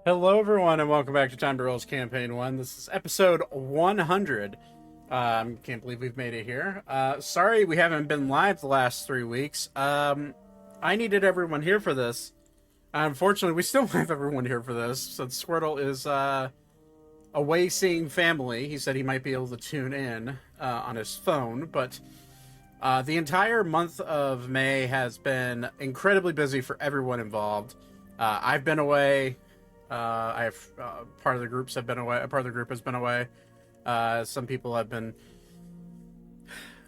Hello, everyone, and welcome back to Time to Roll's Campaign 1. This is episode 100. Can't believe we've made it here. Sorry we haven't been live the last 3 weeks. I needed everyone here for this. Unfortunately, we still have everyone here for this, since Squirtle is away seeing family. He said he might be able to tune in on his phone, but the entire month of May has been incredibly busy for everyone involved. I've been away. Part of the groups have been away. Part of the group has been away. Some people have been.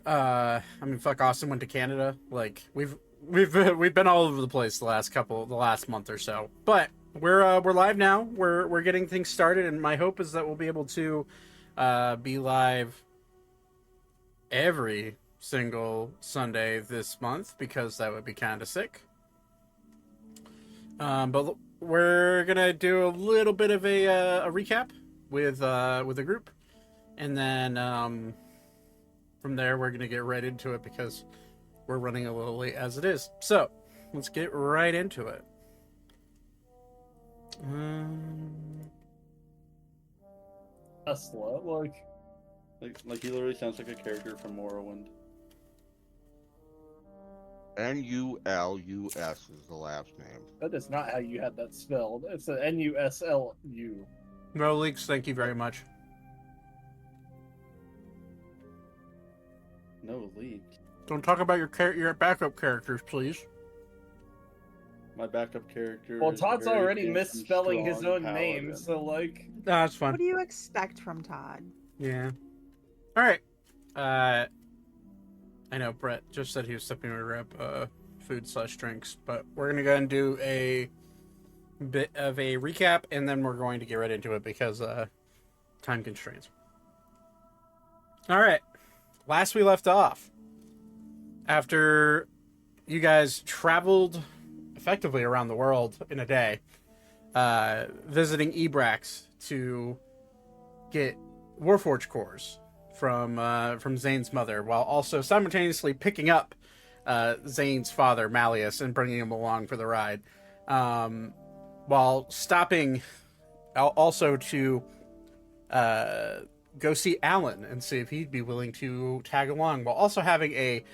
Fuck. Austin went to Canada. Like we've been all over the place the last month or so. But we're live now. We're getting things started, and my hope is that we'll be able to be live every single Sunday this month, because that would be kind of sick. But we're gonna do a little bit of a recap with the group, and then from there we're gonna get right into it because we're running a little late as it is. So let's get right into it. Tesla, like he literally sounds like a character from Morrowind. N-U-L-U-S is the last name. That is not how you had that spelled. It's an N-U-S-L-U. No leaks, thank you very much. No leak. Don't talk about your backup characters, please. My backup character. Well, is Todd's very already big, misspelling his strong own name, paladin. so like. No, that's fine. What do you expect from Todd? Yeah. All right. I know Brett just said he was stepping to grab food/drinks, but we're gonna go ahead and do a bit of a recap, and then we're going to get right into it because time constraints. All right. Last we left off, after you guys traveled effectively around the world in a day, visiting Ebrax to get Warforged cores from Zane's mother, while also simultaneously picking up Zane's father, Malleus, and bringing him along for the ride, while stopping also to go see Alan and see if he'd be willing to tag along, while also having a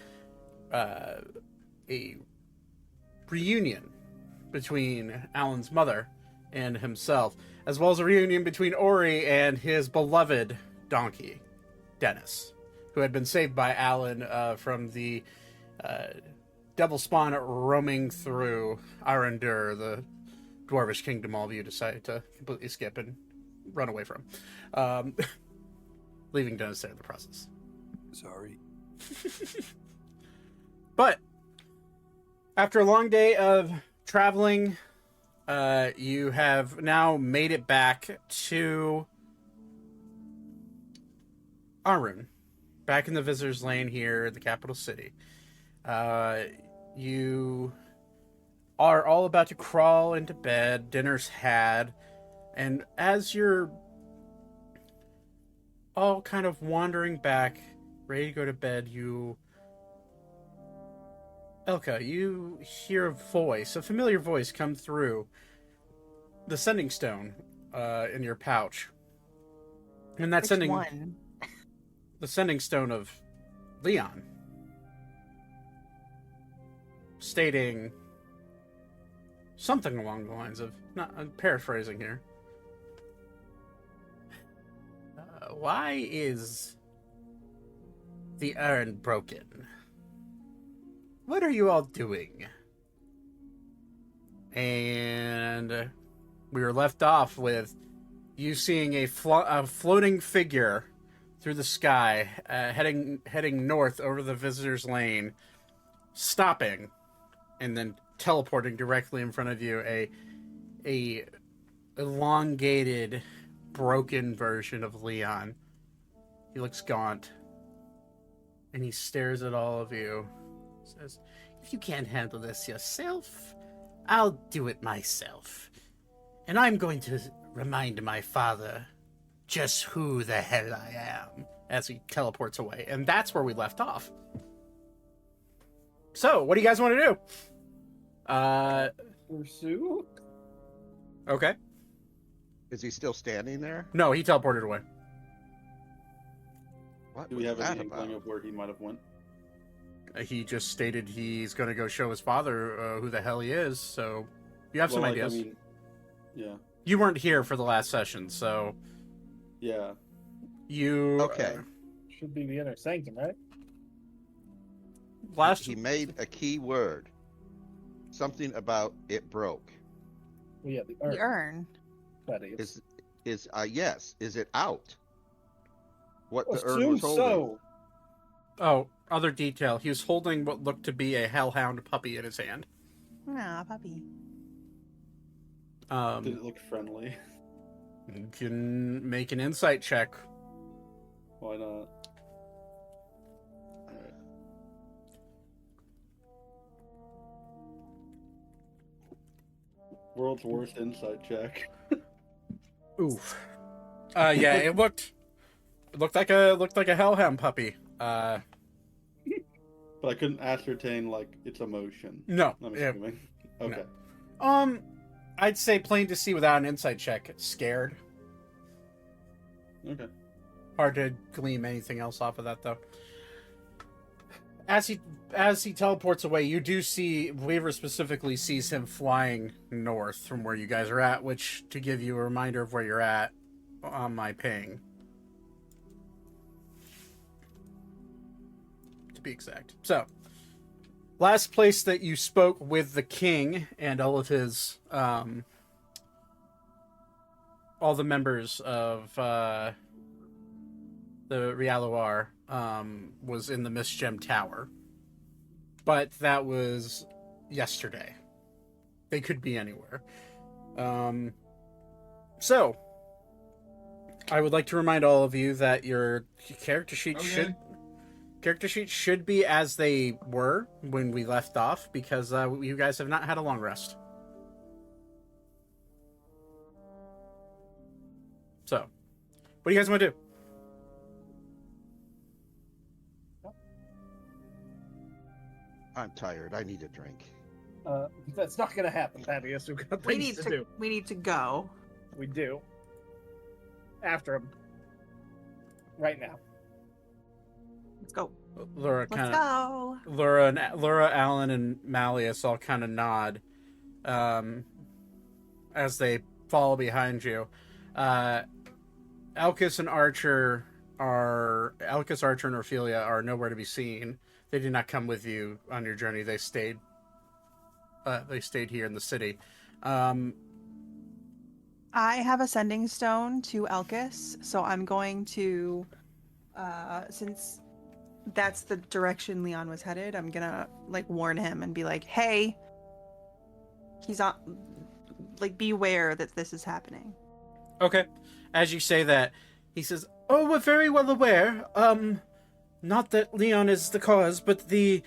reunion between Alan's mother and himself, as well as a reunion between Ori and his beloved donkey, Dennis, who had been saved by Alan from the devil spawn roaming through Arendur, the dwarvish kingdom all of you decided to completely skip and run away from, leaving Dennis there in the process. Sorry. But after a long day of traveling, you have now made it back to Arun, back in the visitor's lane here at the capital city. You are all about to crawl into bed. Dinner's had, and as you're all kind of wandering back, ready to go to bed, Elka, you hear a voice, a familiar voice, come through the sending stone in your pouch. And that Which one? the sending stone of Leon, stating something along the lines of, I'm paraphrasing here. Why is the urn broken? What are you all doing? And we were left off with you seeing a floating figure through the sky, heading north over the visitor's lane, stopping, and then teleporting directly in front of you. A elongated, broken version of Leon. He looks gaunt, and he stares at all of you. Says, "If you can't handle this yourself, I'll do it myself. And I'm going to remind my father just who the hell I am," as he teleports away. And that's where we left off. So, what do you guys want to do? Pursue? Okay. Is he still standing there? No, he teleported away. What Do we was have that any inkling about? of where he might have went? He just stated he's going to go show his father who the hell he is. So you have some Well, ideas. I mean, yeah, You weren't here for the last session, so yeah. you Okay. Should be the inner sanctum, right? last He made a key word. Something about it broke. Well, yeah, the The urn. urn. That is. Yes. Is it out? What the urn Assume was holding? so. Oh, other detail. He was holding what looked to be a hellhound puppy in his hand. Nah, puppy. Did it look friendly? You can make an insight check. Why not? Alright. World's worst insight check. Oof. Yeah, it looked like a hellhound puppy. But I couldn't ascertain like its emotion. No. I'm Yeah. assuming. Okay. I'd say plain to see without an insight check. Scared. Okay. Hard to glean anything else off of that, though. As he teleports away, you do see Weaver specifically sees him flying north from where you guys are at, which, to give you a reminder of where you're at on my ping, to be exact. So, last place that you spoke with the king and all of his all the members of the Rialoar was in the Misgem Tower. But that was yesterday. They could be anywhere. So, I would like to remind all of you that your character sheet should be as they were when we left off, because you guys have not had a long rest. So, what do you guys want to do? I'm tired. I need a drink. That's not gonna happen, Thaddeus. We've got We things need to do. we need to go. We do. After him. Right now. Let's go. Laura Let's kind go. of Laura, Alan, and Malleus all kind of nod as they follow behind you. Elkis, Archer, and Ophelia are nowhere to be seen. They did not come with you on your journey. They stayed. They stayed here in the city. I have a sending stone to Elkis, so I'm going to, since that's the direction Leon was headed, I'm gonna warn him and be like, "Hey, he's on. Beware that this is happening." Okay. As you say that, he says, "Oh, we're very well aware. Not that Leon is the cause, but the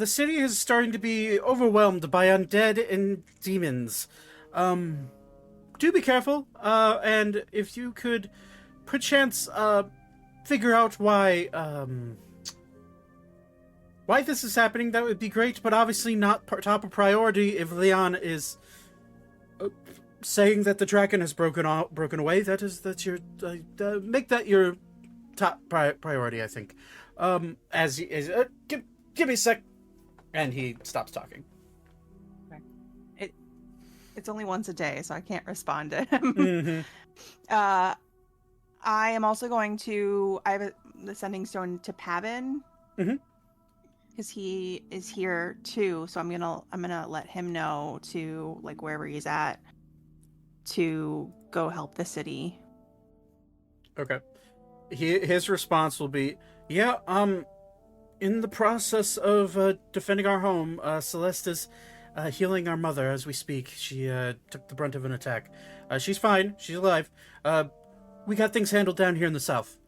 city is starting to be overwhelmed by undead and demons. Do be careful. And if you could, perchance, figure out why this is happening, that would be great. But obviously not top of priority if Leon is saying that the dragon has broken away. That's your make that your top priority, I think. As he is, give me a sec," and he stops talking. It's only once a day, so I can't respond to him. Mm-hmm. I am also going to. I have the sending stone to Pavin. Mhm. Because he is here too, so I'm gonna let him know to wherever he's at to go help the city. Okay. His response will be, "Yeah, in the process of defending our home, Celeste is healing our mother as we speak. She took the brunt of an attack. She's fine. She's alive. We got things handled down here in the south."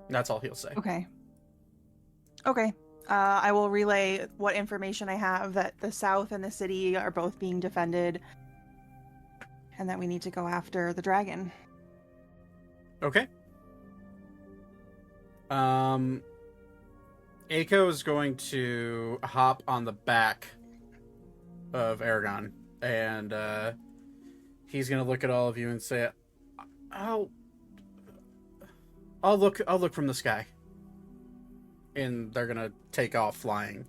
That's all he'll say. Okay. I will relay what information I have, that the south and the city are both being defended, and that we need to go after the dragon. Okay. Aiko is going to hop on the back of Aragon, and he's gonna look at all of you and say, I'll look from the sky. And they're gonna take off flying.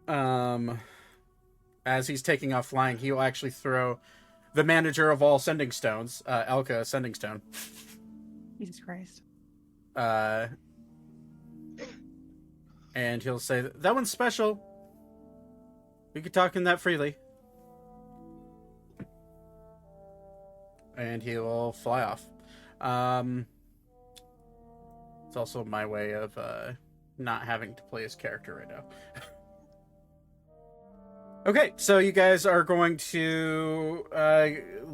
As he's taking off flying, he'll actually throw the manager of all sending stones, Elka, a sending stone. Jesus Christ. And he'll say, that one's special. We could talk in that freely. And he will fly off. It's also my way of not having to play his character right now. Okay, so you guys are going to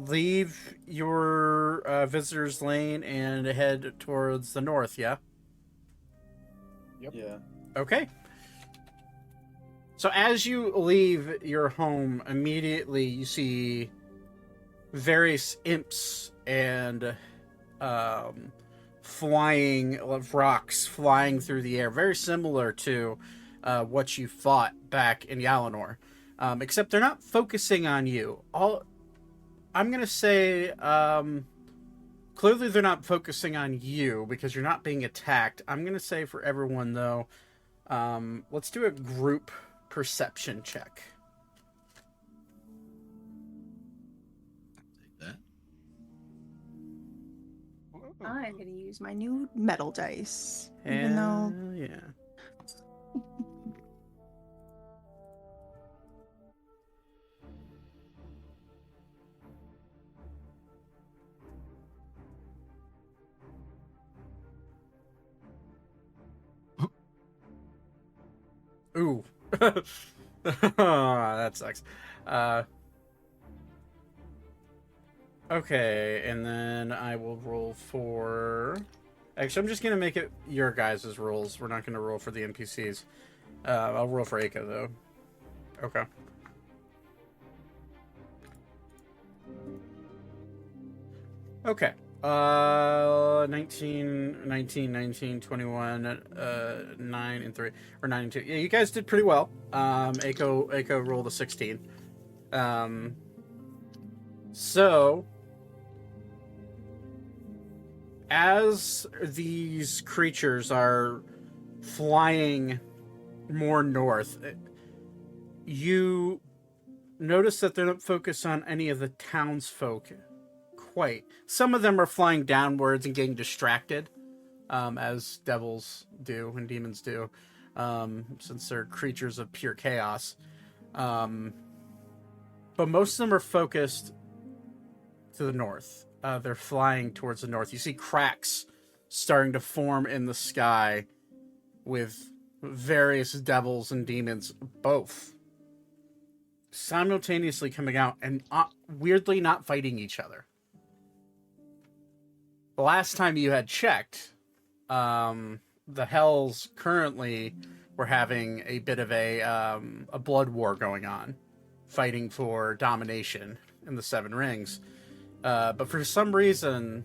leave your visitor's lane and head towards the north, yeah? Yep. Yeah. Okay. So as you leave your home, immediately you see various imps and flying rocks flying through the air, very similar to what you fought back in Yalinor. Except they're not focusing on you. I'm going to say, clearly they're not focusing on you because you're not being attacked. I'm going to say for everyone, though, let's do a group perception check. Take that. I'm going to use my new metal dice. Even though... Yeah. Ooh. That sucks. Okay, and then I will roll for... Actually, I'm just going to make it your guys' rolls. We're not going to roll for the NPCs. I'll roll for Aiko, though. Okay. Okay. 19, 21, 9, and 3. Or 9 and 2. Yeah, you guys did pretty well. Aiko rolled a 16. So... as these creatures are flying more north, you notice that they're not focused on any of the townsfolk quite. Some of them are flying downwards and getting distracted, as devils do and demons do, since they're creatures of pure chaos. But most of them are focused to the north. They're flying towards the north. You see cracks starting to form in the sky with various devils and demons, both simultaneously coming out and weirdly not fighting each other. The last time you had checked, the Hells currently were having a bit of a blood war going on, fighting for domination in the Seven Rings. But for some reason,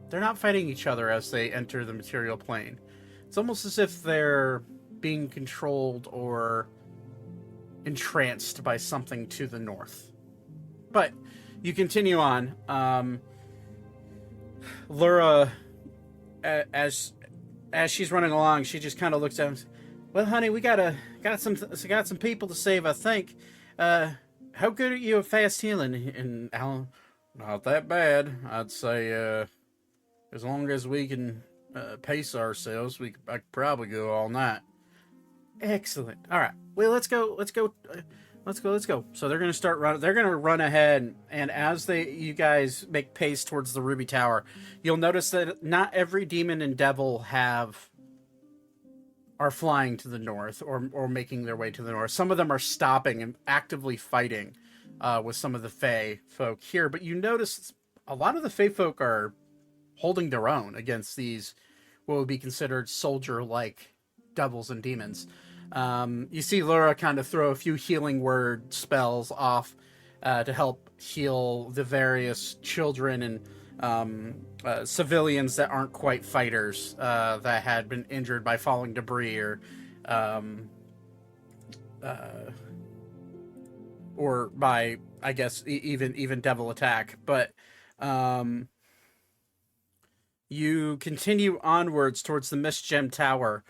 they're not fighting each other as they enter the material plane. It's almost as if they're being controlled or entranced by something to the north. But you continue on. Lura, as she's running along, she just kind of looks at him and says, well, honey, we got some people to save, I think. How good are you at fast healing? And Alan... Not that bad. I'd say, as long as we can pace ourselves, I could probably go all night. Excellent. All right. Well, let's go. So they're gonna start running. They're gonna run ahead, and as you guys make pace towards the Ruby Tower, you'll notice that not every demon and devil are flying to the north or making their way to the north. Some of them are stopping and actively fighting. With some of the Fae folk here, but you notice a lot of the Fae folk are holding their own against these what would be considered soldier-like devils and demons. You see Laura kind of throw a few healing word spells off to help heal the various children and civilians that aren't quite fighters that had been injured by falling debris or by I guess even devil attack, but you continue onwards towards the Mist Gem Tower.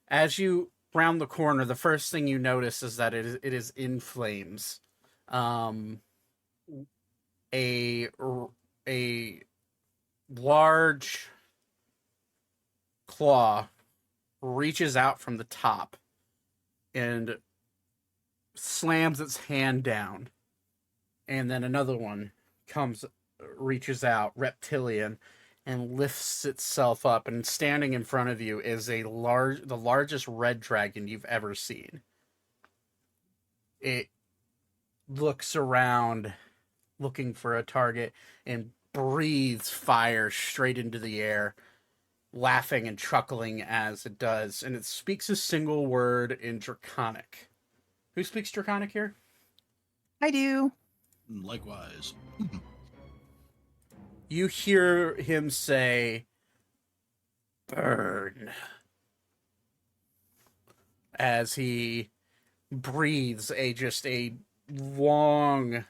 As you round the corner, the first thing you notice is that it is in flames. A large claw reaches out from the top and slams its hand down, and then another one reaches out, reptilian, and lifts itself up, and standing in front of you is the largest red dragon you've ever seen. It looks around looking for a target and breathes fire straight into the air, laughing and chuckling as it does, and it speaks a single word in Draconic. Who speaks Draconic here? I do. Likewise. You hear him say, "Burn," as he breathes just a long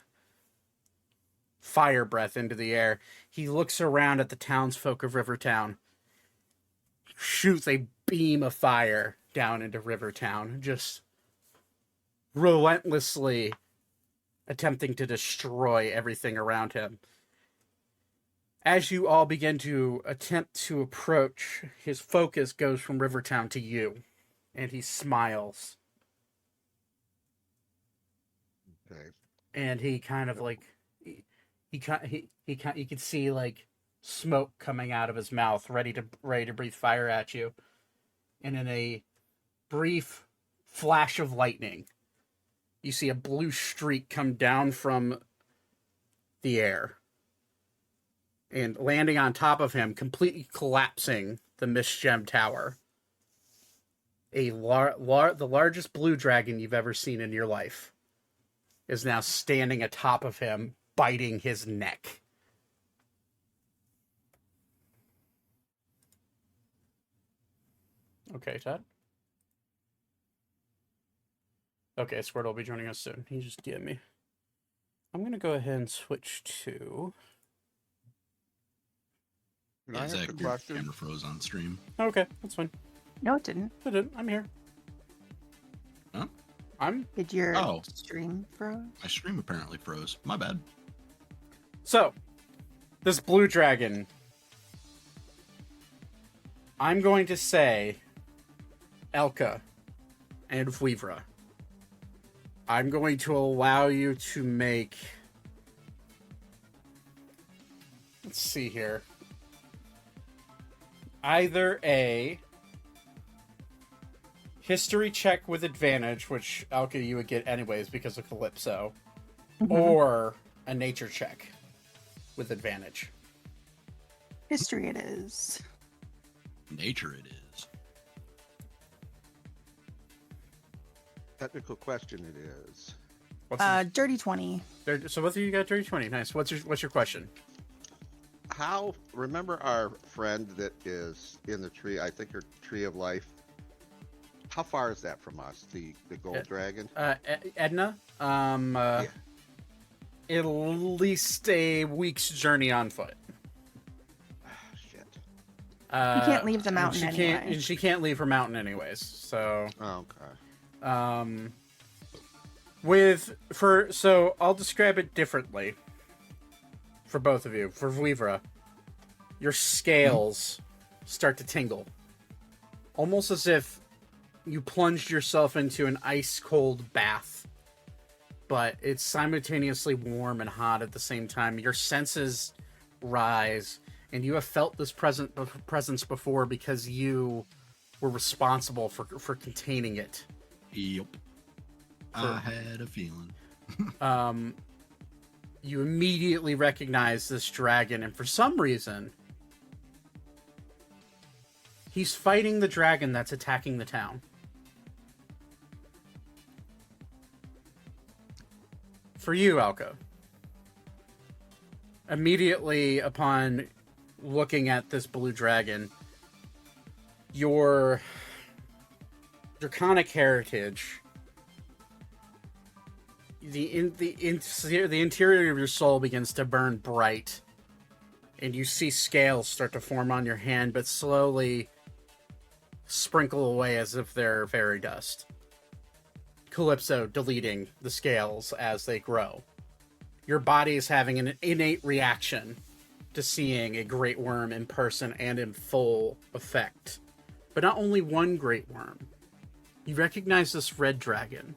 fire breath into the air. He looks around at the townsfolk of Rivertown, shoots a beam of fire down into Rivertown, just relentlessly attempting to destroy everything around him. As you all begin to attempt to approach, his focus goes from Rivertown to you, and he smiles. Okay. And he kind of like you can see like smoke coming out of his mouth, ready to breathe fire at you. And in a brief flash of lightning, you see a blue streak come down from the air and landing on top of him, completely collapsing the Mist Gem Tower. The largest blue dragon you've ever seen in your life is now standing atop of him, biting his neck. Okay, Todd. Okay, Squirtle will be joining us soon. He just DM'd me. I'm going to go ahead and switch to... Can I ask Zach, a your question? camera froze on stream. Okay, that's fine. No, it didn't. I didn't. I'm here. Huh? Did your Oh. stream froze? My stream apparently froze. My bad. So, this blue dragon, I'm going to say Elka and Vivra. I'm going to allow you to make... Let's see here. Either a history check with advantage, which Elka you would get anyways because of Calypso, or a nature check with advantage. History it is. Nature it is. Technical question it is. What's Dirty 20. so both of you got dirty 20. Nice. What's your question? How, remember our friend that is in the tree, I think her tree of life? How far is that from us, the gold dragon? Edna, Yeah. at least a week's journey on foot. Shit. You can't leave the mountain and she anyway. can't, and she can't leave her mountain anyways. So, Oh, okay. so I'll describe it differently for both of you. For Vivra, your scales start to tingle, almost as if you plunged yourself into an ice-cold bath, but it's simultaneously warm and hot at the same time. Your senses rise, and you have felt this presence before because you were responsible for containing it. Yep. I had a feeling. You immediately recognize this dragon, and for some reason, he's fighting the dragon that's attacking the town. For you, Alka, immediately upon looking at this blue dragon, your draconic heritage the interior of your soul begins to burn bright, and you see scales start to form on your hand, but slowly sprinkle away as if they're fairy dust. Calypso deleting the scales as they grow. Your body is having an innate reaction to seeing a great worm in person and in full effect. But not only one great worm. You recognize this red dragon.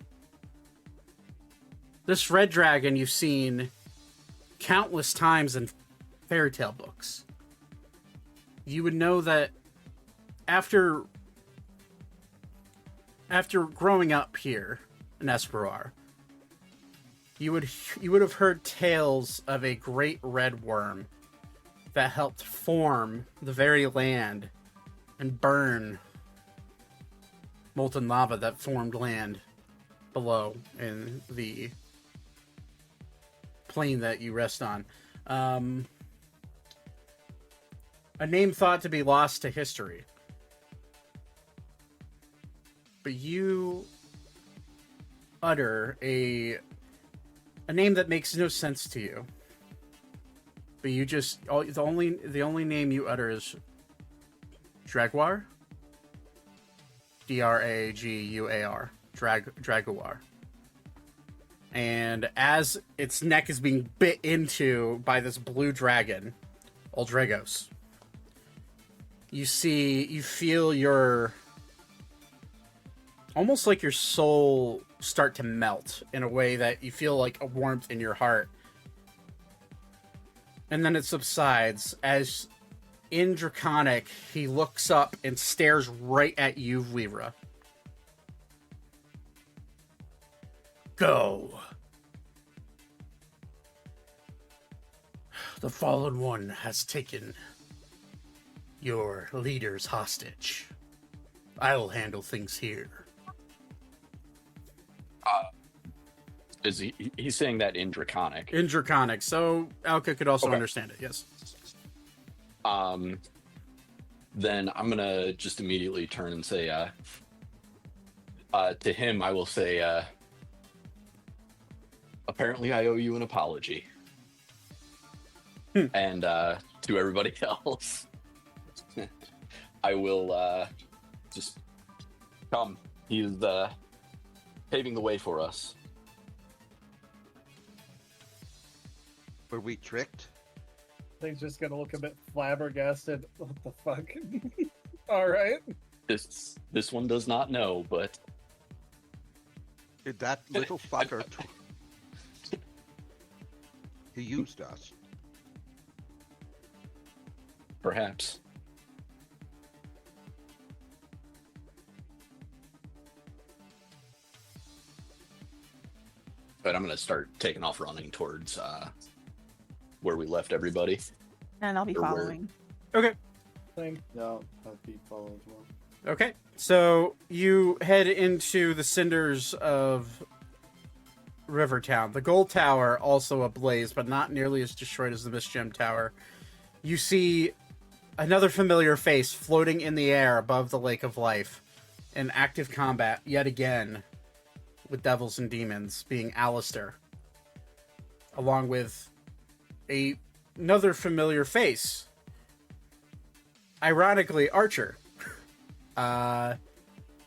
This red dragon you've seen countless times in fairy tale books. You would know that after growing up here in Esperar, you would have heard tales of a great red worm that helped form the very land and burn molten lava that formed land below in the plane that you rest on. A name thought to be lost to history. But you utter a name that makes no sense to you. But you just the only name you utter is Draguar. Draguar. Draguar. And as its neck is being bit into by this blue dragon, Uldragos, you feel your almost like your soul start to melt in a way that you feel like a warmth in your heart. And then it subsides as in Draconic, he looks up and stares right at you, Vlira. Go. The Fallen One has taken your leaders hostage. I'll handle things here. Is he's saying that in Draconic? In Draconic, so Alka could also Okay. understand it, yes. Then I'm gonna just immediately turn and say, to him, I will say, apparently I owe you an apology. And to everybody else, I will just come. He's paving the way for us. Were we tricked? Thing's just gonna look a bit flabbergasted. What the fuck? All right. This one does not know, but Did that little fucker... He used us. perhaps. But I'm gonna start taking off running towards where we left everybody. And I'll be Or where- following. Okay. Thing. Yeah, I'd be followed as well. Okay. So you head into the cinders of Rivertown. The Gold Tower also ablaze, but not nearly as destroyed as the Mistgem Tower. You see another familiar face floating in the air above the Lake of Life in active combat yet again with devils and demons, being Alistair, along with another familiar face. Ironically, Archer.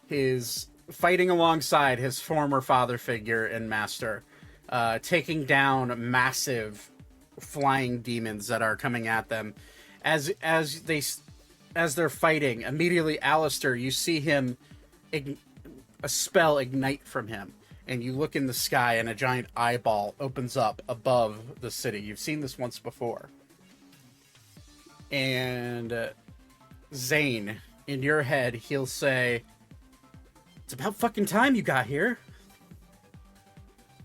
Is fighting alongside his former father figure and master, taking down massive flying demons that are coming at them. As they're fighting, immediately Alistair, you see him, a spell ignite from him, and you look in the sky and a giant eyeball opens up above the city. You've seen this once before. And Zane, in your head, he'll say, "It's about fucking time you got here."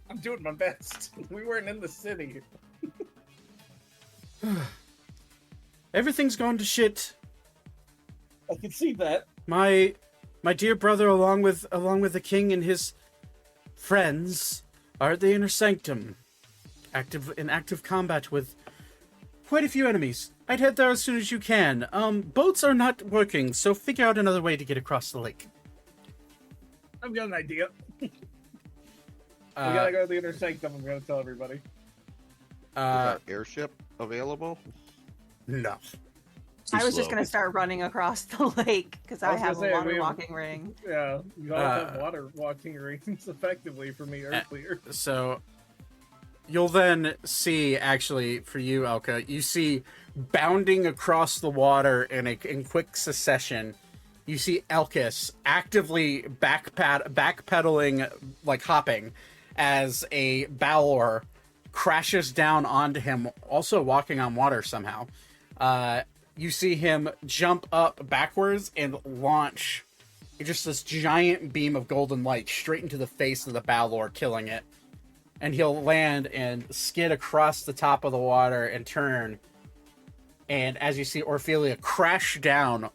I'm doing my best. We weren't in the city. Everything's gone to shit. I can see that. My dear brother, along with the king and his friends, are at the inner sanctum, in active combat with quite a few enemies. I'd head there as soon as you can. Boats are not working, so figure out another way to get across the lake. I've got an idea. We gotta go to the inner sanctum. I'm gonna tell everybody. Is our airship available? No. Too I was just slow. gonna start running across the lake because I was have a gonna say, we water have- walking ring. Yeah, you all have water walking rings effectively for me earlier. So you'll then see, actually, for you, Elka, you see bounding across the water in quick succession. You see Elkis actively backpedaling, like hopping, as a Balor crashes down onto him, also walking on water somehow. You see him jump up backwards and launch just this giant beam of golden light straight into the face of the Balor, killing it. And he'll land and skid across the top of the water and turn. And as you see Orphelia crash down,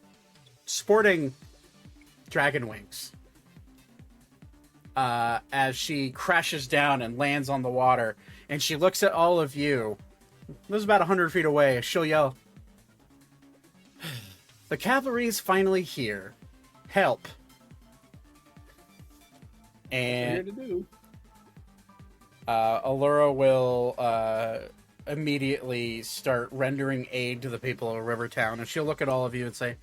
sporting dragon wings, as she crashes down and lands on the water. And she looks at all of you. This is about 100 feet away. She'll yell, "The cavalry's finally here. Help." Here And to do. Allura will immediately start rendering aid to the people of Rivertown, and she'll look at all of you and say,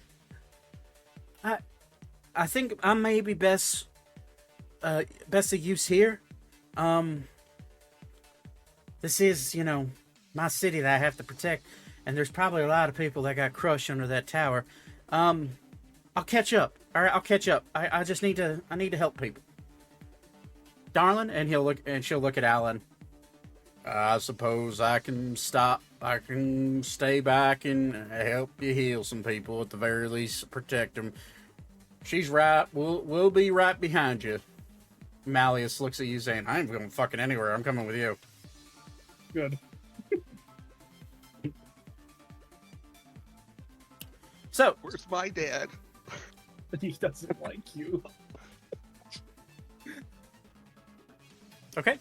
I think I may be best of use here. This is, my city that I have to protect, and there's probably a lot of people that got crushed under that tower. I'll catch up. All right, I'll catch up. I just need to help people. Darling, and she'll look at Alan. I suppose I can stop. I can stay back and help you heal some people, at the very least, protect them. She's right. We'll be right behind you. Malleus looks at you saying, "I ain't going fucking anywhere. I'm coming with you." Good. So, Where's my dad? He doesn't like you. okay.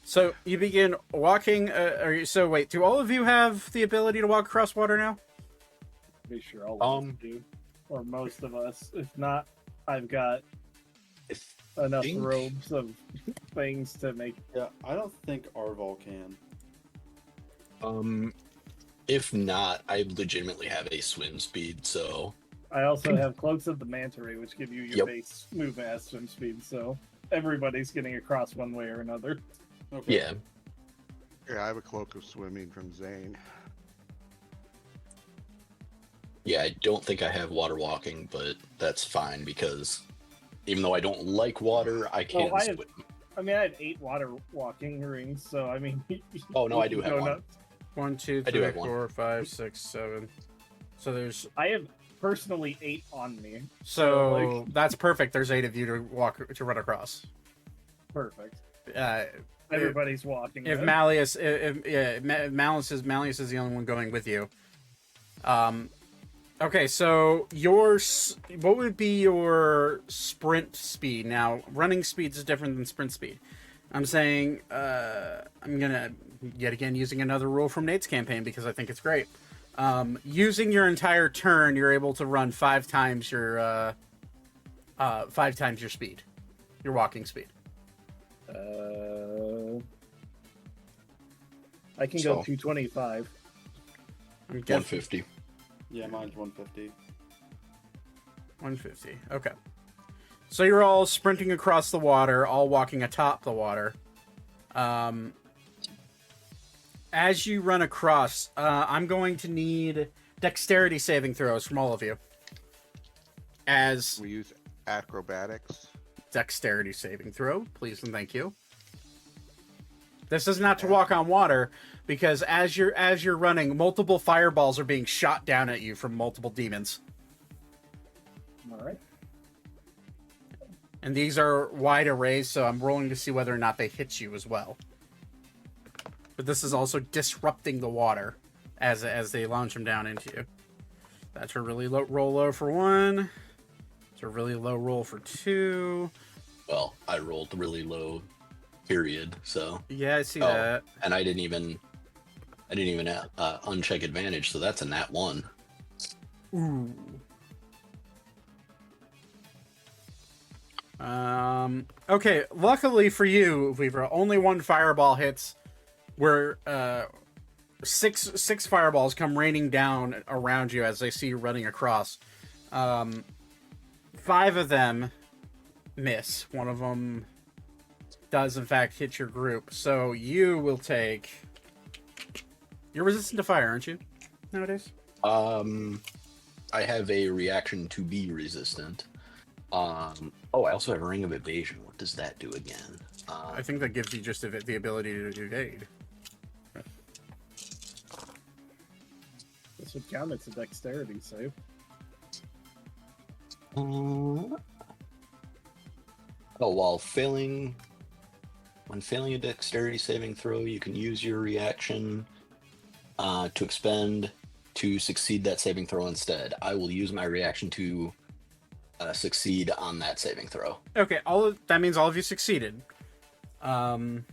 So you begin walking. So wait, do all of you have the ability to walk across water now? Pretty sure all of us do, or most of us. If not, I've got enough think- robes of things to make. Yeah, I don't think Arval can. If not, I legitimately have a swim speed, so I also have cloaks of the manta ray, which give you your Yep. base movement as swim speed. So everybody's getting across one way or another. Okay. yeah. Yeah, I have a cloak of swimming from Zane. Yeah, I don't think I have water walking, but that's fine because even though I don't like water, I can I have- swim. I mean, I have 8 water walking rings, so I mean. Oh, no, I do you have go one. nuts. 1, 2, I do 3, have one. 4, 5, 6, 7. So there's I have personally 8 on me. so like- that's perfect. There's 8 of you to run across. Perfect. Uh, Everybody's walking. if then. Malleus, Malleus is the only one going with you. Okay, so what would be your sprint speed? Now, running speed is different than sprint speed. I'm saying, I'm gonna yet again using another rule from Nate's campaign because I think it's great. Using your entire turn, you're able to run 5 times your 5 times your speed, your walking speed. I can So- go 225. I'm guessing 150. Yeah, mine's 150. 150. Okay. So you're all sprinting across the water, all walking atop the water. As you run across, I'm going to need dexterity saving throws from all of you. As We use acrobatics. dexterity saving throw, please and thank you. This is not to walk on water, because as you're running, multiple fireballs are being shot down at you from multiple demons. All right. And these are wide arrays, so I'm rolling to see whether or not they hit you as well. But this is also disrupting the water as they launch them down into you. That's a really low roll for 1. It's a really low roll for 2. Well, I rolled really low, period. So, Yeah, I see Oh. that. and I didn't even uncheck advantage. So that's a nat 1. Ooh. Okay, luckily for you, Weaver, only one fireball hits. Where six fireballs come raining down around you as they see you running across. 5 of them miss. One of them does in fact hit your group. So you will take. You're resistant to fire, aren't you? Nowadays. I have a reaction to be resistant. I also have a ring of evasion. What does that do again? I think that gives you just the ability to evade. This would count. It's a dexterity save. When failing a dexterity saving throw, you can use your reaction to expend to succeed that saving throw instead. I will use my reaction to succeed on that saving throw. Okay, that means all of you succeeded. Because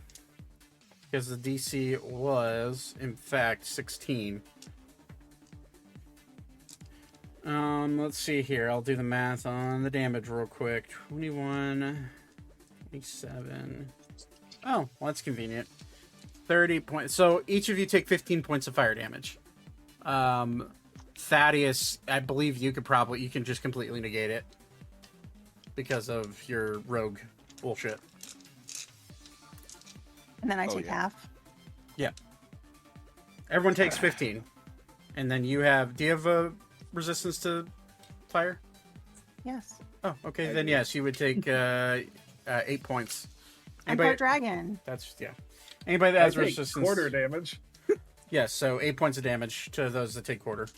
the DC was, in fact, 16. Let's see here. I'll do the math on the damage real quick. 21, 27. Oh, well, that's convenient. 30 points. So each of you take 15 points of fire damage. Thaddeus, I believe you can just completely negate it because of your rogue bullshit. And then I take half. Yeah. Everyone takes 15. And then do you have a resistance to fire? Yes. Oh, okay. Then yes, you would take 8 points. I'm part dragon. That's, yeah. Anybody that has I take resistance. quarter damage. Yes, so 8 points of damage to those that take quarter.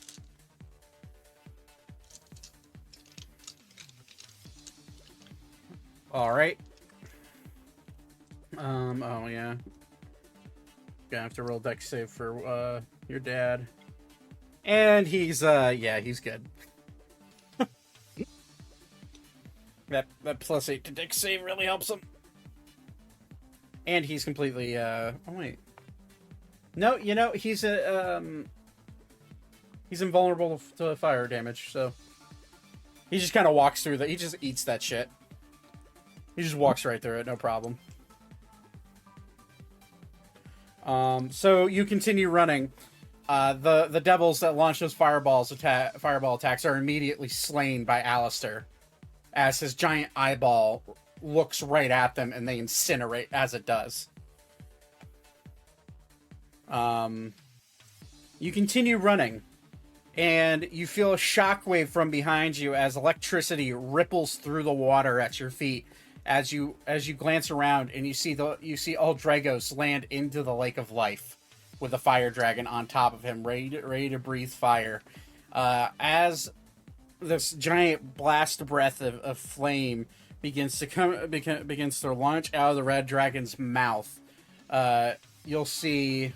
Alright. Oh yeah. Gonna have to roll dex save for your dad. And he's he's good. that +8 to dex save really helps him. And he's completely oh wait. No, he's he's invulnerable to fire damage, so he just kind of walks through he just eats that shit. He just walks right through it, no problem. So you continue running. The devils that launch those fireball attacks are immediately slain by Alistair, as his giant eyeball looks right at them and they incinerate as it does. You continue running, and you feel a shockwave from behind you as electricity ripples through the water at your feet. As you glance around, and you see all Dragos land into the Lake of Life, with a fire dragon on top of him, ready to breathe fire. As this giant blast breath of flame begins to launch out of the red dragon's mouth, you'll see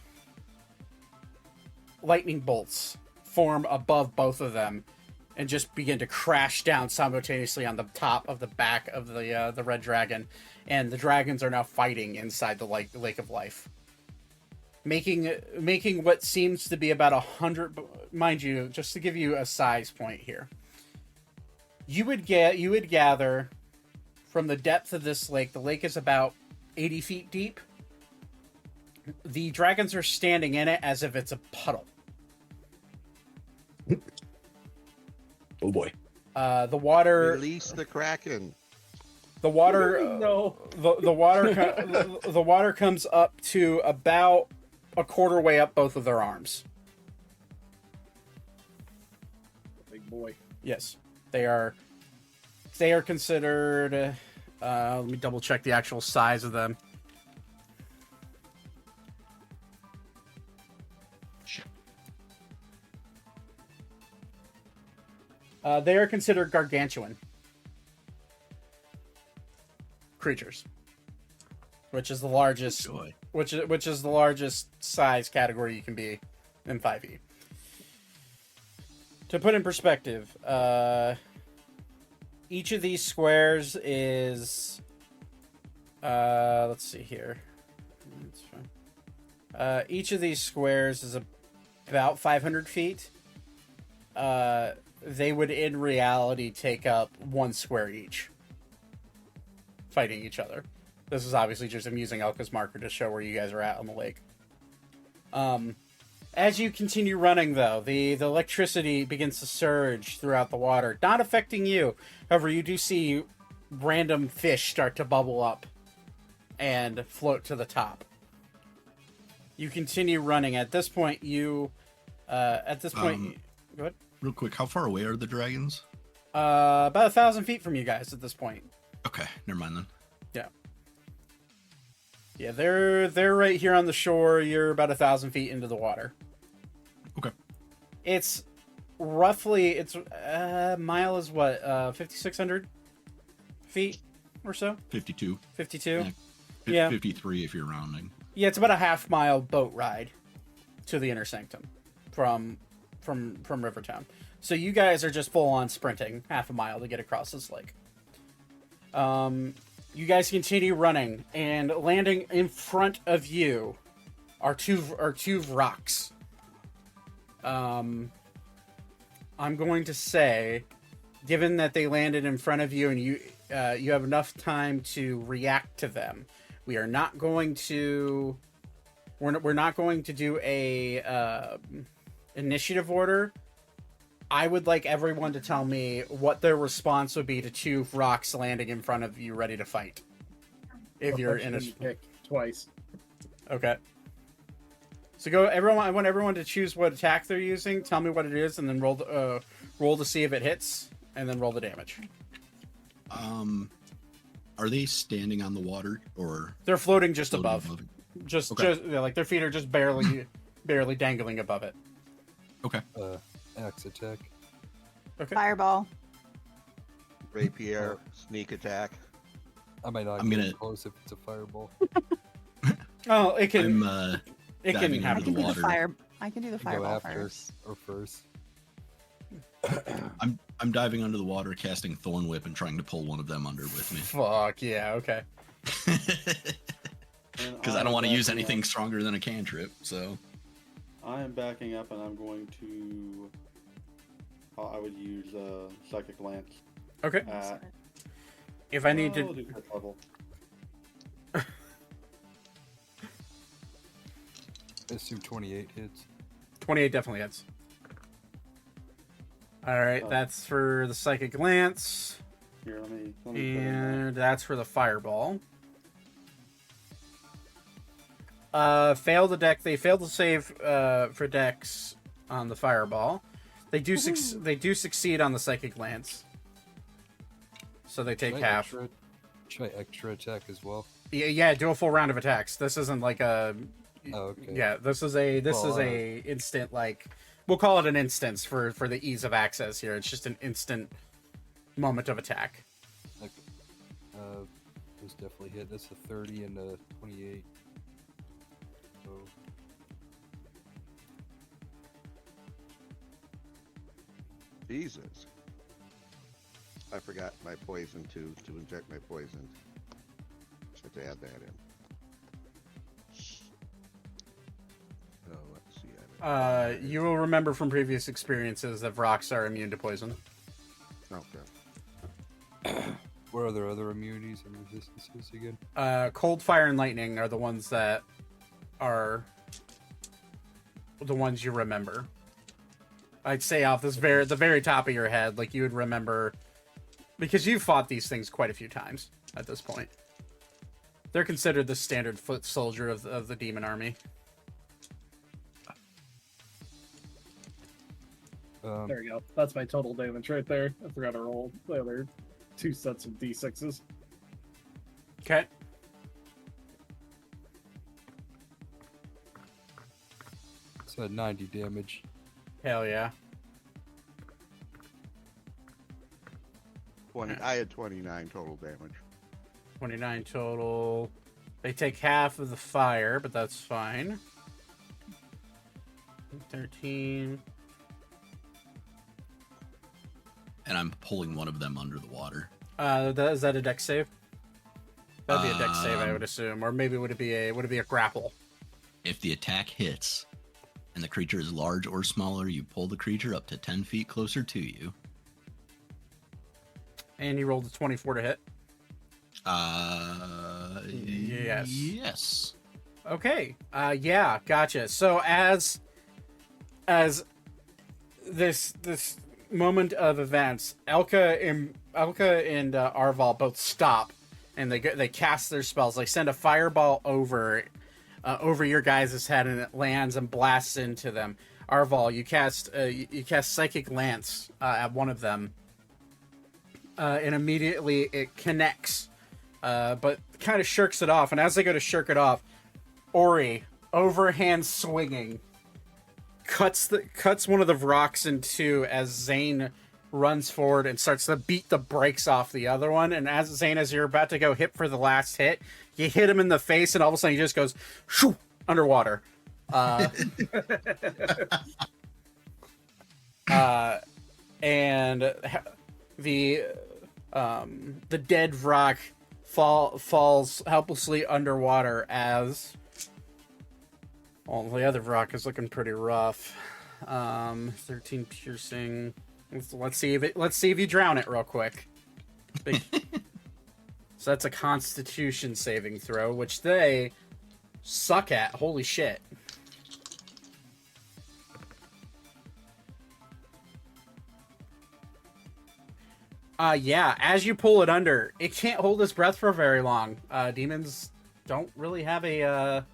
lightning bolts form above both of them and just begin to crash down simultaneously on the top of the back of the red dragon, and the dragons are now fighting inside the Lake of Life, making what seems to be about 100. Mind you, just to give you a size point here, you would gather from the depth of this lake. The lake is about 80 feet deep. The dragons are standing in it as if it's a puddle. Oh boy. The water. Release the Kraken. The water. No. The water. The water comes up to about a quarter way up both of their arms. Big boy. Yes, they are. They are considered. Let me double check the actual size of them. They are considered gargantuan creatures, which is the largest. Joy. Which is the largest size category you can be in 5e. To put in perspective, each of these squares is. Let's see here. That's fine. Each of these squares is about 500 feet. They would, in reality, take up 1 square each. fighting each other. This is obviously just I'm using Elka's marker to show where you guys are at on the lake. As you continue running, though, the electricity begins to surge throughout the water, not affecting you. However, you do see random fish start to bubble up and float to the top. You continue running. At this point, go ahead. Real quick, how far away are the dragons? About 1,000 feet from you guys at this point. Okay, never mind then. Yeah, they're right here on the shore. You're about 1,000 feet into the water. Okay. It's roughly mile is what 5,600 feet or so. 52. 52. Yeah. Yeah. 53 if you're rounding. Yeah, it's about a half-mile boat ride to the Inner Sanctum from Rivertown. So you guys are just full on sprinting half a mile to get across this lake. You guys continue running, and landing in front of you are two rocks. I'm going to say, given that they landed in front of you and you have enough time to react to them, we're not going to do a initiative order. I would like everyone to tell me what their response would be to two rocks landing in front of you, ready to fight. If you're in a pick twice. Okay. So go, everyone. I want everyone to choose what attack they're using. Tell me what it is, and then roll to see if it hits, and then roll the damage. Are they standing on the water or They're floating just floating above. it? Just Okay. yeah, like their feet are just barely dangling above it. Okay. Axe attack. Okay. Fireball. Rapier, sneak attack. I might not I'm get gonna- close if it's a fireball. Oh, it can. I'm It can diving I happen. under can the do the water. fire. I can do the You go fireball after first. or first. I'm diving under the water, casting Thorn Whip, and trying to pull one of them under with me. Fuck yeah. Okay. Because I don't want to use anything stronger than a cantrip. So I am backing up, and I'm going to. I would use Psychic Lance. Okay. At, If I need we'll to, do fifth level. Assume 28 hits. 28 definitely hits. All right, that's for the psychic lance, Here, let me put in and that's for the fireball. Fail the deck. They failed to save for dex on the fireball. They do succeed on the psychic lance, so they take Try half. Try extra attack as well. Yeah, do a full round of attacks. This isn't like a. Oh, okay. Yeah, this is a instant, like, we'll call it an instance for the ease of access here. It's just an instant moment of attack. Okay. Those definitely hit. That's a 30 and a 28. So Jesus. I forgot my poison to inject my poison. Just have to add that in. So let's see. You will remember from previous experiences that rocks are immune to poison. Okay. what are there other immunities and resistances again? Cold, fire, and lightning are the ones that are the ones you remember. I'd say off the very top of your head, like you would remember, because you've fought these things quite a few times at this point. They're considered the standard foot soldier of the demon army. There you go. That's my total damage right there. I forgot to roll the other 2 sets of d6s. Okay. So 90 damage. Hell yeah. 20. I had 29 total damage. 29 total. They take half of the fire, but that's fine. 13. and I'm pulling one of them under the water. Is that a dex save? That'd be a dex save, I Um, would assume. Or maybe would it be a grapple? If the attack hits and the creature is large or smaller, you pull the creature up to 10 feet closer to you. And he rolled a 24 to hit. Yes. Yes. Okay. Yeah, gotcha. So as this moment of events, Elka and Arval both stop, and they cast their spells. They send a fireball over your guys' head, and it lands and blasts into them. Arval, you cast Psychic Lance at one of them, and immediately it connects, but kind of shirks it off. And as they go to shirk it off, Ori, overhand swinging, cuts one of the rocks in two as Zane runs forward and starts to beat the brakes off the other one. And as Zane, as you're about to go hit for the last hit, you hit him in the face, and all of a sudden he just goes shoo, underwater. And the dead rock falls helplessly underwater as. Well, the other rock is looking pretty rough. 13 piercing. Let's see if you drown it real quick. So that's a Constitution saving throw, which they suck at. Holy shit. Yeah, as you pull it under, it can't hold its breath for very long. Demons don't really have a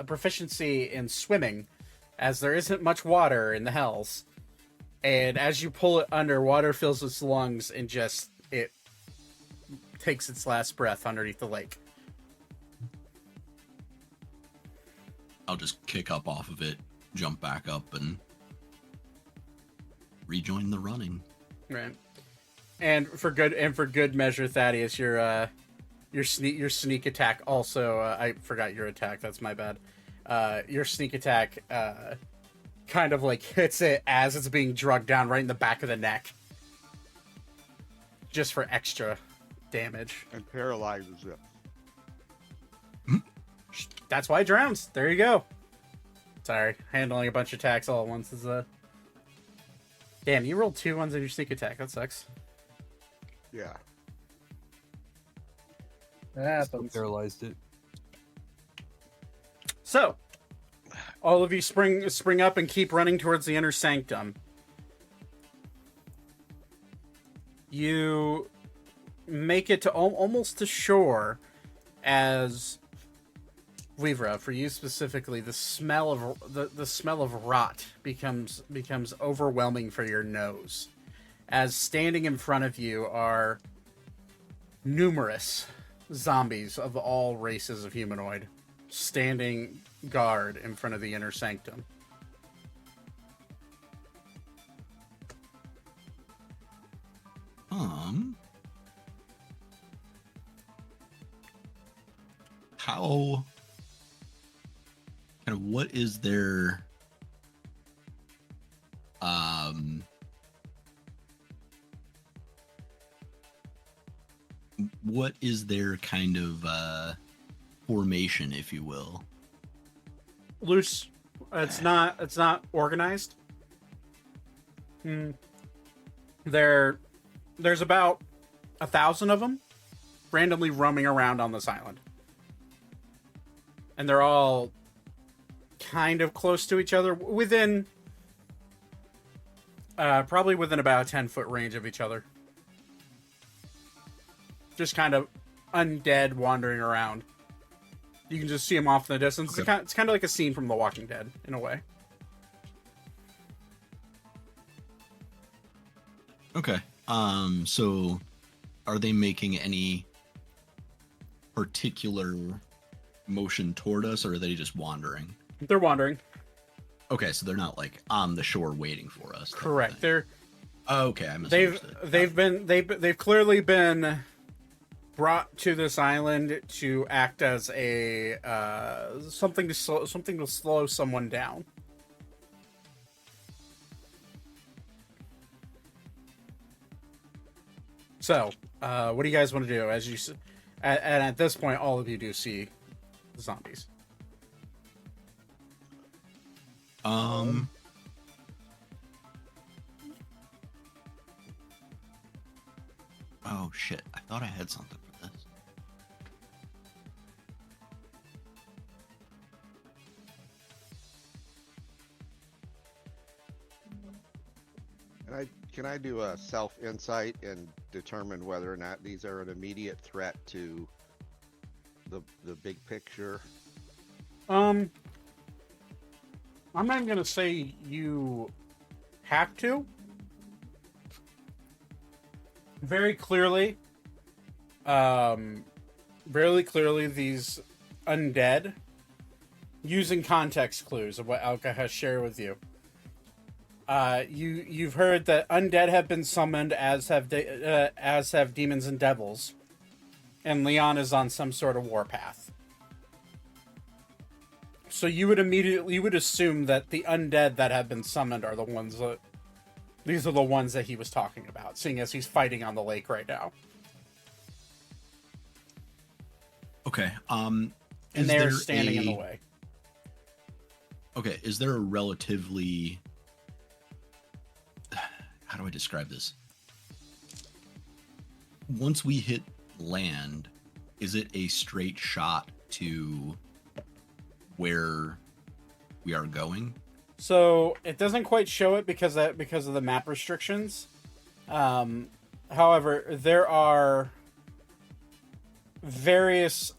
proficiency in swimming, as there isn't much water in the hells. And as you pull it under, water fills its lungs and just it takes its last breath underneath the lake. I'll just kick up off of it, jump back up, and rejoin the running. Right. And for good measure, Thaddeus, your sneak attack also. I forgot your attack. That's my bad. Your sneak attack kind of like hits it as it's being drugged down right in the back of the neck, just for extra damage. And paralyzes it. That's why it drowns. There you go. Sorry, handling a bunch of attacks all at once is Damn, you rolled 2 ones on your sneak attack. That sucks. Yeah. That Still happens. paralyzed it. So, all of you spring up and keep running towards the inner sanctum. You make it to almost to shore as Weavra, for you specifically, the smell of rot becomes overwhelming for your nose, as standing in front of you are numerous zombies of all races of humanoid, standing guard in front of the inner sanctum. How kind of what is their what is their kind of formation, if you will? Loose. It's not organized. There's about 1,000 of them randomly roaming around on this island, and they're all kind of close to each other, within probably within about a 10-foot range of each other. Just kind of undead wandering around. You can just see them off in the distance. Okay. It's kind of like a scene from The Walking Dead, in a way. Okay. So are they making any particular motion toward us, or are they just wandering? They're wandering. Okay, so they're not like on the shore waiting for us. Correct. They're okay. I misunderstood. they've clearly been brought to this island to act as a something to slow someone down. So, what do you guys want to do? As you and at this point, all of you do see the zombies. Oh shit! I thought I had something for this. And can I do a self insight and determine whether or not these are an immediate threat to the big picture? I'm not gonna say you have to. Very clearly, these undead, using context clues of what Alka has shared with you. You've heard that undead have been summoned, as have demons and devils, and Leon is on some sort of warpath. So you would assume that the undead that have been summoned are the ones that. These are the ones that he was talking about, seeing as he's fighting on the lake right now. Okay. And they're standing in the way. Okay, is there a relatively... How do I describe this? Once we hit land, is it a straight shot to where we are going? So it doesn't quite show it because of the map restrictions. However, there are various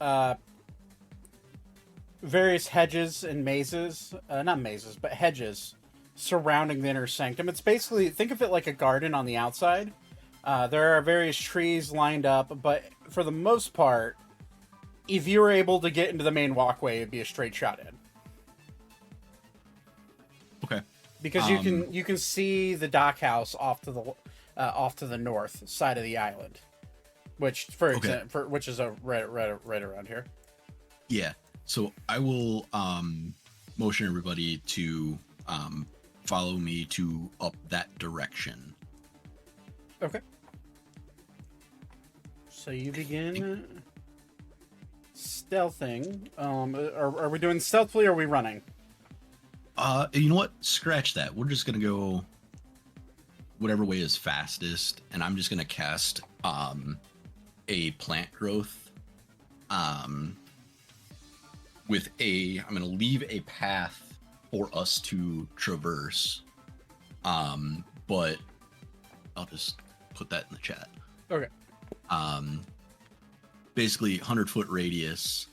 hedges and mazes, not mazes, but hedges surrounding the inner sanctum. It's basically, think of it like a garden on the outside. There are various trees lined up, but for the most part, if you were able to get into the main walkway, it'd be a straight shot in. Okay. Because you can see the dock house off to the north side of the island, which which is right around here. Yeah. So I will motion everybody to follow me to up that direction. Okay. So you begin stealthing. Are we doing stealthily or are we running? You know what? Scratch that. We're just gonna go whatever way is fastest, and I'm just gonna cast a plant growth. With I'm gonna leave a path for us to traverse. But I'll just put that in the chat. Okay. Basically 100-foot radius.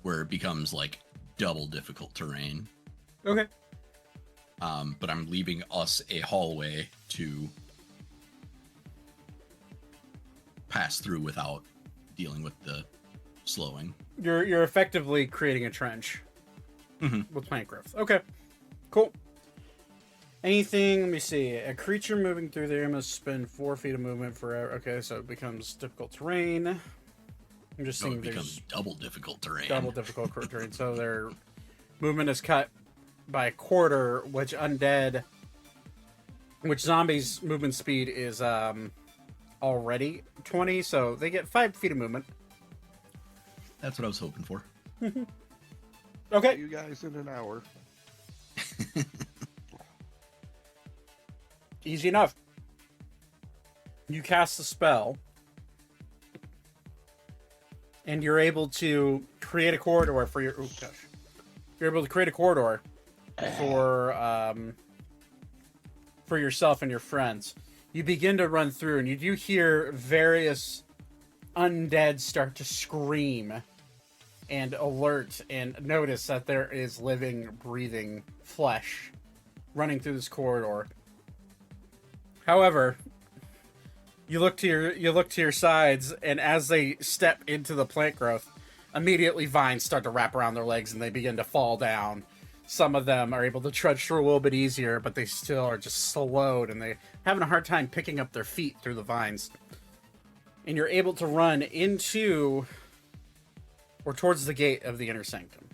Where it becomes like double difficult terrain. Okay. But I'm leaving us a hallway to pass through without dealing with the slowing. You're effectively creating a trench with plant growth. Okay, cool. Anything? Let me see. A creature moving through there must spend 4 feet of movement forever. Okay, so it becomes difficult terrain. I'm just seeing it becomes double difficult terrain. Double difficult terrain. So their movement is cut by a quarter, which zombies' movement speed is already 20, so they get 5 feet of movement. That's what I was hoping for. Okay. See you guys in an hour. Easy enough. You cast the spell, and you're able to create a corridor for your. Oh gosh, you're able to create a corridor for yourself and your friends. You begin to run through, and you do hear various undead start to scream and alert and notice that there is living, breathing flesh running through this corridor. However, you look to your sides, and as they step into the plant growth, immediately vines start to wrap around their legs and they begin to fall down. Some of them are able to trudge through a little bit easier, but they still are just slowed and they're having a hard time picking up their feet through the vines. And you're able to run into or towards the gate of the inner sanctum.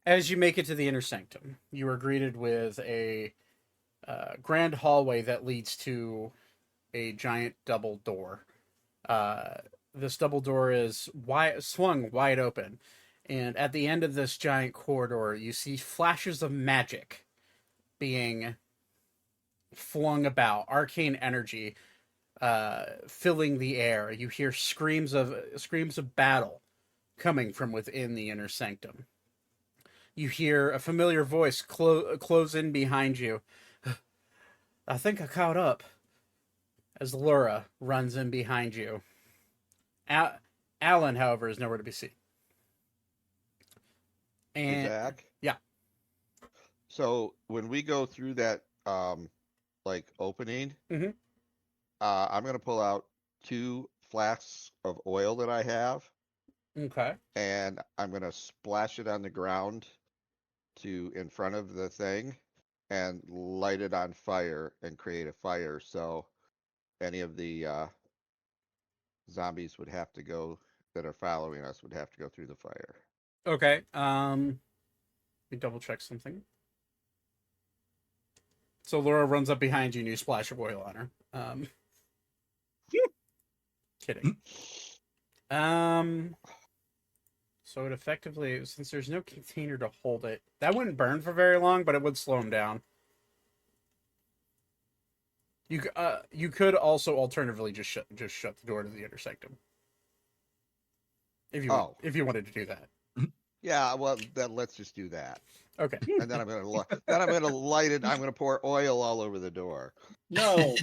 As you make it to the inner sanctum, you are greeted with a grand hallway that leads to a giant double door. This double door is swung wide open, And at the end of this giant corridor, you see flashes of magic being flung about, arcane energy filling the air. You hear screams of battle coming from within the inner sanctum. You hear a familiar voice close in behind you. I think I caught up. As Laura runs in behind you. Alan, however, is nowhere to be seen. And Zach? yeah. So when we go through that opening, Mhm. I'm gonna pull out 2 flasks of oil that I have, Okay. and I'm gonna splash it on the ground in front of the thing and light it on fire and create a fire, so any of the zombies that are following us would have to go through the fire. Okay. Let me double check something. So Laura runs up behind you and you splash of oil on her. Kidding. So it effectively, since there's no container to hold it, that wouldn't burn for very long, but it would slow him down. You could also alternatively just shut the door to the inner sanctum. If you wanted to do that. Yeah, well, then let's just do that. Okay. And then I'm gonna light it. I'm gonna pour oil all over the door. No,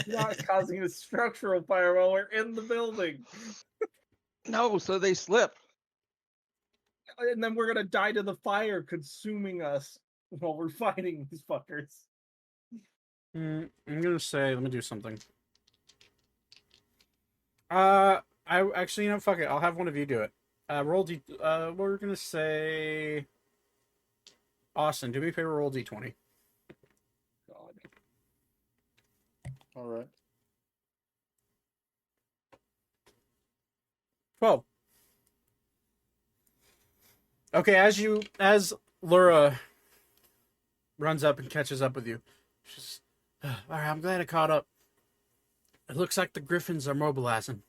not causing a structural fire while we're in the building. No, so they slip. And then we're gonna die to the fire consuming us while we're fighting these fuckers. I'm gonna say, let me do something. Fuck it. I'll have one of you do it. We're gonna say, Austin, do me a favor, roll D20. God. All right. 12. Okay, as Laura runs up and catches up with you, she's, all right, I'm glad I caught up. It looks like the Griffins are mobilizing.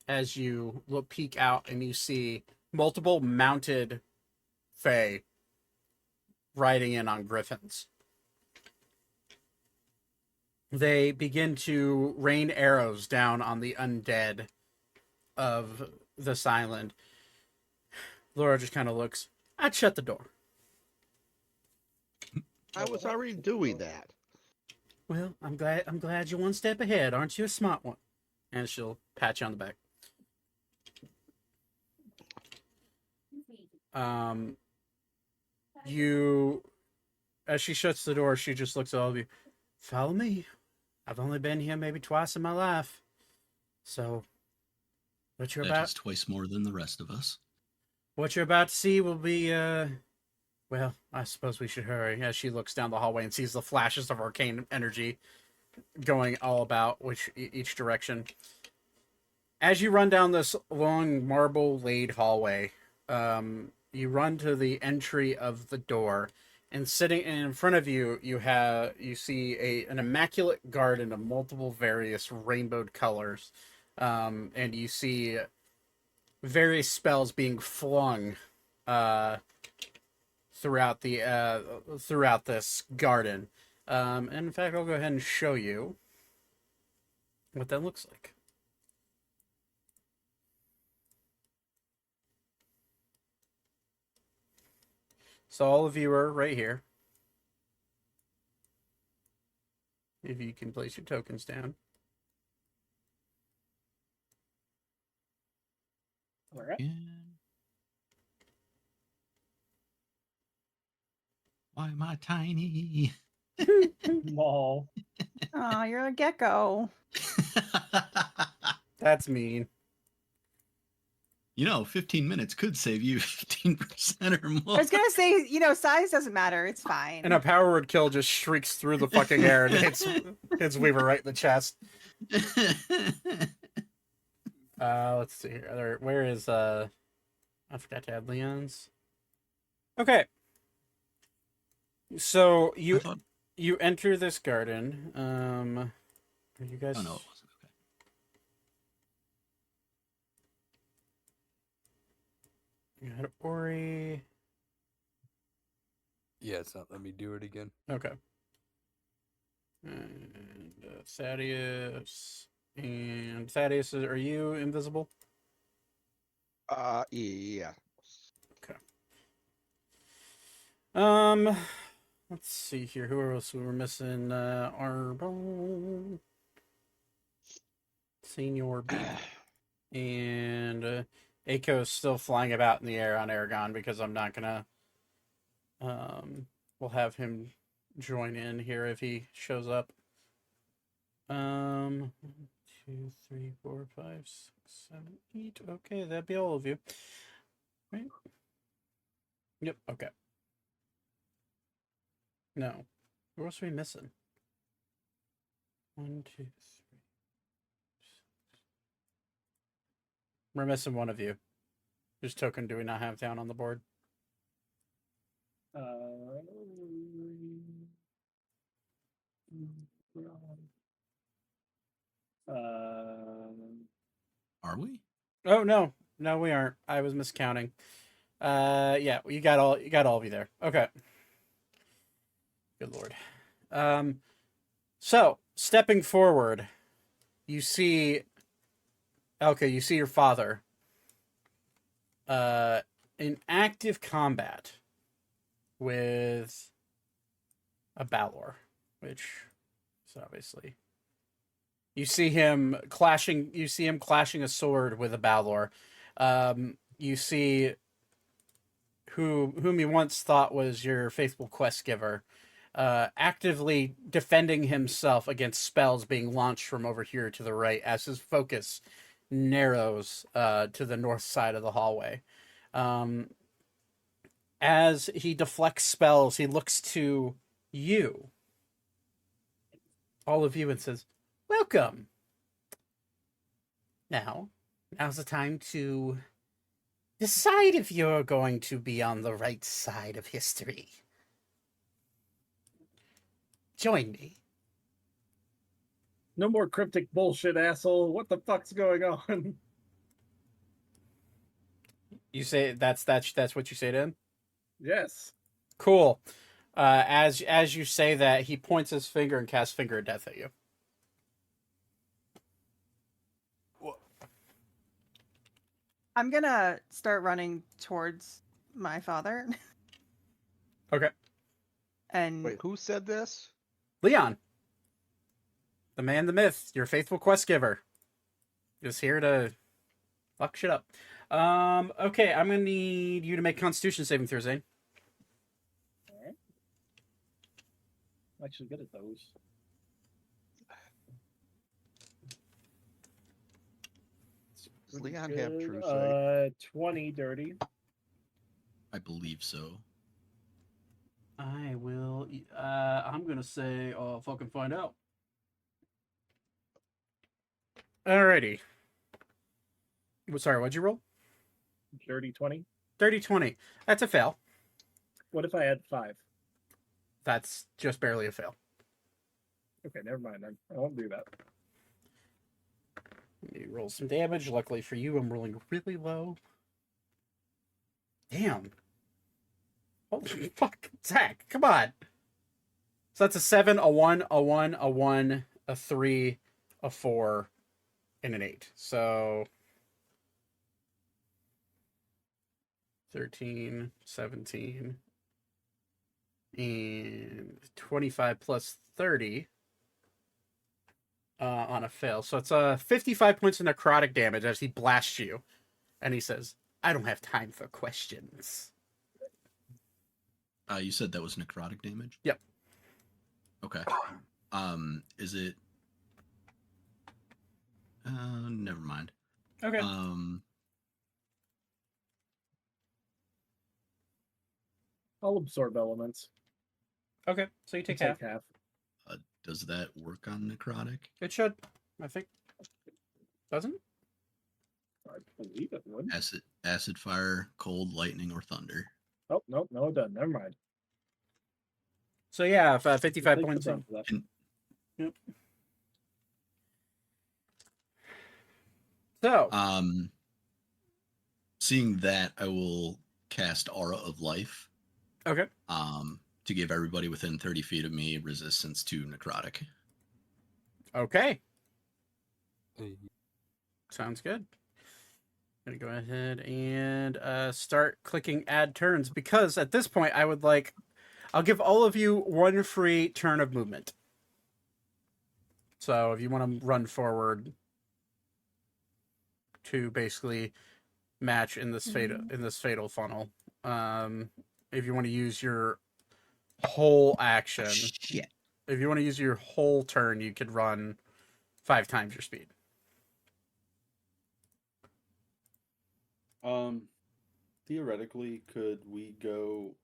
As you peek out and you see multiple mounted Fae riding in on Griffins. They begin to rain arrows down on the undead of this island. Laura just kind of looks. I'd shut the door. I was already doing that. Well, I'm glad you're one step ahead. Aren't you a smart one? And she'll pat you on the back. As she shuts the door, she just looks at all of you. Follow me. I've only been here maybe twice in my life. So, what you're That is twice more than the rest of us. What you're about to see will be, well, I suppose we should hurry. As she looks down the hallway and sees the flashes of arcane energy going all about each direction. As you run down this long marble-laid hallway, you run to the entry of the door, and sitting in front of you, you see an immaculate garden of multiple various rainbowed colors, and you see various spells being flung throughout this garden. And in fact, I'll go ahead and show you what that looks like. So all of you are right here. If you can place your tokens down. All right. Why am I tiny? Small. Oh, you're a gecko. That's mean. 15 minutes could save you 15% or more. I was gonna say, size doesn't matter. It's fine. And a power word kill just shrieks through the fucking air and hits Weaver right in the chest. Let's see here. Where is I forgot to add Leon's. Okay. So you enter this garden. Are you guys? Oh no, it wasn't. Okay. You had Ori. Yeah, it's not letting me do it again. Okay. And Thaddeus. And Thaddeus, are you invisible? Yeah. Okay. Let's see here. Who else we were missing? Arbol, Senior B, and Aiko's still flying about in the air on Aragon because I'm not gonna. We'll have him join in here if he shows up. 1, 2, 3, 4, 5, 6, 7, 8. Okay, that'd be all of you. Right? Yep. Okay. No. Who else are we missing? 1, 2, 3. We're missing one of you. Whose token do we not have down on the board? Are we? Oh no, we aren't. I was miscounting. Yeah, you got all of you there. Okay. Good lord. So stepping forward, you see. Okay, you see your father. In active combat with a Balor, which is obviously. You see him clashing. You see him clashing a sword with a Balor. You see whom you once thought was your faithful quest giver, actively defending himself against spells being launched from over here to the right as his focus narrows to the north side of the hallway. As he deflects spells, he looks to you, all of you, and says, "Welcome. Now's the time to decide if you're going to be on the right side of history. Join me." No more cryptic bullshit, asshole. What the fuck's going on? You say that's what you say to him? Yes. Cool. As you say that, he points his finger and casts Finger of Death at you. I'm gonna start running towards my father. Okay. And Wait, who said this? Leon, the man, the myth, your faithful quest giver, is here to fuck shit up. Okay, I'm gonna need you to make Constitution saving throws, Zane. Alright. I'm actually good at those. Does Leon have true sight? 20 dirty. I believe so. I will. I'm gonna say, I'll fucking find out. Alrighty. Sorry, what'd you roll? Dirty 20. 30-20. That's a fail. What if I had 5? That's just barely a fail. Okay, never mind then. I won't do that. Let me roll some damage. Luckily for you, I'm rolling really low. Damn. Holy fuck. Zach, come on. So that's a 7, a 1, a 1, a 1, a 3, a 4, and an 8. So 13, 17, and 25 plus 30 on a fail. So it's 55 points of necrotic damage as he blasts you. And he says, "I don't have time for questions." You said that was necrotic damage? Yep. Okay. Is it... never mind. Okay. I'll absorb elements. Okay. So you take half. Does that work on necrotic? It should, I think. Doesn't it? I believe it would. Acid, fire, cold, lightning, or thunder. Oh, nope, no, it doesn't. Never mind. So yeah, 55 Take points. the brunt of that. Yep. So. seeing that, I will cast Aura of Life. Okay. To give everybody within 30 feet of me resistance to necrotic. Okay. Hey, Sounds good. I'm gonna go ahead and start clicking add turns because at this point I'll give all of you one free turn of movement. So if you want to run forward to basically match in this fatal funnel, if you want to use your whole action, Shit. if you want to use your whole turn, you could run 5 times your speed. Theoretically, could we go?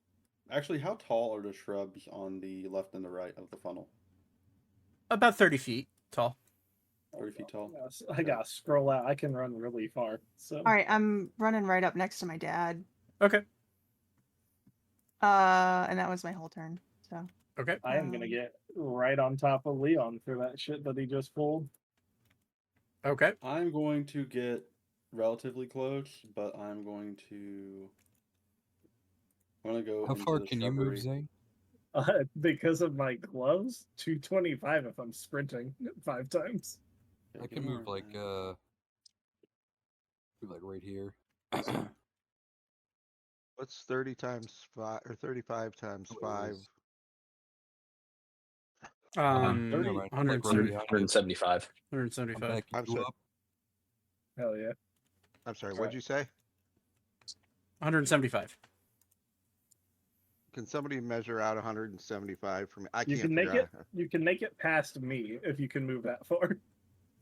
Actually, how tall are the shrubs on the left and the right of the funnel? About 30 feet tall. 30 feet tall. Yes, I gotta scroll out. I can run really far. So All right, I'm running right up next to my dad. Okay. And that was my whole turn. So Okay. I am gonna get right on top of Leon for that shit that he just pulled. Okay. I'm going to get relatively close, but I'm going to go. how into far the can you move, shrubbery. Zane? Because of my gloves, 225 if I'm sprinting 5 times. I can move like right here. What's 30 times 5 or 35 times 5? Never mind. I'm like right behind you. 175. I'm 175. backing I'm you sorry. up. Hell yeah. I'm sorry, what'd you say? 175. Can somebody measure out 175 for me? I You can't can make figure it. You can make it past me if you can move that far.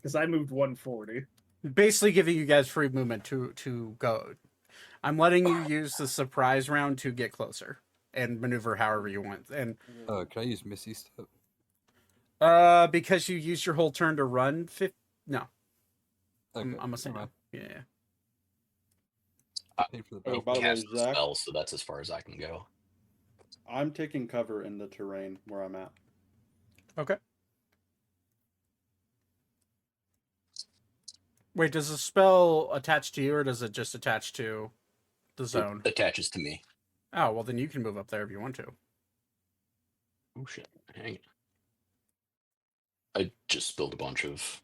Because I moved 140. Basically giving you guys free movement to go. I'm letting you use the surprise round to get closer and maneuver however you want. And Can I use Missy Step? because you used your whole turn to run, no. Okay. I'm gonna say never no. mind. Yeah. Paid for the Oh, battle. by the way, Cast the Zach, spell, so that's as far as I can go. I'm taking cover in the terrain where I'm at. Okay. Wait, does the spell attach to you or does it just attach to the zone? It attaches to me. Oh, well then you can move up there if you want to. Oh shit! Hang it. I just spilled a bunch of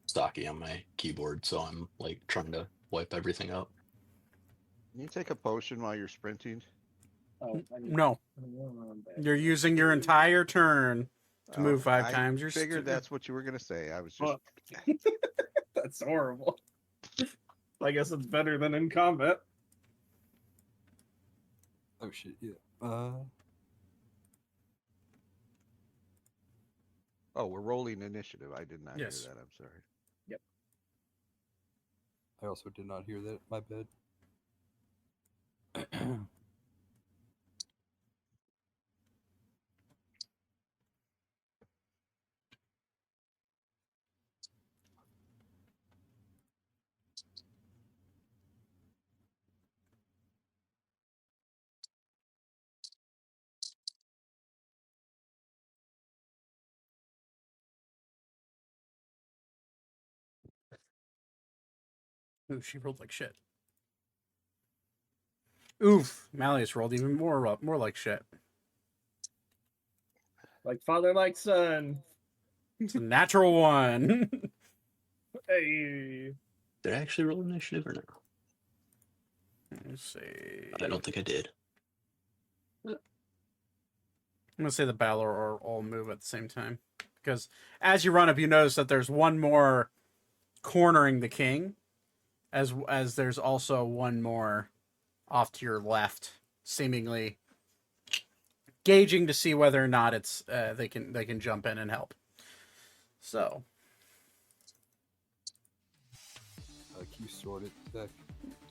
sake on my keyboard, so I'm like trying to wipe everything up. Can you take a potion while you're sprinting? Oh, I need No, you're using your entire turn to move 5 times your figured that's what you were going to say. I was just... Fuck. That's horrible. I guess it's better than in combat. Oh shit! Yeah. Oh, we're rolling initiative. I did not Yes. hear that. I'm sorry. I also did not hear that. My bad. Ooh, she rolled like shit. Oof, Malleus rolled even more like shit. Like father, like son. It's a natural 1. Hey. Did I actually roll initiative or no? Let's see. I don't think I did. I'm gonna say the Balor or all move at the same time because as you run up, you notice that there's one more cornering the king, as there's also one more off to your left, seemingly gauging to see whether or not it's they can jump in and help. So, Q sorted. Zach.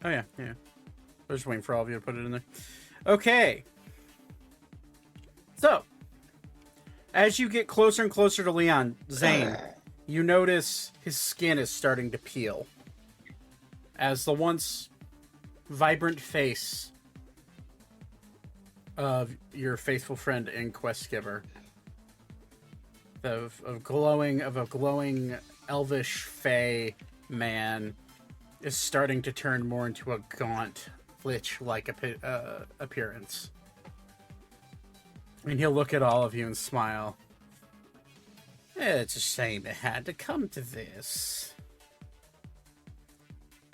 oh yeah. We're just waiting for all of you to put it in there. Okay. So, as you get closer and closer to Leon, Zane, you notice his skin is starting to peel. As the once vibrant face of your faithful friend and quest giver, of a glowing elvish fey man, is starting to turn more into a gaunt, lich-like appearance. And he'll look at all of you and smile. It's a shame it had to come to this.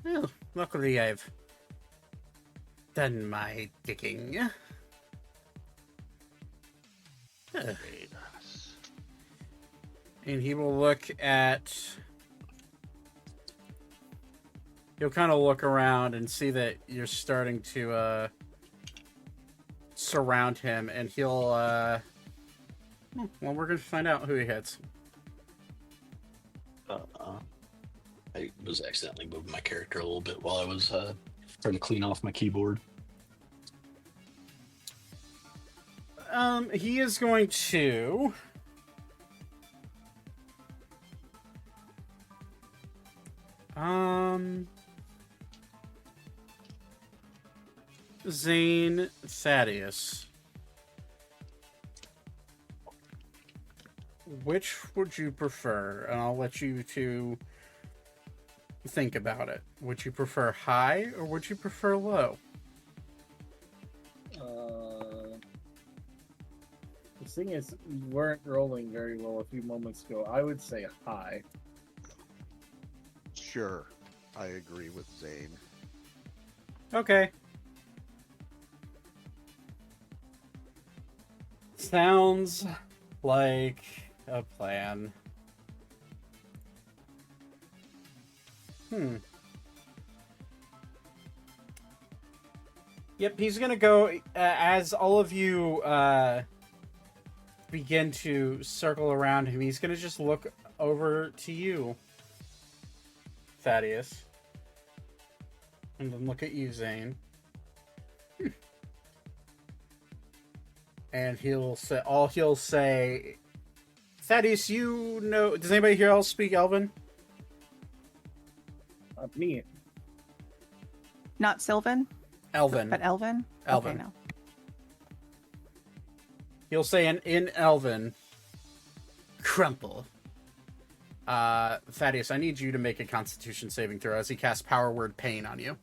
Well, luckily I've done my digging. And he will look at... He'll kind of look around and see that you're starting to surround him, and he'll... well, we're going to find out who he hits. I was accidentally moving my character a little bit while I was trying to clean off my keyboard. He is going to... Zane Thaddeus. Which would you prefer? And I'll let you two think about it. Would you prefer high or would you prefer low? The thing is, you weren't rolling very well a few moments ago. I would say high. Sure, I agree with Zane. Okay. Sounds like a plan. Yep, he's gonna go as all of you begin to circle around him. He's gonna just look over to you, Thaddeus, and then look at you, Zane. And he'll say, Thaddeus, you know, does anybody here else speak Elven? Me. Not Sylvan, Elven. but Elven. Elven. Okay, no. He'll say in Elven, crumple. Thaddeus, I need you to make a Constitution saving throw as he casts Power Word Pain on you.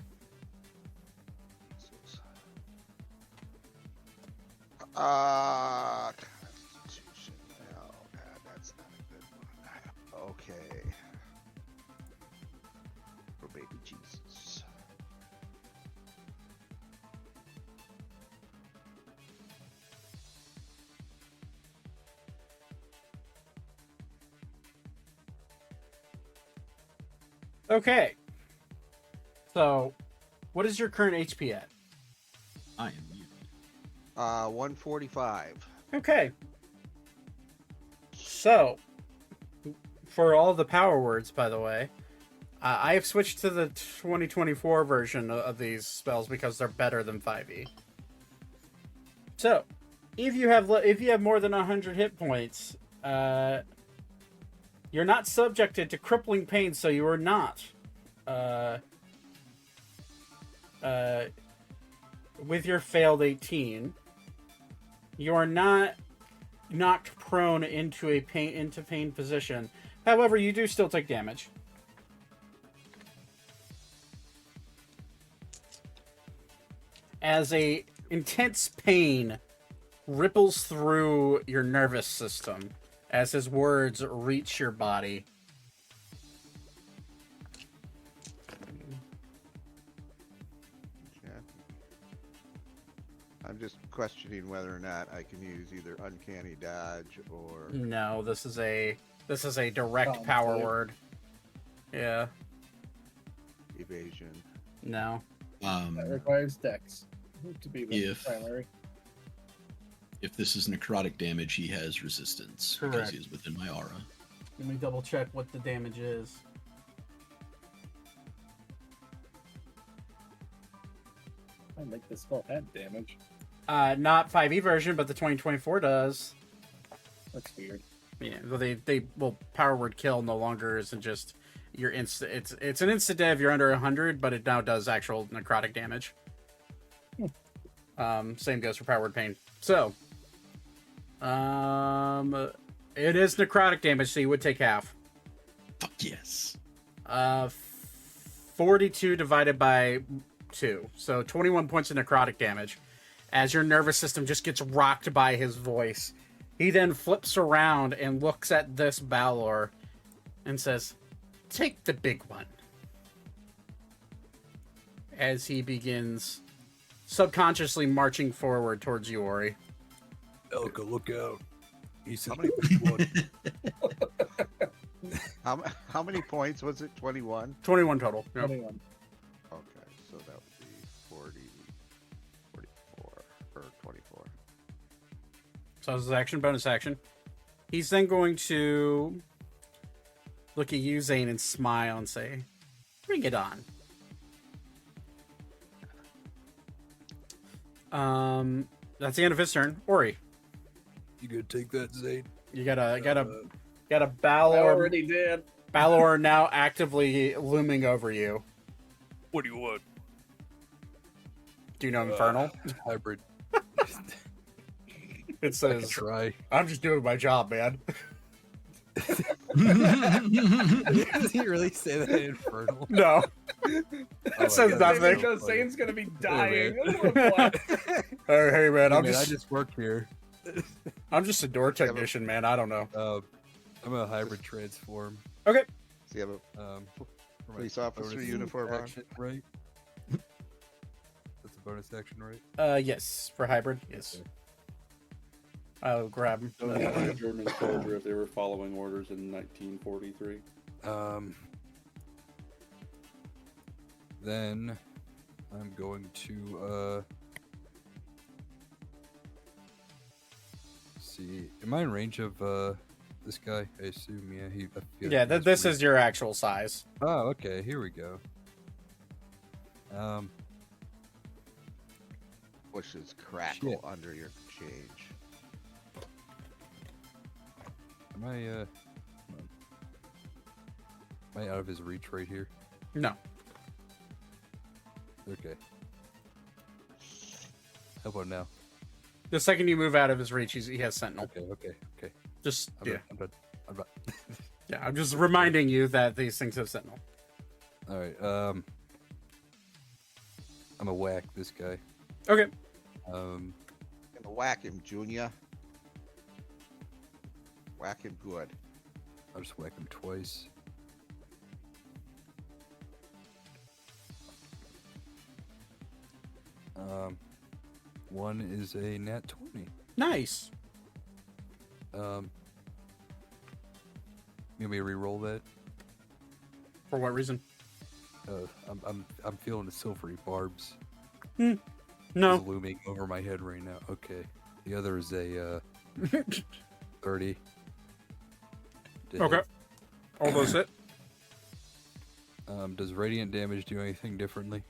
Constitution. Oh, God, that's not a good one. Okay. For baby Jesus. Okay. So, what is your current HP at? I am muted. 145. Okay. So, for all the power words, by the way, I have switched to the 2024 version of these spells because they're better than 5e. So, if you have more than 100 hit points, you're not subjected to crippling pain, so you are not with your failed 18. You are not knocked prone into pain position. However, you do still take damage. As a intense pain ripples through your nervous system as his words reach your body. Yeah. I'm just questioning whether or not I can use either uncanny dodge or No, this is a direct power word. Yeah. evasion. No. That requires Dex to be the If- primary. If this is necrotic damage, he has resistance because Correct. he is within my aura. Let me double check what the damage is. I like this spell had damage. Not 5e version, but the 2024 does. That's weird. Yeah, well, power word kill no longer isn't just your insta. It's an insta dev. You're under 100, but it now does actual necrotic damage. Same goes for power word pain. So, it is necrotic damage, so you would take half. Fuck yes. 42 divided by 2. So 21 points of necrotic damage as your nervous system just gets rocked by his voice. He then flips around and looks at this Balor and says, "Take the big one." As he begins subconsciously marching forward towards you, Ori. Elka, look out. He said, How many points was it? 21? 21 total. Yep. 21. Okay, so that would be 40, 44, or 24. So this is action, bonus action. He's then going to look at you, Zane, and smile and say, "Bring it on." That's the end of his turn. Ori, You gonna take that, Zane? you got a I Balor. already did. Balor now actively looming over you. What do you want? Do you know Infernal? Hybrid. It I can says, try. "I'm just doing my job, man." Did he really say that in Infernal? No, Oh it says my God, nothing. that's so Because funny. Zane's gonna be Hey, dying. man. Hey, man, Hey, I'm man, just I just work here. I'm just a door technician, man. I don't know. I'm a hybrid transform. Okay. So you have For my Police officer bonus uniform on? action, right? That's a bonus action, right? Yes, for hybrid, yes. I'll grab him. So a German soldier if they were following orders in 1943. Then I'm going to see. Am I in range of this guy? I assume, yeah. I feel Yeah, like he has this reach. is your actual size. Oh, okay. Here we go. bushes crackle Shit. under your change. Am I out of his reach right here? No. Okay. How about now? The second you move out of his reach, he has Sentinel. Okay. Just, I'm yeah. done. I'm done. Yeah, I'm just reminding you that these things have Sentinel. All right. I'm gonna whack this guy. Okay. Um, Gonna whack him, Junior. Whack him good. I'll just whack him twice. One is a nat 20. Nice. You want me to re-roll that? For what reason? I'm feeling the silvery barbs. No. It's looming over my head right now. Okay. The other is a 30. to Okay. hit. All those hit. Does radiant damage do anything differently?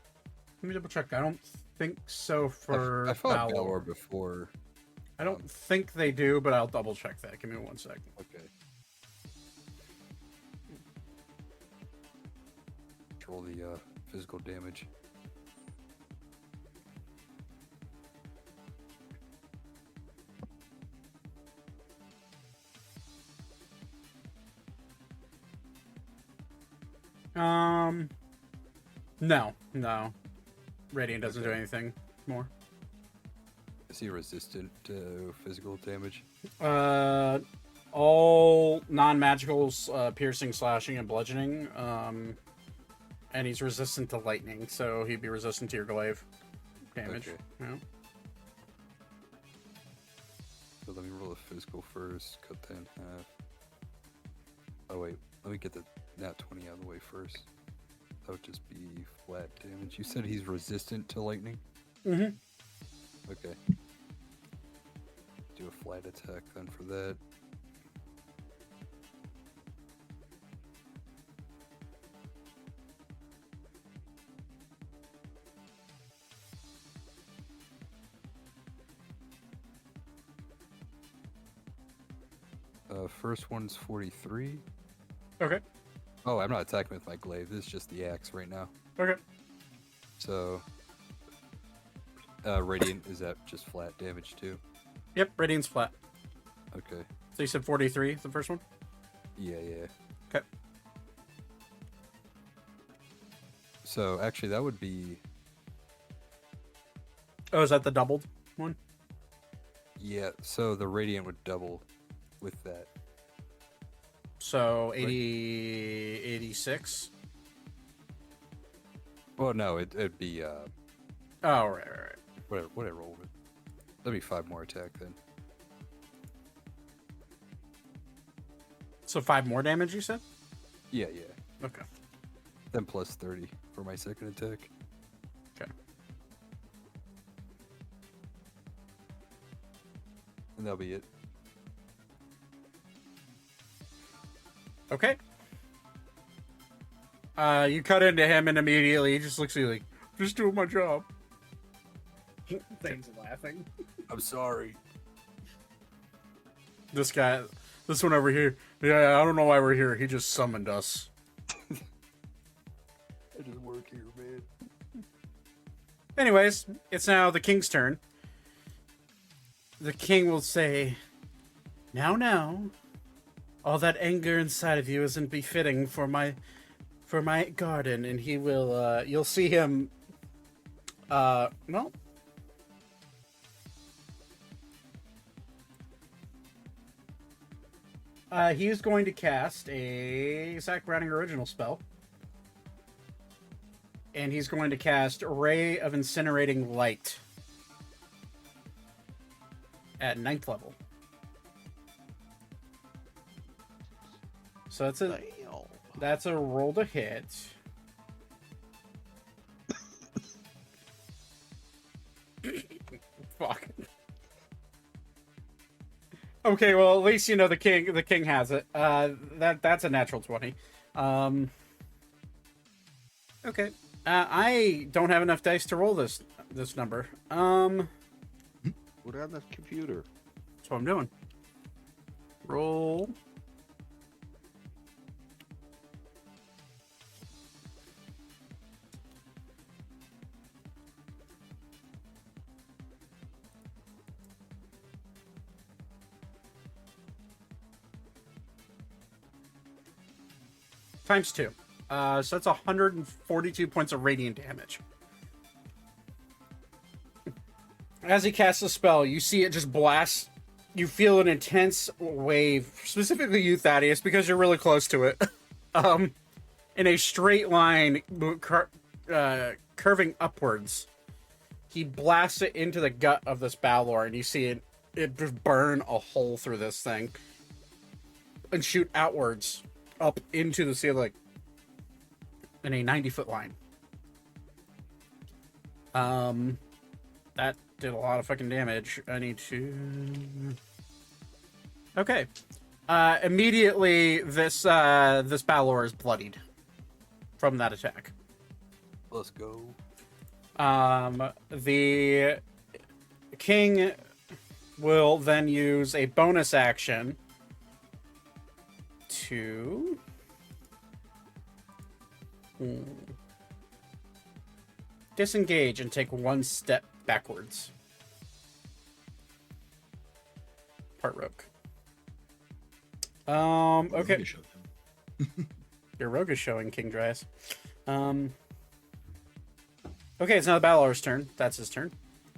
Let me double check. I don't think so for I fought Balor. Balor before. I don't think they do, but I'll double check that. Give me 1 second. Okay. Control the physical damage. No. Radiant doesn't do anything more. Is he resistant to physical damage? All non-magicals, piercing, slashing, and bludgeoning. And he's resistant to lightning, so he'd be resistant to your glaive damage. Okay. Yeah. So let me roll the physical first, cut that in half. Oh wait, let me get the nat 20 out of the way first. That would just be flat damage. You said he's resistant to lightning? Mm-hmm. Okay. Do a flat attack then for that. First one's 43. Okay. Oh, I'm not attacking with my glaive. This is just the axe right now. Okay. So, radiant, is that just flat damage too? Yep, Radiant's flat. Okay. So you said 43, the first one? Yeah. Okay. So actually, that would be Oh, is that the doubled one? yeah. So the radiant would double with that. So 80, 86. Well, no, it'd be Oh, right. what I rolled it. That'd be 5 more attack then. So 5 more damage, you said? Yeah. Okay. Then plus 30 for my second attack. Okay. And that'll be it. Okay. You cut into him and immediately he just looks at you like, just doing my job. Things laughing. I'm sorry. This one over here. Yeah, I don't know why we're here. He just summoned us. I just work here, man. Anyways, it's now the king's turn. The king will say, Now, all that anger inside of you isn't befitting for my garden," and he will. You'll see him. No. He is going to cast a Zach Browning original spell. And he's going to cast Ray of Incinerating Light at 9th level. So that's a roll to hit. Fuck. Okay, well, at least you know the king has it. That's a natural 20. Okay. I don't have enough dice to roll this number. Put it on the computer. That's what I'm doing. Roll. Times 2. So that's 142 points of radiant damage. As he casts a spell, you see it just blast. You feel an intense wave, specifically you, Thaddeus, because you're really close to it. In a straight line, curving upwards. He blasts it into the gut of this Balor, and you see it just burn a hole through this thing. And shoot outwards, up into the ceiling. In a 90-foot line. That did a lot of fucking damage. I need to... Okay. Immediately, this Balor is bloodied from that attack. Let's go. The king will then use a bonus action to... disengage and take 1 step backwards. Part rogue. Okay. Your rogue is showing, King Dryas. Okay, it's now the Balor's turn. That's his turn.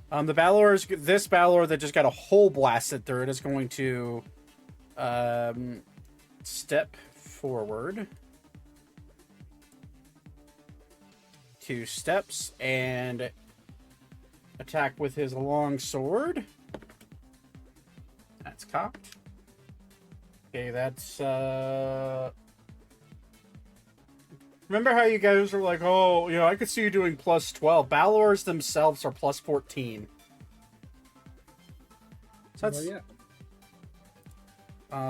This Balor that just got a hole blasted through it is going to step forward 2 steps and attack with his long sword. That's cocked. Okay, that's remember how you guys were like, oh, I could see you doing plus 12. Balors themselves are plus 14. So that's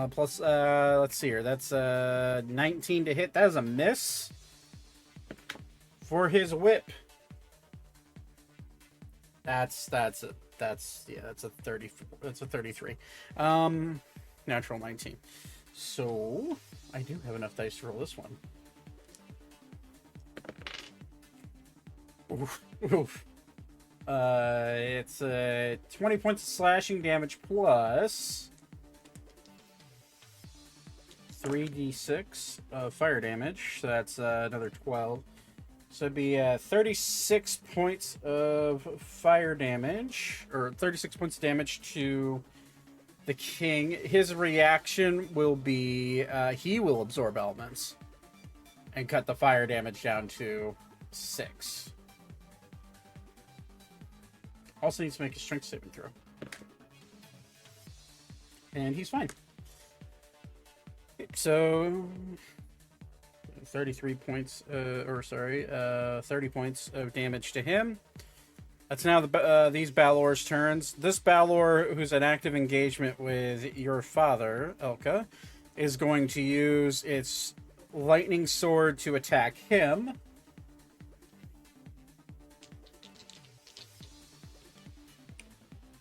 plus let's see here. That's 19 to hit. That is a miss. For his whip. That's a 30. That's a 33. Natural 19. So I do have enough dice to roll this one. Oof. It's 20 points of slashing damage plus 3d6 fire damage. So that's another 12. So it'd be 36 points of fire damage, or 36 points of damage to the king. His reaction will be he will absorb elements and cut the fire damage down to 6. Also needs to make a strength saving throw. And he's fine. So 33 points, 30 points of damage to him. That's now these Balor's turns. This Balor, who's in active engagement with your father, Elka, is going to use its lightning sword to attack him.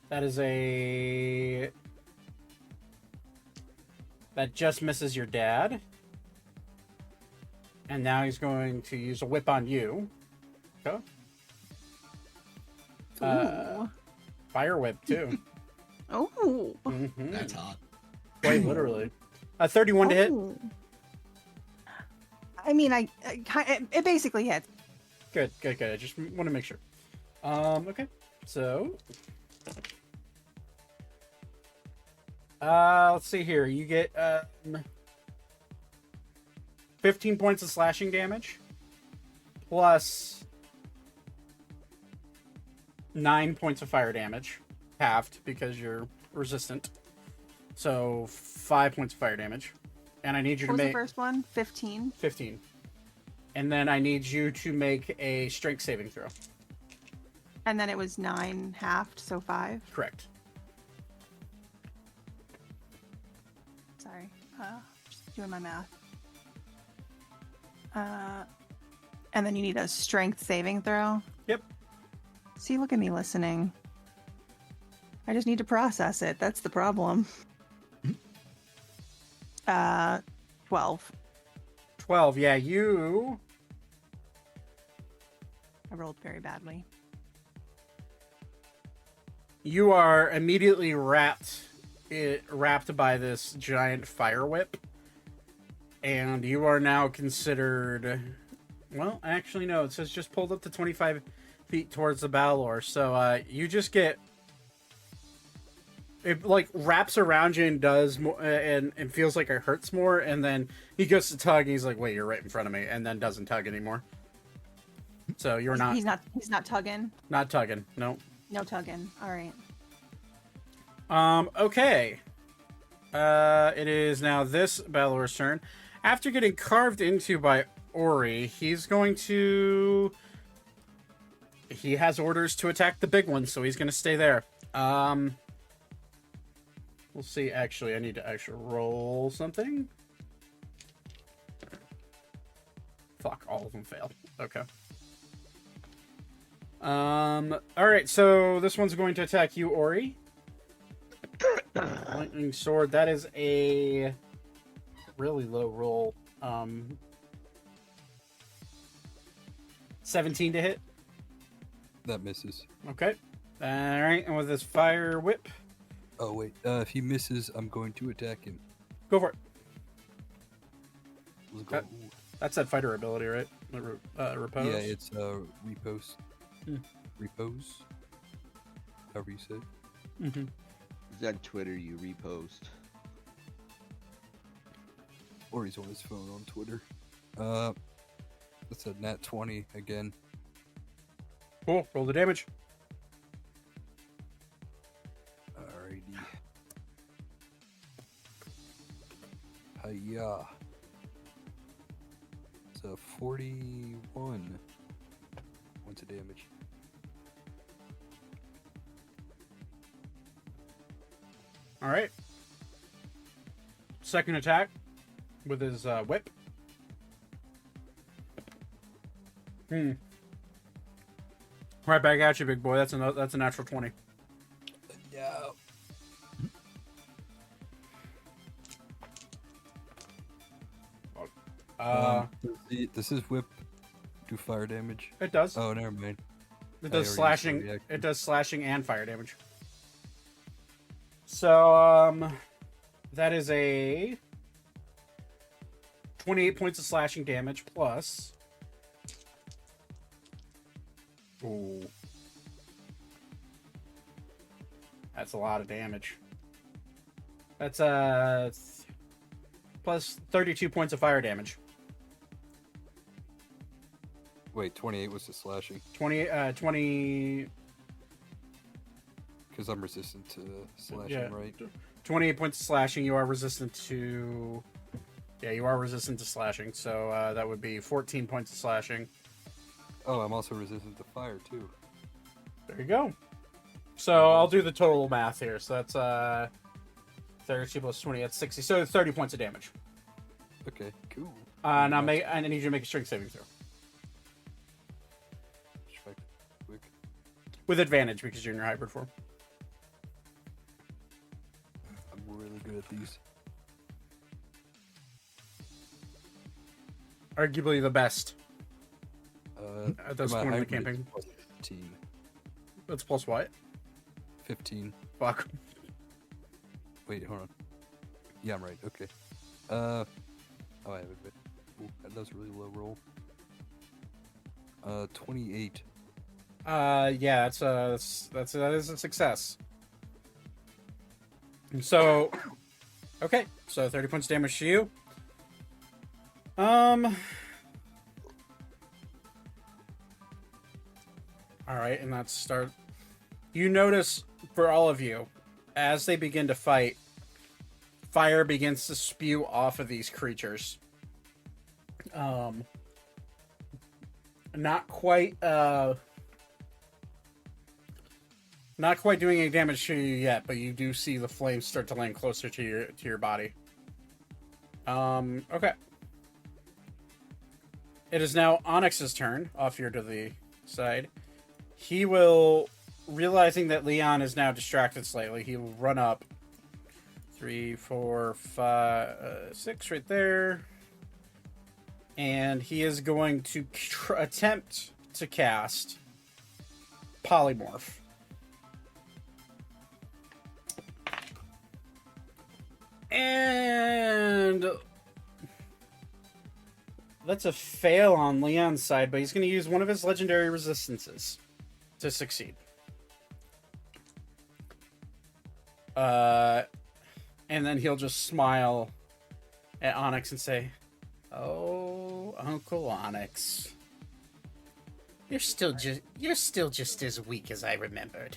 That is that just misses your dad. And now he's going to use a whip on you. Okay. Ooh. Fire whip, too. Oh. Mm-hmm. That's hot. Quite literally. 31 to hit. I mean, it basically hits. Good. I just want to make sure. Okay. So. Let's see here. You get 15 points of slashing damage. Plus 9 points of fire damage. Halved because you're resistant. So 5 points of fire damage. And I need you What to was make the first one? 15. 15. And then I need you to make a strength saving throw. And then it was 9 halved, so 5. Correct. Sorry. Just doing my math. And then you need a strength saving throw. Yep. See, look at me listening. I just need to process it. That's the problem. 12. 12. Yeah, you. I rolled very badly. You are immediately wrapped by this giant fire whip. And you are now considered... Well, actually, no. It says just pulled up to 25 feet towards the Balor. So you just get... It, like, wraps around you and does more... and feels like it hurts more. And then he goes to tug, and he's like, wait, you're right in front of me. And then doesn't tug anymore. So you're not... He's not tugging? Not tugging. No. No tugging. All right. Okay. It is now this Balor's turn. After getting carved into by Ori, he's going to... He has orders to attack the big one, so he's going to stay there. We'll see. Actually, I need to actually roll something. Fuck, all of them failed. Okay. Alright, so this one's going to attack you, Ori. Lightning sword, that is a really low roll. 17 to hit. That misses. Okay. Alright, and with this fire whip. Oh, wait. If he misses, I'm going to attack him. Go for it. Let's go. That's that fighter ability, right? Repose? Yeah, it's repose. Repose. However you say it. Mm-hmm. It's on Twitter, you repost. Or he's on his phone on Twitter. That's a nat 20 again. Cool. Roll the damage. Alrighty. Hiya. So 41 points of damage. Alright. Second attack with his whip. Right back at you, big boy. That's a natural 20. Yeah. Does his whip do fire damage? It does. Oh, never mind. It I does already slashing. reacted. It does slashing and fire damage. So that is a 28 points of slashing damage plus Ooh. That's a lot of damage. That's plus 32 points of fire damage. Wait, 28 was the slashing. 20 Because I'm resistant to slashing, Yeah. right? 28 points of slashing. You are resistant to... Yeah, you are resistant to slashing. So that would be 14 points of slashing. Oh, I'm also resistant to fire, too. There you go. So I'll do the total math here. So that's 32 plus 20. That's 60. So 30 points of damage. Okay, cool. And I need you to make a strength saving throw. Check quick. With advantage because you're in your hybrid form. I'm really good at these. Arguably the best at this my point in the hybrid is campaign. plus 15. That's plus what? 15. Fuck. Wait, hold on. Yeah, I'm right. Okay. Oh, I have a bit. Ooh, that was a really low roll. 28. Yeah, that is a success. So, okay, so 30 points of damage to you. All right, and that's start. You notice for all of you, as they begin to fight, fire begins to spew off of these creatures. Not quite doing any damage to you yet, but you do see the flames start to land closer to your body. Okay. It is now Onyx's turn, off here to the side. He will, realizing that Leon is now distracted slightly, he will run up. 3, 4, 5, 6 right there. And he is going to attempt to cast Polymorph. And that's a fail on Leon's side, but he's going to use one of his legendary resistances to succeed. And then he'll just smile at Onyx and say, "Oh, Uncle Onyx, you're still just as weak as I remembered."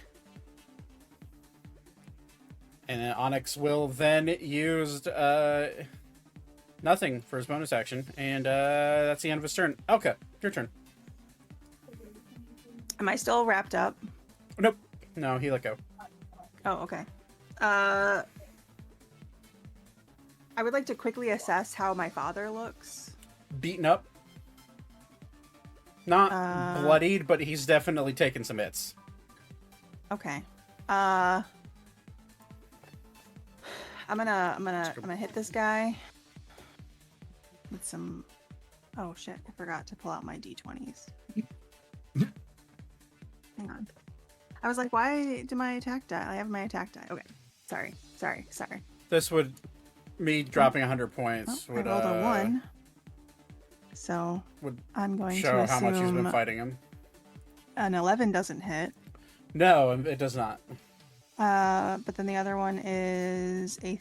And then Onyx will then use nothing for his bonus action, and that's the end of his turn. Elka, your turn. Am I still wrapped up? Nope. No, he let go. Oh, okay. I would like to quickly assess how my father looks. Beaten up. Not bloodied, but he's definitely taken some hits. Okay. I'm gonna hit this guy with some. Oh shit! I forgot to pull out my d20s. Hang on. I was like, why do my attack die? I have my attack die. Okay. Sorry. This would me dropping 100 points I would rolled a 1. So would I'm going show to how much he's been assume fighting him. an 11 doesn't hit. No, it does not. But then the other one is a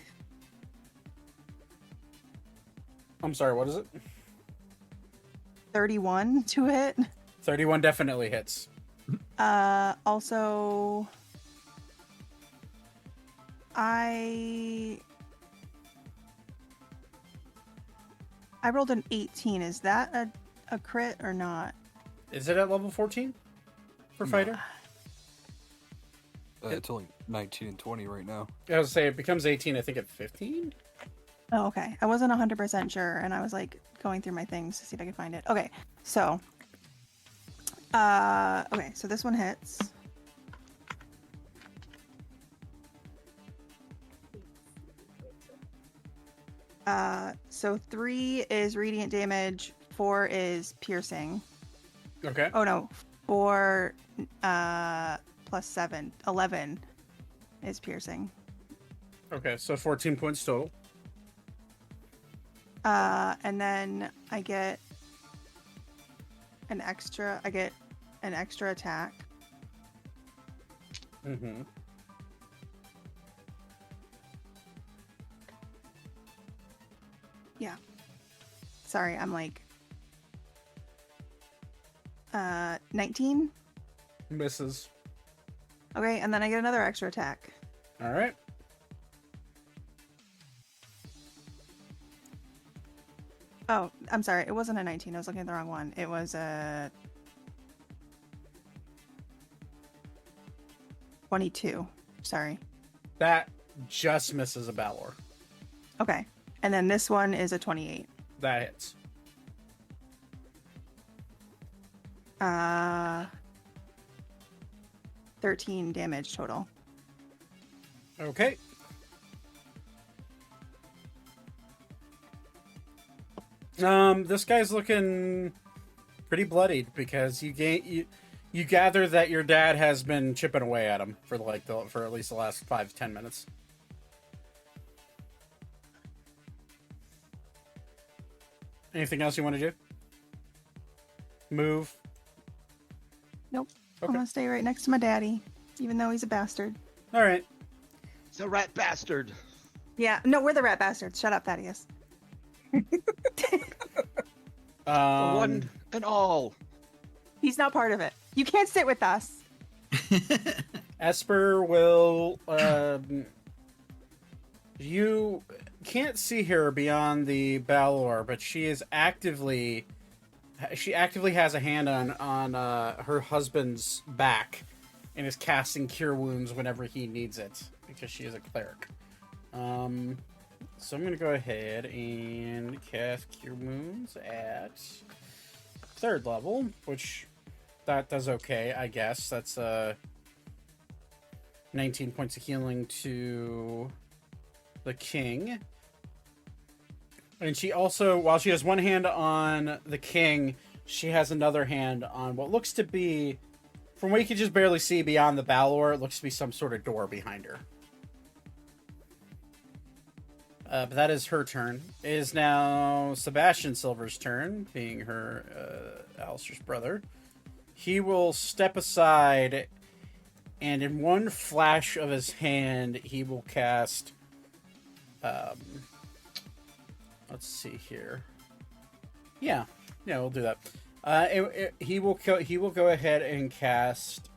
I'm sorry, what is it? 31 to hit. 31 definitely hits. Also, I rolled an 18. Is that a crit or not? Is it at level 14 for fighter? It's only 19 and 20 right now. I was say it becomes 18, I think, at 15. Oh, okay. I wasn't 100% sure, and I was like going through my things to see if I could find it. Okay, so so this one hits. So 3 is radiant damage, 4 is piercing. Okay. Oh no, 4 plus 7, 11 is piercing. Okay, so 14 points total. And then I get an extra. I get an extra attack. Mm-hmm. Yeah. Sorry, I'm like 19. Misses. Okay, and then I get another extra attack. All right. Oh, I'm sorry. It wasn't a 19. I was looking at the wrong one. It was a 22. Sorry. That just misses a Balor. Okay. And then this one is a 28. That hits. 13 damage total. Okay. This guy's looking pretty bloodied because you gather that your dad has been chipping away at him for at least the last 5-10 minutes. Anything else you want to do? Move. Nope. I'm Okay. gonna stay right next to my daddy, even though he's a bastard. All right. It's a rat bastard. Yeah, no, we're the rat bastards. Shut up, Thaddeus. One and all. He's not part of it. You can't sit with us. Esper will. You can't see her beyond the Balor, but she actively has a hand on her husband's back and is casting Cure Wounds whenever he needs it because she is a cleric. So I'm going to go ahead and cast Cure Wounds at 3rd level, which that does okay, I guess. That's 19 points of healing to the king. And she also, while she has one hand on the king, she has another hand on what looks to be, from what you can just barely see beyond the Balor, it looks to be some sort of door behind her. But that is her turn. It is now Sebastian Silver's turn, being her Alistair's brother. He will step aside, and in one flash of his hand, he will cast. Let's see here. Yeah, we'll do that. He will go ahead and cast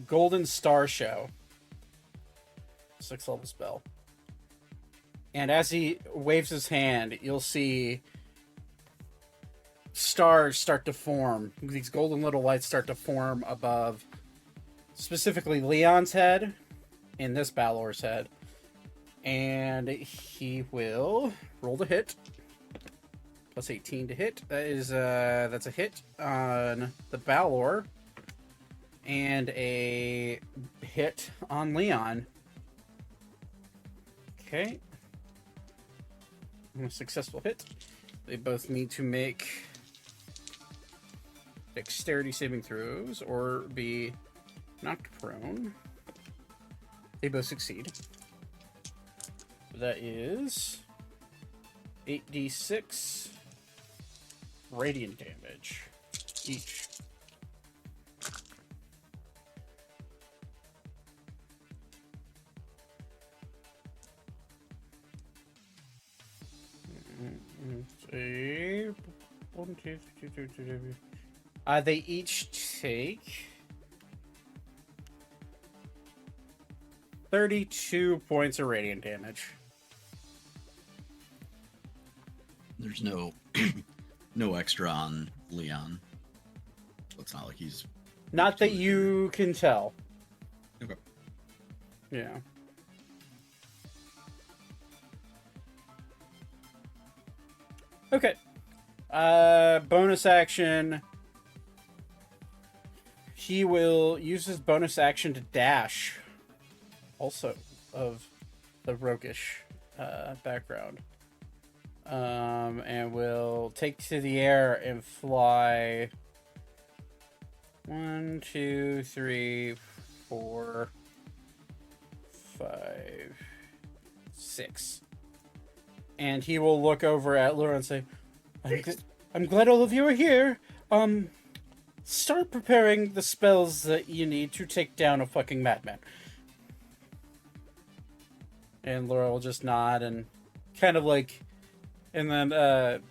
Golden Star Show. 6th level spell. And as he waves his hand, you'll see stars start to form. These golden little lights start to form above, specifically Leon's head and this Balor's head. And he will roll the hit. Plus 18 to hit. That's a hit on the Balor. And a hit on Leon. Okay. A successful hit. They both need to make dexterity saving throws or be knocked prone. They both succeed. So that is 8d6 radiant damage each. They each take 32 points of radiant damage. There's no no extra on Leon. So it's not like he's Not that you can tell. okay. Yeah. Okay. Bonus action. He will use his bonus action to dash. Also of the roguish background. And will take to the air and fly 1, 2, 3, 4, 5, 6. And he will look over at Laura and say, I'm glad all of you are here. Start preparing the spells that you need to take down a fucking madman. And Laura will just nod and kind of like, and then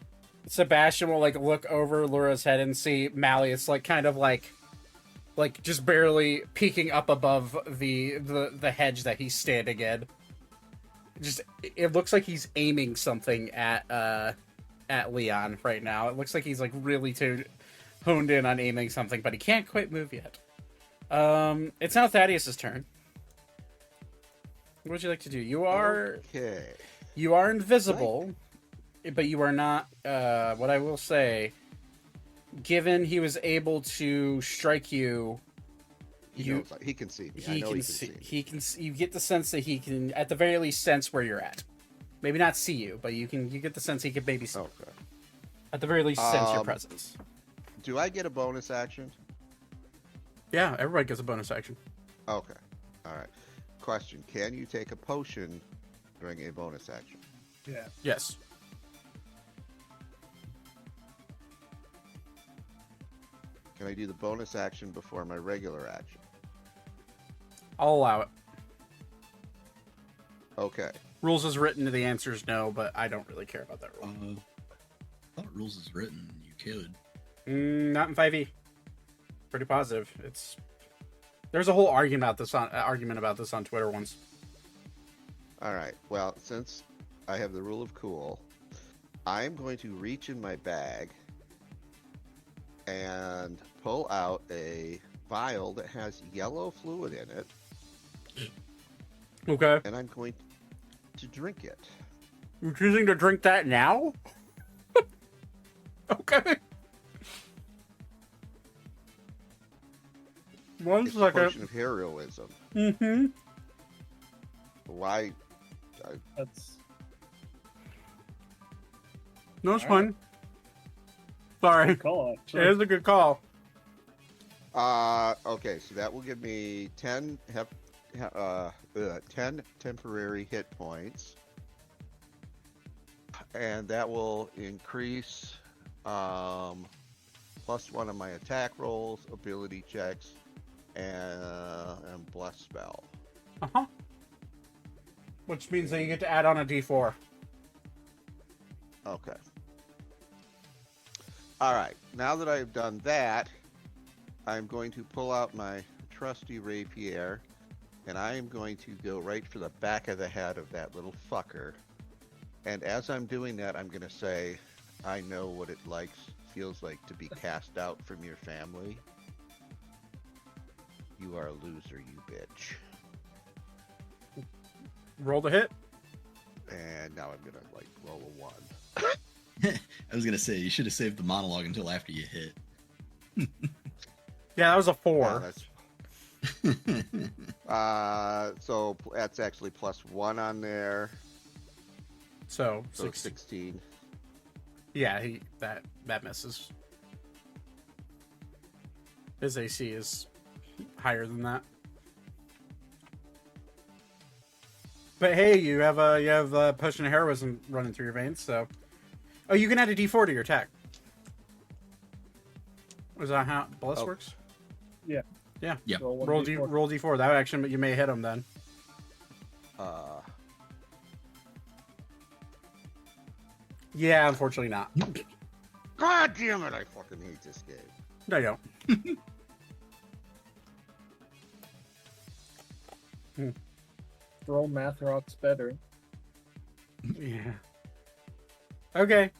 Sebastian will like look over Laura's head and see Malleus like kind of like just barely peeking up above the hedge that he's standing in. Just it looks like he's aiming something at Leon right now. It looks like he's like really honed in on aiming something, but he can't quite move yet. It's now Thaddeus's turn. What would you like to do? You are invisible, but you are not. What I will say, given he was able to strike you, He can see me. I know he can see me. He can. You get the sense that he can, at the very least, sense where you're at. Maybe not see you, but you get the sense he could maybe see. Okay. At the very least, sense your presence. Do I get a bonus action? Yeah, everybody gets a bonus action. Okay. All right. Question: can you take a potion during a bonus action? Yeah. Yes. Can I do the bonus action before my regular action? I'll allow it. Okay. Rules is written, the answer is no, but I don't really care about that rule. I thought rules is written. You could. Not in 5e. Pretty positive. There's a whole argument about this on Twitter once. All right. Well, since I have the rule of cool, I'm going to reach in my bag and pull out a vial that has yellow fluid in it. Okay. And I'm going to drink it. You're choosing to drink that now? Okay. One It's a second. potion of heroism. Mm-hmm. Why? That's No, it's fine. Sorry. good call, It actually. is a good call. Okay, so that will give me 10 temporary hit points. And that will increase +1 on my attack rolls, ability checks, and bless spell. Uh-huh. Which means that you get to add on a d4. Okay. All right. Now that I've done that, I'm going to pull out my trusty rapier, and I am going to go right for the back of the head of that little fucker. And as I'm doing that, I'm going to say, I know what it feels like to be cast out from your family. You are a loser, you bitch. Roll the hit. And now I'm going to roll a 1. I was gonna say you should have saved the monologue until after you hit. Yeah, that was a 4. So that's actually +1 on there. So 16. Yeah, that misses. His AC is higher than that. But hey, you have a potion of heroism running through your veins, so. Oh, you can add a d4 to your attack. Is that how bless works? Yeah. Yeah. Yeah. Roll d4. That action, but you may hit him then. Yeah, unfortunately not. God damn it! I fucking hate this game. No, you don't. Roll math rocks better. Yeah. Okay.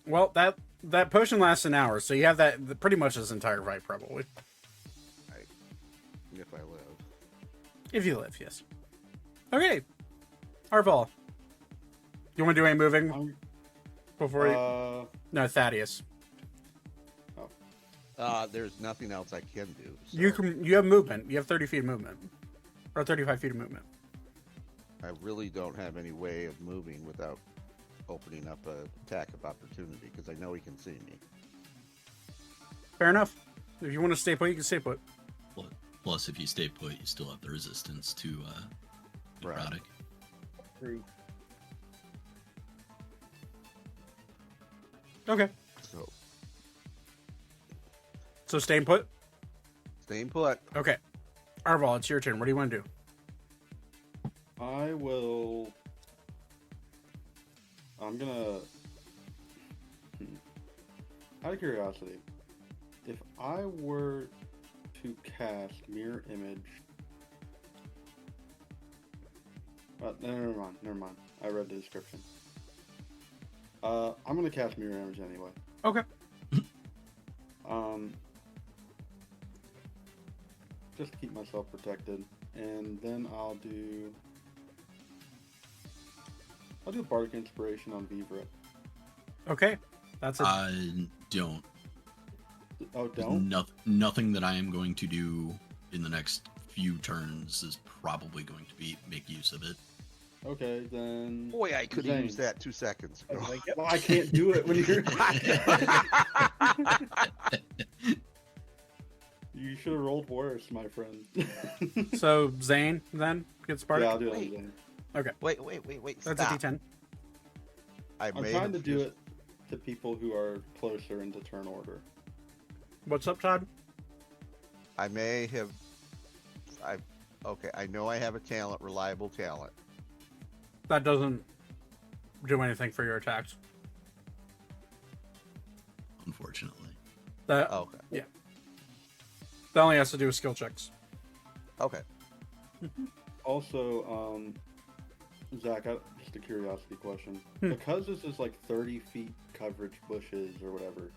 Well, that potion lasts an hour, so you have that pretty much this entire fight, probably. If I live. If you live, yes. Okay. Arval. You want to do any moving before you? No, Thaddeus. There's nothing else I can do. So You have movement. You have 30 feet of movement, or 35 feet of movement. I really don't have any way of moving without opening up an attack of opportunity because I know he can see me. Fair enough. If you want to stay put, you can stay put. Plus, if you stay put, you still have the resistance to necrotic. True. Okay. So So staying put? Staying put. Okay. Arval, it's your turn. What do you want to do? I will. I'm gonna. Out of curiosity, if I were to cast Mirror Image. Never mind. I read the description. I'm gonna cast Mirror Image anyway. Okay. Just to keep myself protected, and then I'll do Bardic Inspiration on Vivra. Okay. That's it. Don't. Oh, don't? Nothing that I am going to do in the next few turns is probably going to make use of it. Okay, then. Boy, I could have used that 2 seconds ago. Well, I can't do it when you're. You should have rolled worse, my friend. So Zane then gets Bardic? Yeah, I'll do it on Wait. Zane. Okay. Wait. That's Stop. a D10. I'm trying to do it to people who are closer into turn order. What's up, Todd? I may have. Okay, I know I have a talent, reliable talent. That doesn't do anything for your attacks. Unfortunately. That Okay. Yeah. That only has to do with skill checks. Okay. Also, Zach, just a curiosity question. Because this is like 30 feet coverage bushes or whatever,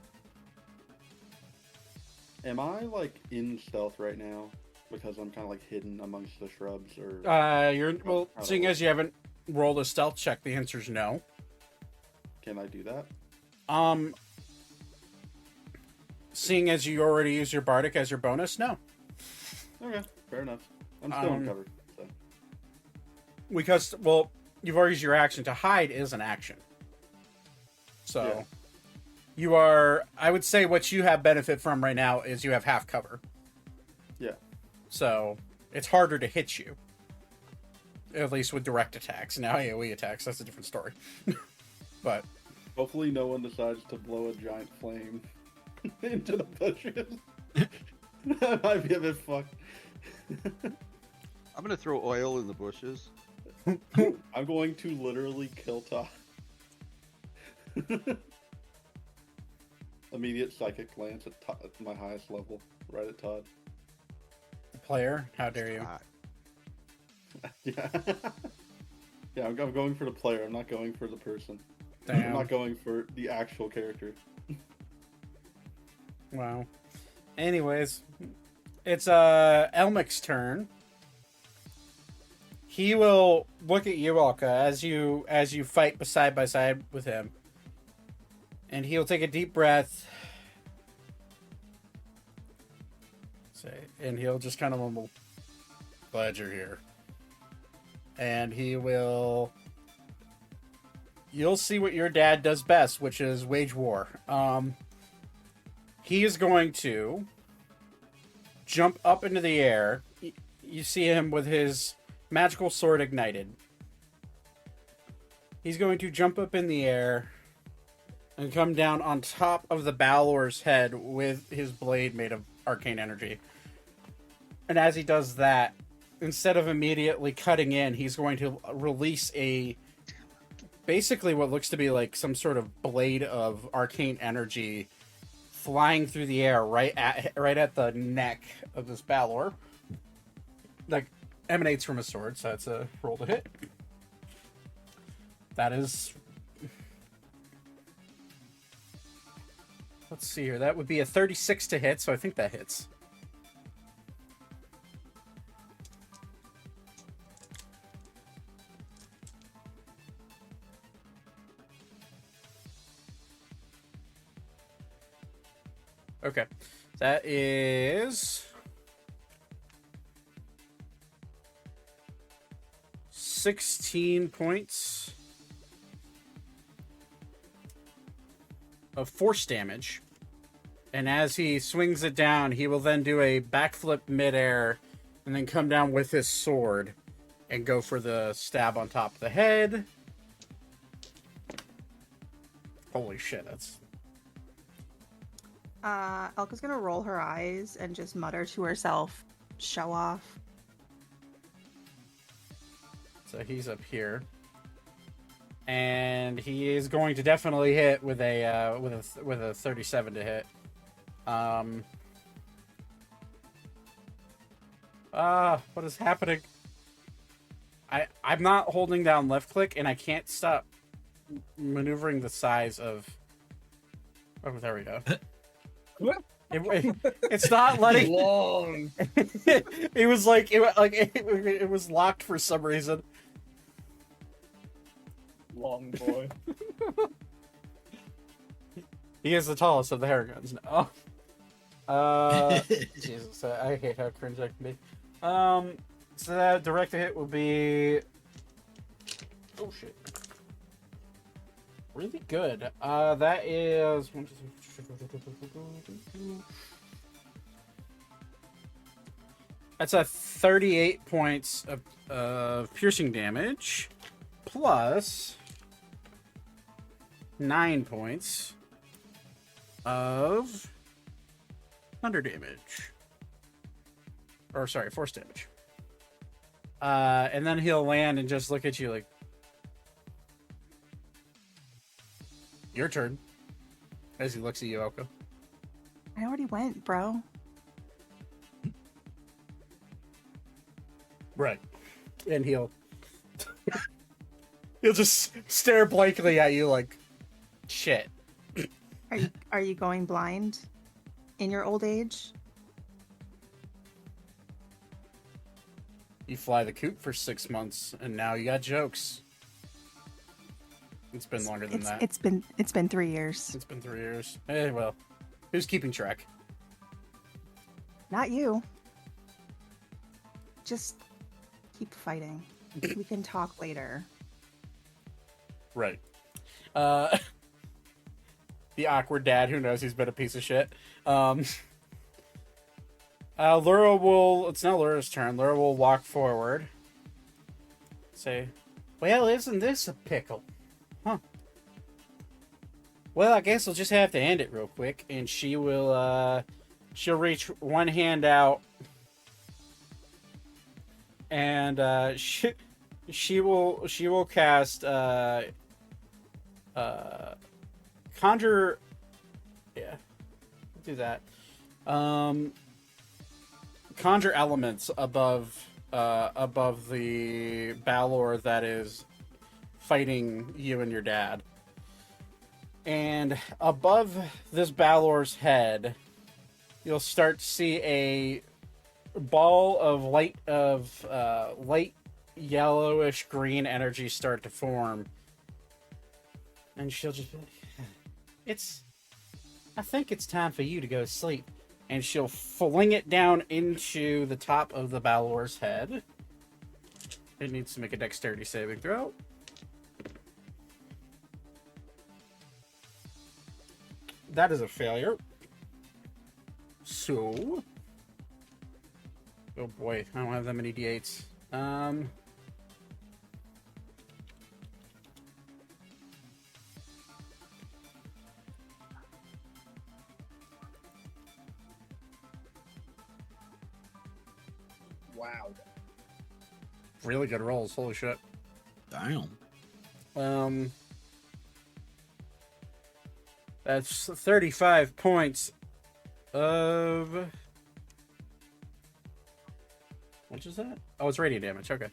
am I like in stealth right now? Because I'm kind of like hidden amongst the shrubs, or Seeing as you haven't rolled a stealth check, the answer is no. can I do that? Seeing as you already used your Bardic as your bonus, no. Okay, fair enough. I'm still in cover. So. Because, well, you've already used your action. To hide is an action. So, Yeah. you are, I would say what you have benefit from right now is you have half cover. Yeah. So, it's harder to hit you. At least with direct attacks. Now AoE attacks, that's a different story. But Hopefully no one decides to blow a giant flame into the bushes. That might be a bit fucked. I'm gonna throw oil in the bushes. I'm going to literally kill Todd. Immediate psychic glance at my highest level, right at Todd. the player, how dare you? Yeah. Yeah, I'm going for the player. I'm not going for the person. Damn. I'm not going for the actual character. Wow. Anyways, it's Elmic's turn. He will look at you, Alka, as you fight side by side with him, and he'll take a deep breath. And he'll just kind of mumble, "Glad you're here." And he will. You'll see what your dad does best, which is wage war. He is going to jump up into the air. You see him with his magical sword ignited. He's going to jump up in the air and come down on top of the Balor's head with his blade made of arcane energy. And as he does that, instead of immediately cutting in, he's going to release basically what looks to be like some sort of blade of arcane energy flying through the air right at the neck of this Balor. Like, emanates from a sword, so it's a roll to hit. That is... Let's see here. That would be a 36 to hit, so I think that hits. Okay. That is 16 points of force damage. And as he swings it down, he will then do a backflip midair and then come down with his sword and go for the stab on top of the head. Holy shit, that's... Elka's gonna roll her eyes and just mutter to herself, "Show off." So he's up here, and he is going to definitely hit with a 37 to hit. What is happening? I'm not holding down left click, and I can't stop maneuvering the size of. Oh, there we go. It's not letting. Long. It was it was locked for some reason. Long boy. He is the tallest of the Harrigans now. Jesus, I hate how cringe that can be. So that direct hit will be. Oh shit. Really good. That is. That's a 38 points of piercing damage, plus 9 points of thunder damage. Or sorry, force damage. And then he'll land and just look at you like, your turn. As he looks at you, Elko. I already went, bro. Right. And he'll just stare blankly at you like, shit. Are you going blind in your old age? You fly the coop for 6 months, and now you got jokes. It's been longer than that. It's been 3 years. It's been 3 years. Eh, well, who's keeping track? Not you. Just keep fighting. We can talk later. Right. The awkward dad who knows he's been a piece of shit. Lura will... It's now Lura's turn. Lura will walk forward. Say, well, isn't this a pickle? Huh. Well, I guess we'll just have to end it real quick. And she will, she'll reach one hand out. And, she will cast, conjure... Yeah. Do that. Conjure elements above the Balor that is fighting you and your dad. And above this Balor's head, you'll start to see a ball of light yellowish green energy start to form. And she'll just be like, I think it's time for you to go to sleep. And she'll fling it down into the top of the Balor's head. It needs to make a dexterity saving throw. That is a failure. So... Oh boy, I don't have that many d8s. Wow. Really good rolls, holy shit. Damn. That's 35 points of... What is that? Oh, it's radiant damage, okay.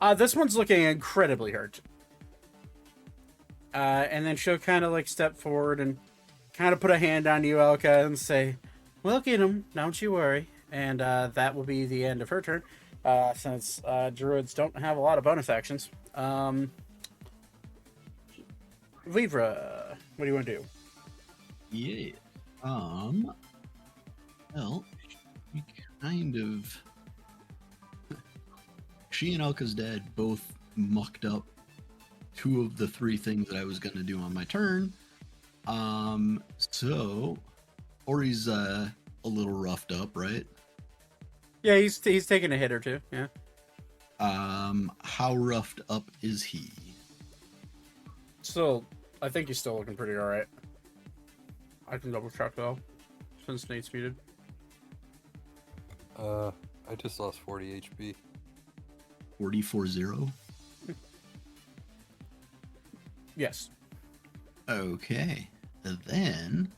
Oh. This one's looking incredibly hurt. And then she'll kind of like step forward and kind of put a hand on you, Elka, and say, "We'll get him, don't you worry." And that will be the end of her turn, since druids don't have a lot of bonus actions. Vivra, what do you want to do? Yeah. Well, we kind of... She and Elka's dad both mucked up 2 of the 3 things that I was going to do on my turn. So Ori's a little roughed up, right? Yeah, he's taking a hit or two, yeah. How roughed up is he? Still, I think he's still looking pretty alright. I can double check though, since Nate's muted. I just lost 40 HP. 40. Yes. Okay. Then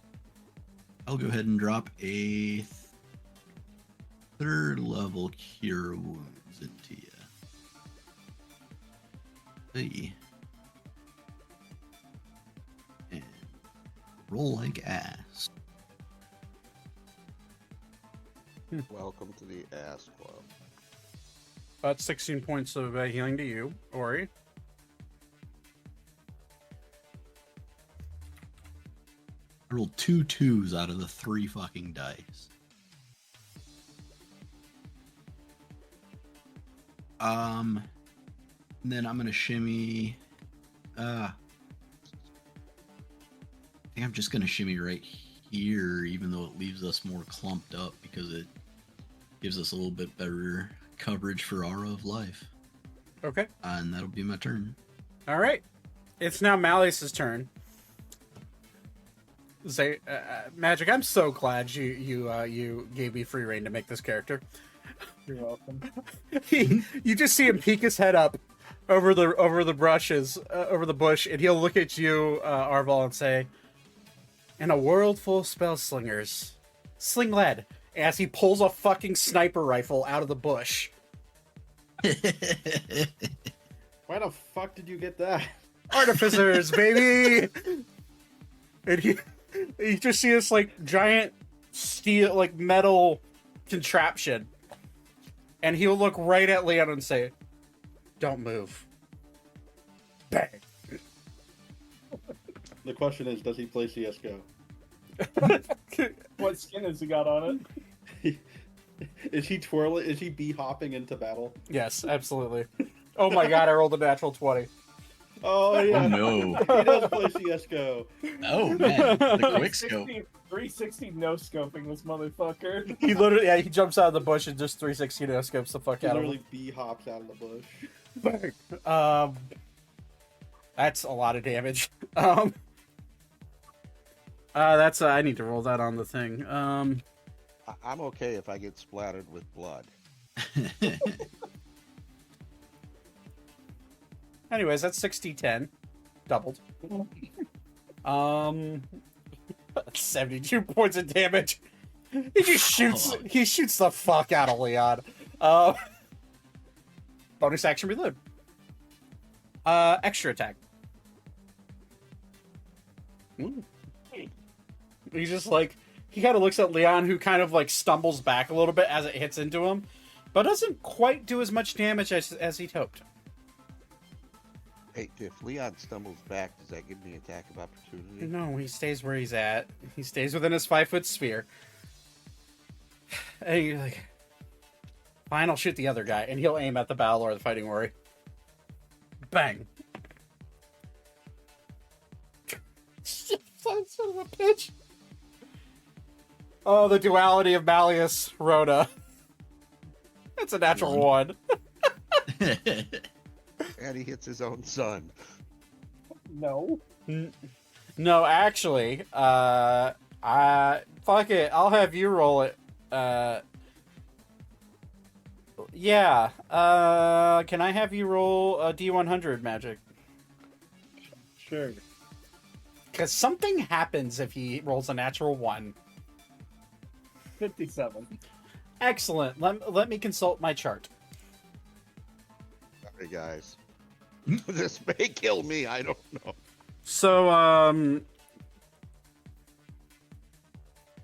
I'll go ahead and drop a 3rd level cure wounds into you. Hey. And roll like ass. Welcome to the ass club. That's 16 points of healing to you, Ori. I rolled 2 2s out of the 3 fucking dice. And then I'm gonna shimmy. I think I'm just gonna shimmy right here, even though it leaves us more clumped up because it gives us a little bit better coverage for Aura of Life. Okay. And that'll be my turn. All right. It's now Malleus's turn. Say, Magic, I'm so glad you gave me free reign to make this character. You're welcome. You just see him peek his head up over the brushes, over the bush, and he'll look at you, Arval, and say, "In a world full of spell slingers, sling lead." As he pulls a fucking sniper rifle out of the bush. Why the fuck did you get that? Artificers, baby! And you just see this like giant steel, like metal contraption, and he'll look right at Leon and say, "Don't move." Bang. The question is, does he play CS:GO? What skin has he got on it? Is he twirling? Is he bee-hopping into battle? Yes, absolutely. Oh my god, I rolled a natural 20. Oh yeah. Oh no. He does play CS:GO. Oh man, the quick scope. 360 no scoping this motherfucker. He literally, he jumps out of the bush and just 360 no scopes the fuck He out of him. literally bee-hops out of the bush. That's a lot of damage. That's I need to roll that on the thing. I'm okay if I get splattered with blood. Anyways, that's 60-10. Doubled. 72 points of damage. He just shoots the fuck out of Leon. Bonus action reload. Extra attack. Ooh. He's just like, he kind of looks at Leon, who kind of like stumbles back a little bit as it hits into him, but doesn't quite do as much damage as he'd hoped. Hey, if Leon stumbles back, does that give me attack of opportunity? No, he stays where he's at. He stays within his 5-foot sphere. And he's like, fine, I'll shoot the other guy, and he'll aim at the battle or the fighting warrior. Bang. Son of a bitch. Oh, the duality of Malleus Rhoda. That's a natural one. And he hits his own son. No. No, actually, fuck it. I'll have you roll it. Yeah. Can I have you roll a D100, Magic? Sure. Because something happens if he rolls a natural 1. 57. Excellent. Let me consult my chart. Sorry, guys. This may kill me. I don't know. So,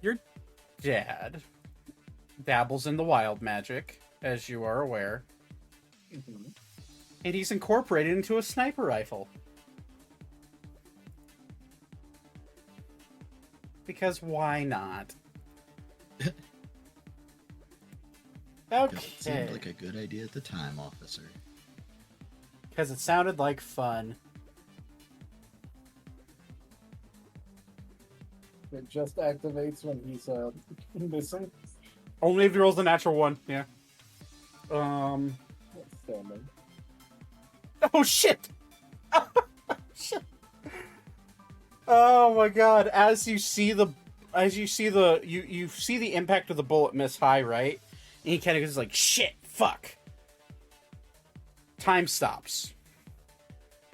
your dad dabbles in the wild magic, as you are aware. Mm-hmm. And he's incorporated into a sniper rifle. Because why not? Okay. It seemed like a good idea at the time, officer. Because it sounded like fun. It just activates when he's missing. Only if he rolls a natural 1, yeah. Let's filming. Oh shit! Shit. Oh my god! You see the impact of the bullet miss high, right? And he kind of goes like, "Shit, fuck." Time stops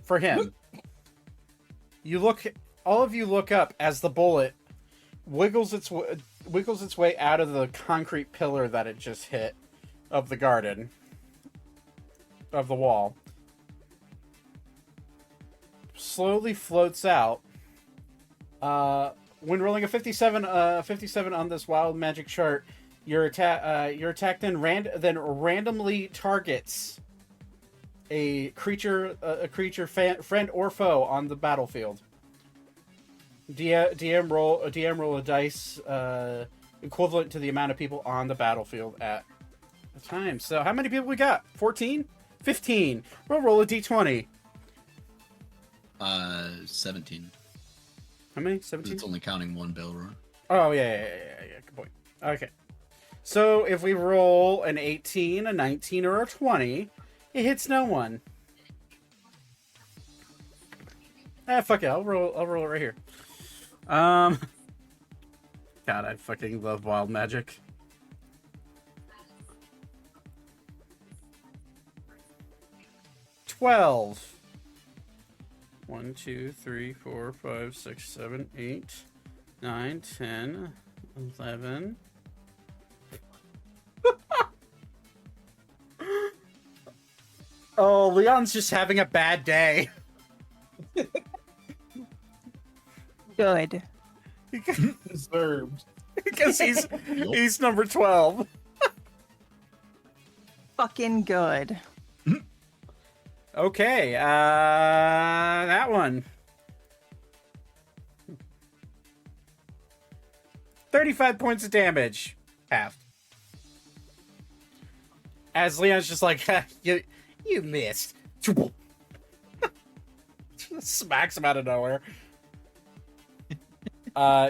for him. All of you look up as the bullet wiggles its way out of the concrete pillar that it just hit of the garden of the wall. Slowly floats out. When rolling a 57 on this wild magic chart, your attack then randomly targets a creature, friend or foe on the battlefield. DM roll a dice equivalent to the amount of people on the battlefield at the time. So how many people we got? 14? 15. Roll a d20. 17. How many? 17? It's only counting one bell roar. Oh, yeah. Good point. Okay. So if we roll an 18, a 19, or a 20, it hits no one. Fuck it. I'll roll it right here. God, I fucking love wild magic. $12. 1, 2, 3, 4, 5, 6, 7, 8, 9, 10, 11. Oh, Leon's just having a bad day. Good. Deserved. Because he's number 12. Fucking good. Okay, that one. 35 points of damage. Halved. As Leon's just like, you missed. Smacks him out of nowhere.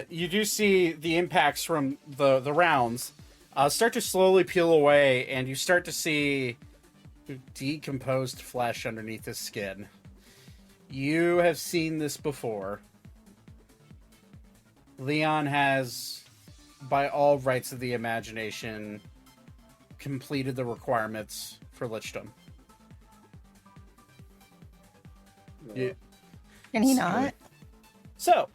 You do see the impacts from the rounds start to slowly peel away, and you start to see decomposed flesh underneath his skin. You have seen this before. Leon has, by all rights of the imagination, completed the requirements for Lichdom. Yeah. Can he not? So,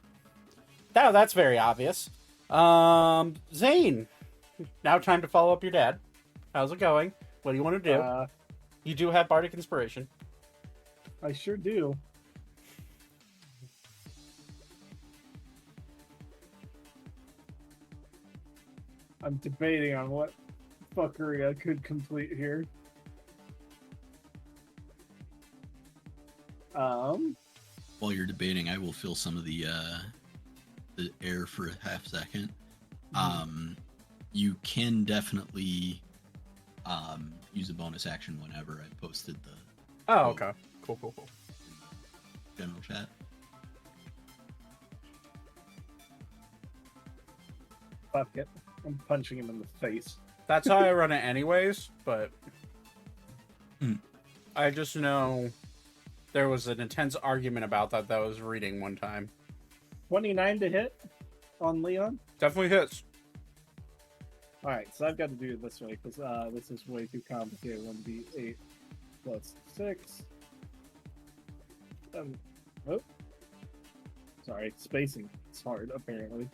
now that's very obvious. Zane, now time to follow up your dad. How's it going? What do you want to do? You do have Bardic Inspiration. I sure do. I'm debating on what fuckery I could complete here. While you're debating, I will fill some of the air for a half second. You can definitely use a bonus action whenever. I posted the okay. Cool. general chat. Fuck it. I'm punching him in the face. That's how I run it anyways, but I just know there was an intense argument about that I was reading one time. 29 to hit on Leon? Definitely hits. Alright, so I've got to do it this way, because this is way too complicated. 1d8 plus 6. Oh. Sorry, spacing. It's hard, apparently.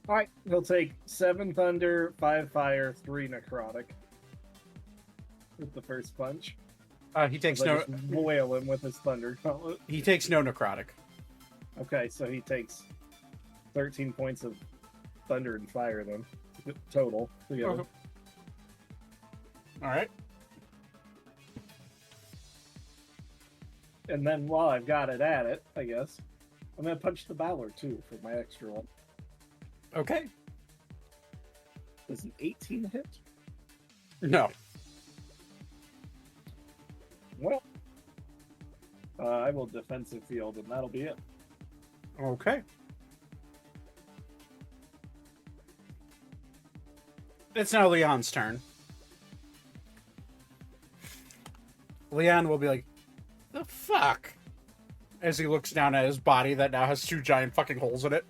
Alright, he'll take 7 thunder, 5 fire, 3 necrotic. With the first punch. He takes no. Wail him with his thunder gauntlet. He takes no necrotic. Okay, so he takes 13 points of thunder and fire then, total together. Okay. All right. And then while I've got it at it, I guess I'm gonna punch the Bowler too for my extra one. Okay. Does an 18 hit? No. Well, I will defensive field, and that'll be it. Okay. It's now Leon's turn. Leon will be like, the fuck? As he looks down at his body that now has 2 giant fucking holes in it.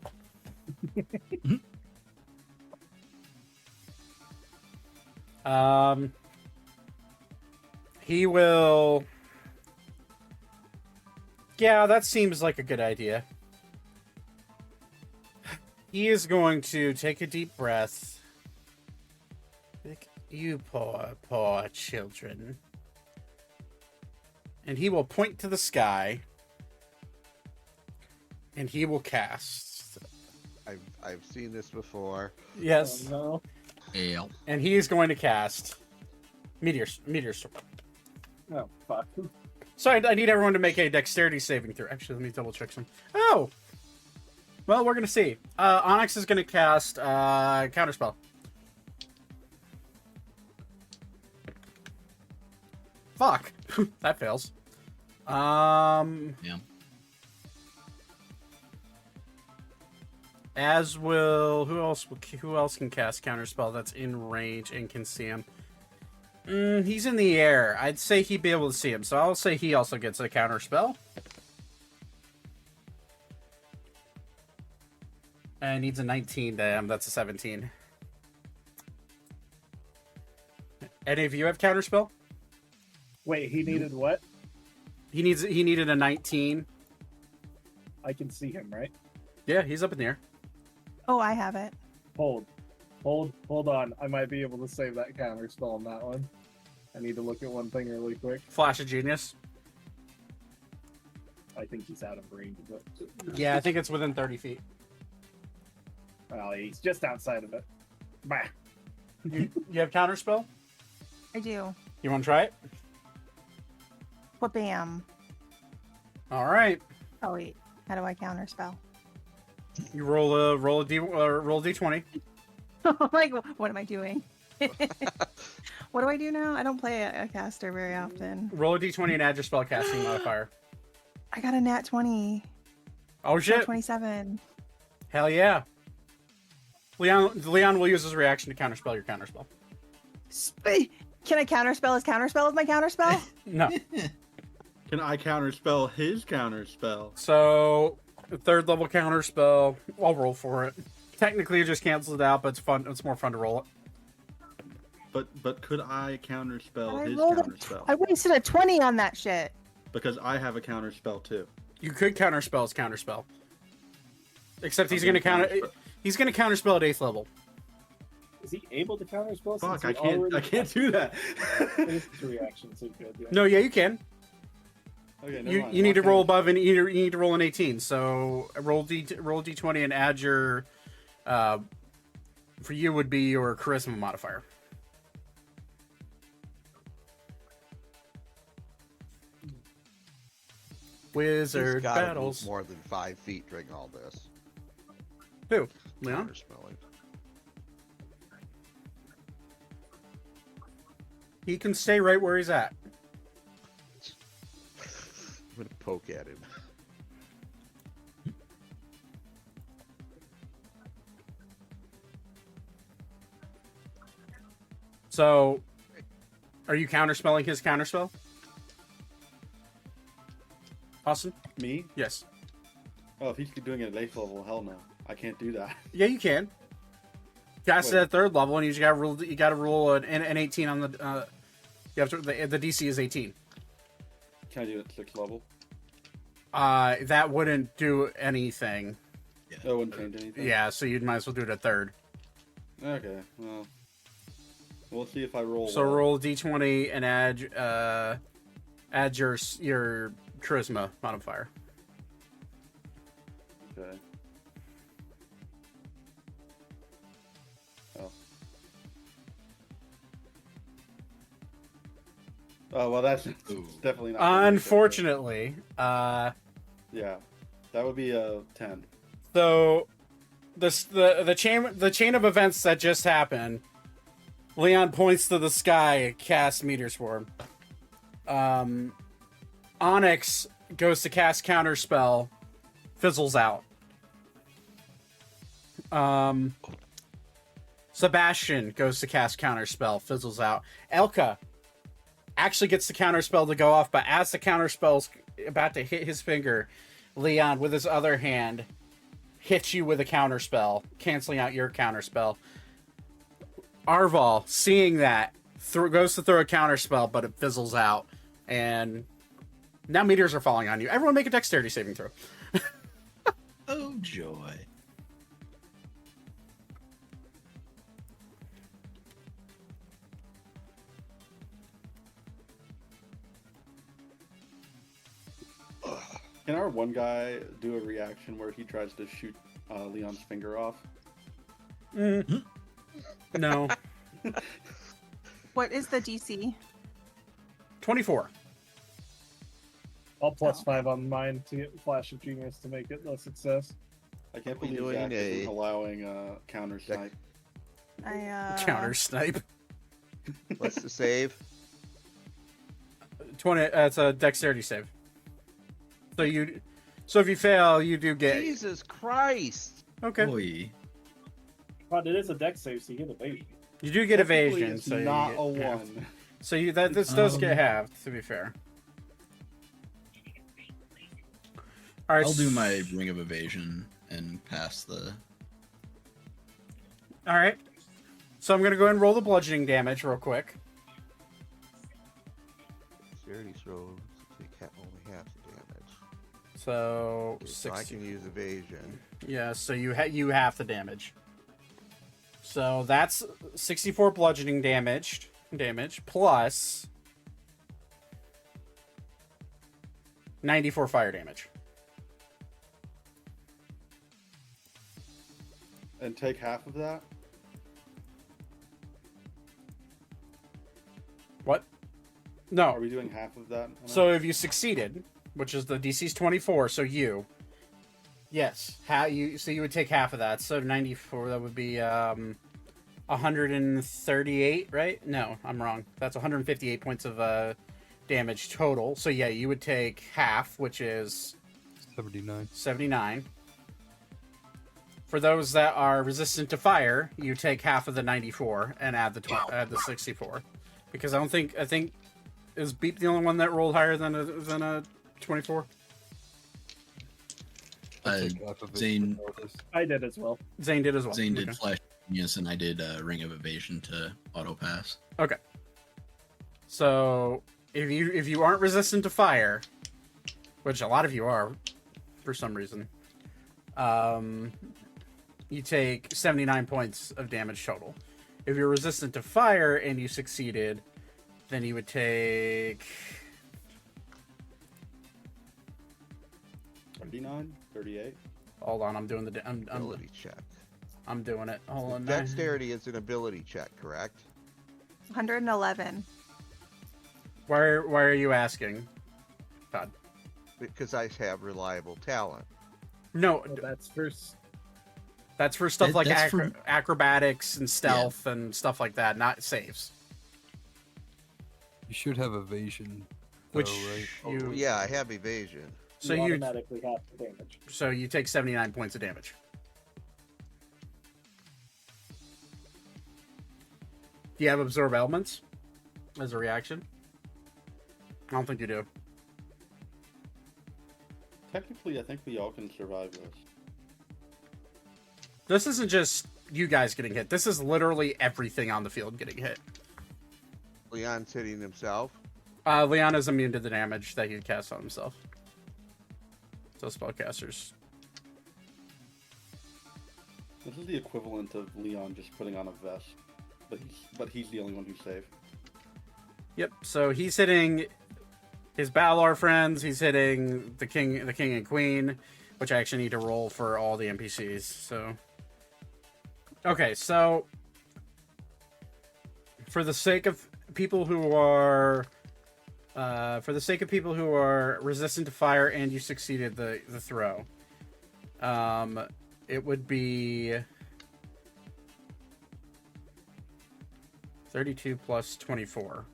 He will... Yeah, that seems like a good idea. He is going to take a deep breath. You poor children. And he will point to the sky. And he will cast. I've seen this before. Yes. Oh, no. Ale. And he is going to cast Meteor Storm. Oh, fuck. So I need everyone to make a dexterity saving throw. Actually, let me double check some. Oh! Well, we're going to see. Onyx is going to cast Counterspell. Fuck. That fails. Yeah. As will... Who else can cast Counterspell that's in range and can see him? He's in the air. I'd say he'd be able to see him, so I'll say he also gets a Counterspell. And needs a 19, damn, that's a 17. Any of you have Counterspell? Wait, he needed what? He needed a 19. I can see him, right? Yeah, he's up in the air. Oh, I have it. Hold on. I might be able to save that counter spell on that one. I need to look at one thing really quick. Flash of Genius. I think he's out of range of it. Yeah, I think it's within 30 feet. Well, he's just outside of it. Bah. You have Counterspell? I do. You want to try it? What bam? All right. Oh wait, how do I counter spell? You roll a d20. Like, what am I doing? What do I do now? I don't play a caster very often. Roll a d20 and add your spellcasting modifier. I got a nat 20. Oh shit! 27. Hell yeah! Leon will use his reaction to counterspell your counterspell. Can I counterspell his counterspell with my counterspell? No. Can I counterspell his counterspell? So, 3rd level counterspell. I'll roll for it. Technically, it just cancels it out, but it's fun. It's more fun to roll it. But could I counterspell his rolled counterspell? I wasted a 20 on that shit. Because I have a counterspell too. You could counterspell his counterspell. Except he's I'm going to gonna counter. He's going to counterspell at 8th level. Is he able to counter spell? Fuck! I can't do that. It's a reaction, so good. Yeah. No, yeah, you can. Okay, never You mind. need to I'll roll counterspell. above, and you need to roll an 18. So roll d20 and add your. For you would be your charisma modifier. Wizard He's gotta battles. move more than 5 feet during all this. Who? Leon? Counterspelling. He can stay right where he's at. I'm gonna poke at him. So, are you counterspelling his counterspell? Austin? Me? Yes. Oh, if he's doing it at 8th level, hell no. I can't do that. Yeah, you can. Cast it Wait. at 3rd level, and you got to roll an 18 on the. You have to. The DC is 18. Can I do it at 6th level? That wouldn't do anything. Oh, it wouldn't change anything? Yeah, so you might as well do it at 3rd. Okay, well. We'll see if I roll. So well. roll d20 and add your charisma modifier. Okay. Oh, well, that's definitely not. Unfortunately, Yeah, that would be a 10. so the chain of events that just happened. Leon points to the sky, casts Meteor Swarm. Onyx goes to cast Counterspell, fizzles out. Sebastian goes to cast Counterspell, fizzles out. Elka actually gets the Counterspell to go off, but as the Counterspell's about to hit his finger, Leon, with his other hand, hits you with a Counterspell, canceling out your Counterspell. Arval, seeing that, goes to throw a Counterspell, but it fizzles out, and now meteors are falling on you. Everyone make a Dexterity saving throw. Oh, joy. Can our one guy do a reaction where he tries to shoot Leon's finger off? No. What is the DC? 24. I'll plus Oh. 5 on mine to get Flash of Genius to make it a success. I can't We believe doing Zach isn't a- allowing counter snipe. Counter snipe. What's the save? 20. It's a Dexterity save. So if you fail, you do get. Jesus Christ! Okay. Boy. But it is a dex save, so you get evasion. You do get Technically, evasion, it's so you not get a halved. 1. So this does get Um, halved. To be fair. All right. I'll do my Ring of Evasion and pass the. All right. So I'm gonna go ahead and roll the bludgeoning damage real quick. Dexterity throws take only half the damage. So So I 60. can use evasion. Yeah. So you half the damage. So that's 64 bludgeoning damage plus 94 fire damage. And take half of that? What? Are No. we doing half of that? So if you succeeded, which is the DC's 24, so yes, so you would take half of that. So 94, that would be 138, right? No, I'm wrong. That's 158 points of damage total. So yeah, you would take half, which is 79. 79. For those that are resistant to fire, you take half of the 94 and add the 64, because I think is Beep the only one that rolled higher than a 24? Take half of it Zane- regardless. I did as well. Zane did as well. Zane did Okay. Flash Genius, and I did Ring of Evasion to auto pass. Okay. So if you aren't resistant to fire, which a lot of you are, for some reason, you take 79 points of damage total. If you're resistant to fire and you succeeded, then you would take 39? 38? Hold on, I'm doing Ability check. I'm doing it. Hold on. Dexterity is an ability check, correct? 111. Why are you asking, Todd? Because I have reliable talent. No, So that's first. that's for stuff like That's for- acrobatics and stealth and stuff like that, not saves. You should have evasion. Which though, right? you Yeah, I have evasion. so you you automatically have the damage. so you take 79 points of damage. Do you have absorb elements as a reaction? I don't think you do. Technically, I think we all can survive this. This isn't just you guys getting hit. This is literally everything on the field getting hit. Leon's hitting himself. Leon is immune to the damage that he casts on himself. So spellcasters. This is the equivalent of Leon just putting on a vest. But he's the only one who's safe. Yep. So he's hitting his Balor friends. He's hitting the king and queen, which I actually need to roll for all the NPCs. So, okay. So, for the sake of people who are, resistant to fire and you succeeded the throw, it would be 32 plus 24.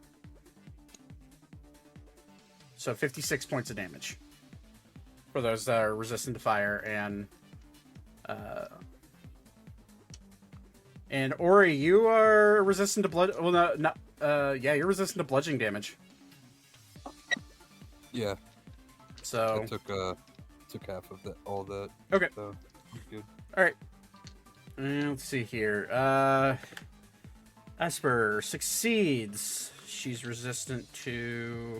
So 56 points of damage for those that are resistant to fire and And Ori, you are resistant to blood. Well, no, not. Yeah, you're resistant to bludgeoning damage. Yeah, So I took half of that, all that. Okay. So I'm good. all right. Let's see here. Esper succeeds. She's resistant to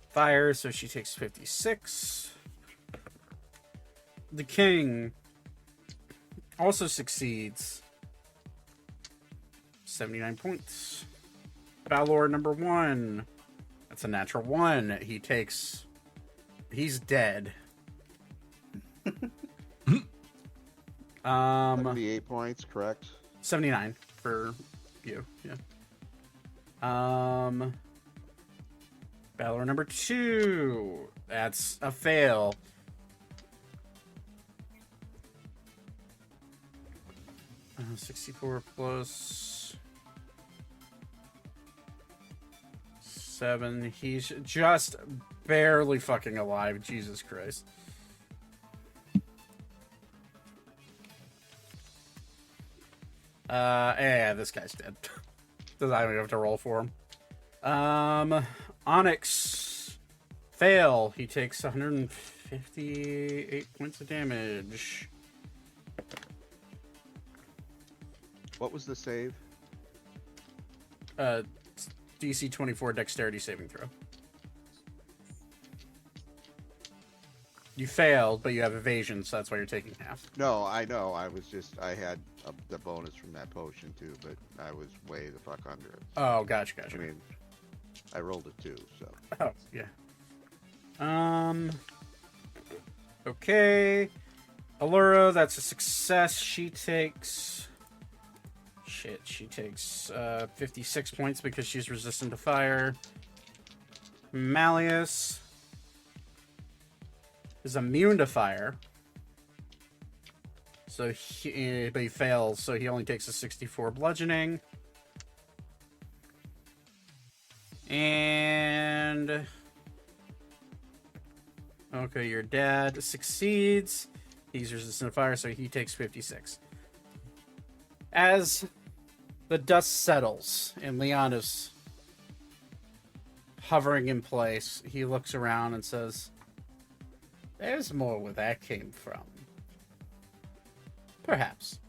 fire, so she takes 56. The king also succeeds. 79 points. Balor number 1. That's a natural 1. He's dead. 78 points, correct? 79 for you. Yeah. Balor number 2. That's a fail. Uh, 64 plus 7. He's just barely fucking alive. Jesus Christ. Yeah, this guy's dead. Does I don't even have to roll for him. Onyx fail. He takes 158 points of damage. What was the save? DC 24 dexterity saving throw. You failed, but you have evasion, so that's why you're taking half. No, I know. I had the bonus from that potion too, but I was way the fuck under it. Oh, gotcha. I mean, I rolled a 2, so. Oh, yeah. Okay. Allura, that's a success. She takes 56 points because she's resistant to fire. Malleus is immune to fire. So but he fails, so he only takes a 64 bludgeoning. And okay, your dad succeeds. He's resistant to fire, so he takes 56. As the dust settles and Leon is hovering in place, he looks around and says, "There's more where that came from. Perhaps."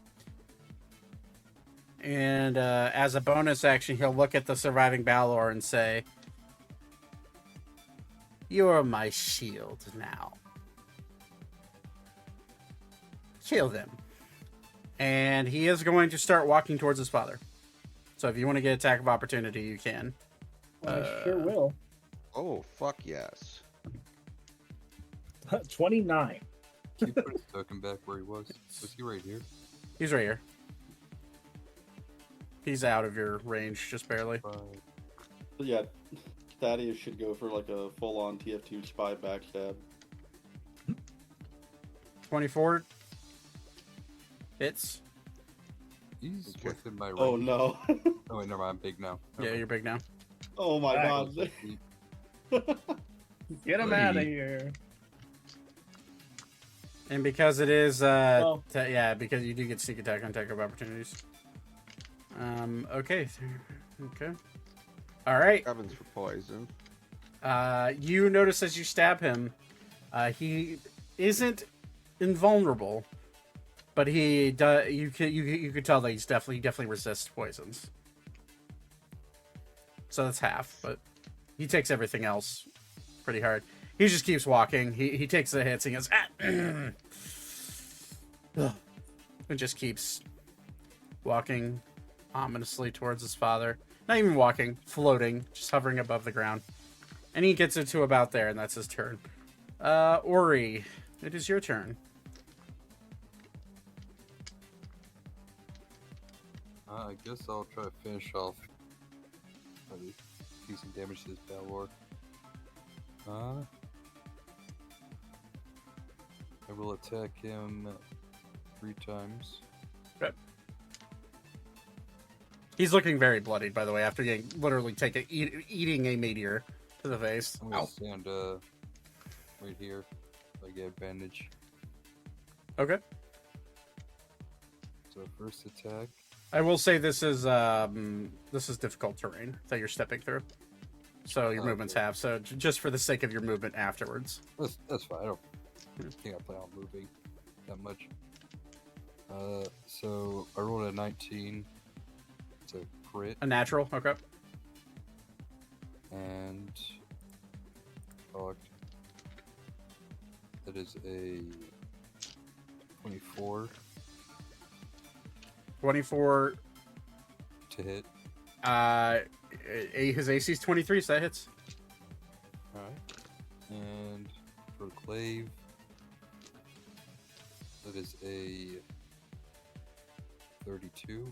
And as a bonus action, he'll look at the surviving Balor and say, "You're my shield now. Kill them." And he is going to start walking towards his father. So if you want to get attack of opportunity, you can. I sure will. Oh, fuck yes. 29. Can you put his token back where he was? Was he right here? He's right here. He's out of your range, just barely. Five. But yeah, Thaddeus should go for like a full-on TF2 spy backstab. 24 hits. He's Okay. within my range. Oh no! Oh wait, never mind. I'm big now. Yeah, you're big now. Oh my Right. god! Get him Hey. out of here. And because it is, Well- because you do get sneak attack on attack of opportunities. Okay. Okay. All right. Heavens for poison. You notice as you stab him, he isn't invulnerable, but he does. You could tell that he definitely resists poisons. So that's half, but he takes everything else pretty hard. He just keeps walking. He takes the hits and goes, and just keeps walking ominously towards his father. Not even walking, floating, just hovering above the ground. And he gets it to about there, and that's his turn. Ori, it is your turn. I guess I'll try to finish off. Maybe decent damage to this Balor. I will attack him 3 times. He's looking very bloodied, by the way, after getting literally eating a meteor to the face. I'm gonna stand right here. So I get advantage. Okay. So first attack I will say this is difficult terrain that you're stepping through, so your movement's Okay. half. So just for the sake of your movement afterwards. That's fine. I don't think I plan on moving that much. So I rolled a 19. It's a crit, A natural, okay. and oh, that is a 24 24. to hit. His AC is 23, so that hits. All right. And for Clave, that is a 32.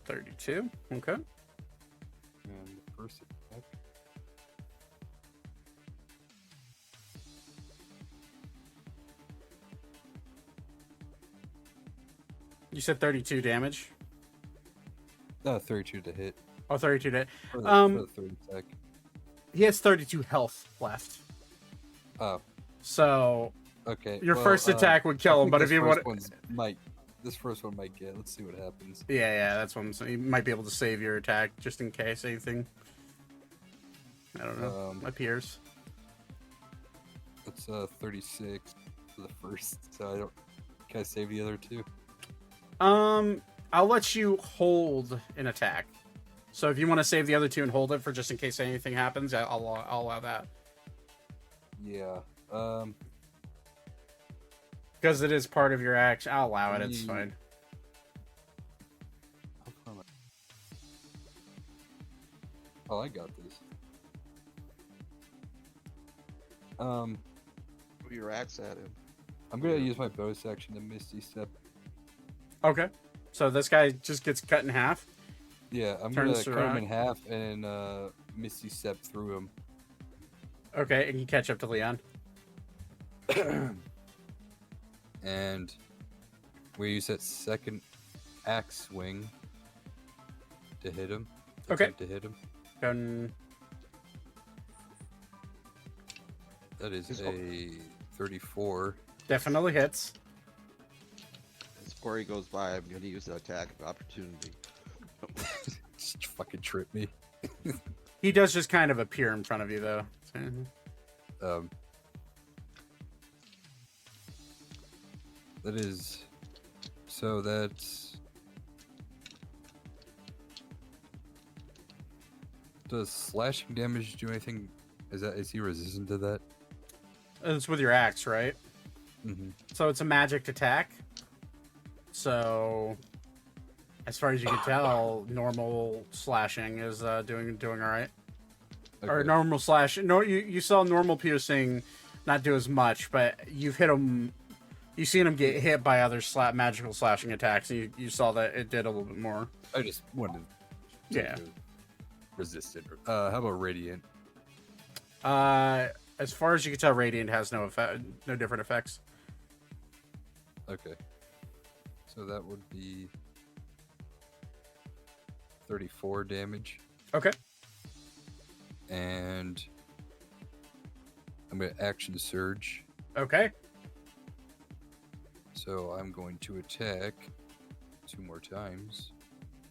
32, okay. And the first attack. You said 32 damage. 32 to hit. Oh, 32 to. For Um, the third attack. He has 32 health left. Oh, So okay. your well, first attack would kill I him, think but if this you first want, this first one might get. Let's see what happens. yeah, that's what I'm saying. You might be able to save your attack just in case anything. I don't know. Appears. It's 36 for the first. So I don't. Can I save the other two? I'll let you hold an attack. So if you want to save the other two and hold it for just in case anything happens, I'll allow that. Yeah. Because it is part of your action. I'll allow it. It's fine. How far am I? Oh, I got this. Throw your axe at him. I'm gonna use my bonus action to Misty Step. Okay. So this guy just gets cut in half. Yeah, I'm Turns gonna cut him around. in half and Misty Step through him. Okay, and you catch up to Leon. And we use that second axe swing to hit him. Okay. Attempt to hit him. And That is Is- a 34. definitely hits. Before he goes by, I'm going to use the attack of opportunity. Just fucking trip me. He does just kind of appear in front of you, though. That is. So that's. Does slashing damage do anything? Is he resistant to that? It's with your axe, right? Mm-hmm. So it's a magic attack. So, as far as you can tell, normal slashing is doing all right. Or normal slash. No, you saw normal piercing not do as much, but you've hit him. You've seen him get hit by other magical slashing attacks, and you saw that it did a little bit more. I just wanted. Yeah. Resistant. How about radiant? As far as you can tell, radiant has no different effects. Okay. So that would be 34 damage. Okay. And I'm going to action surge. Okay. So I'm going to attack 2 more times.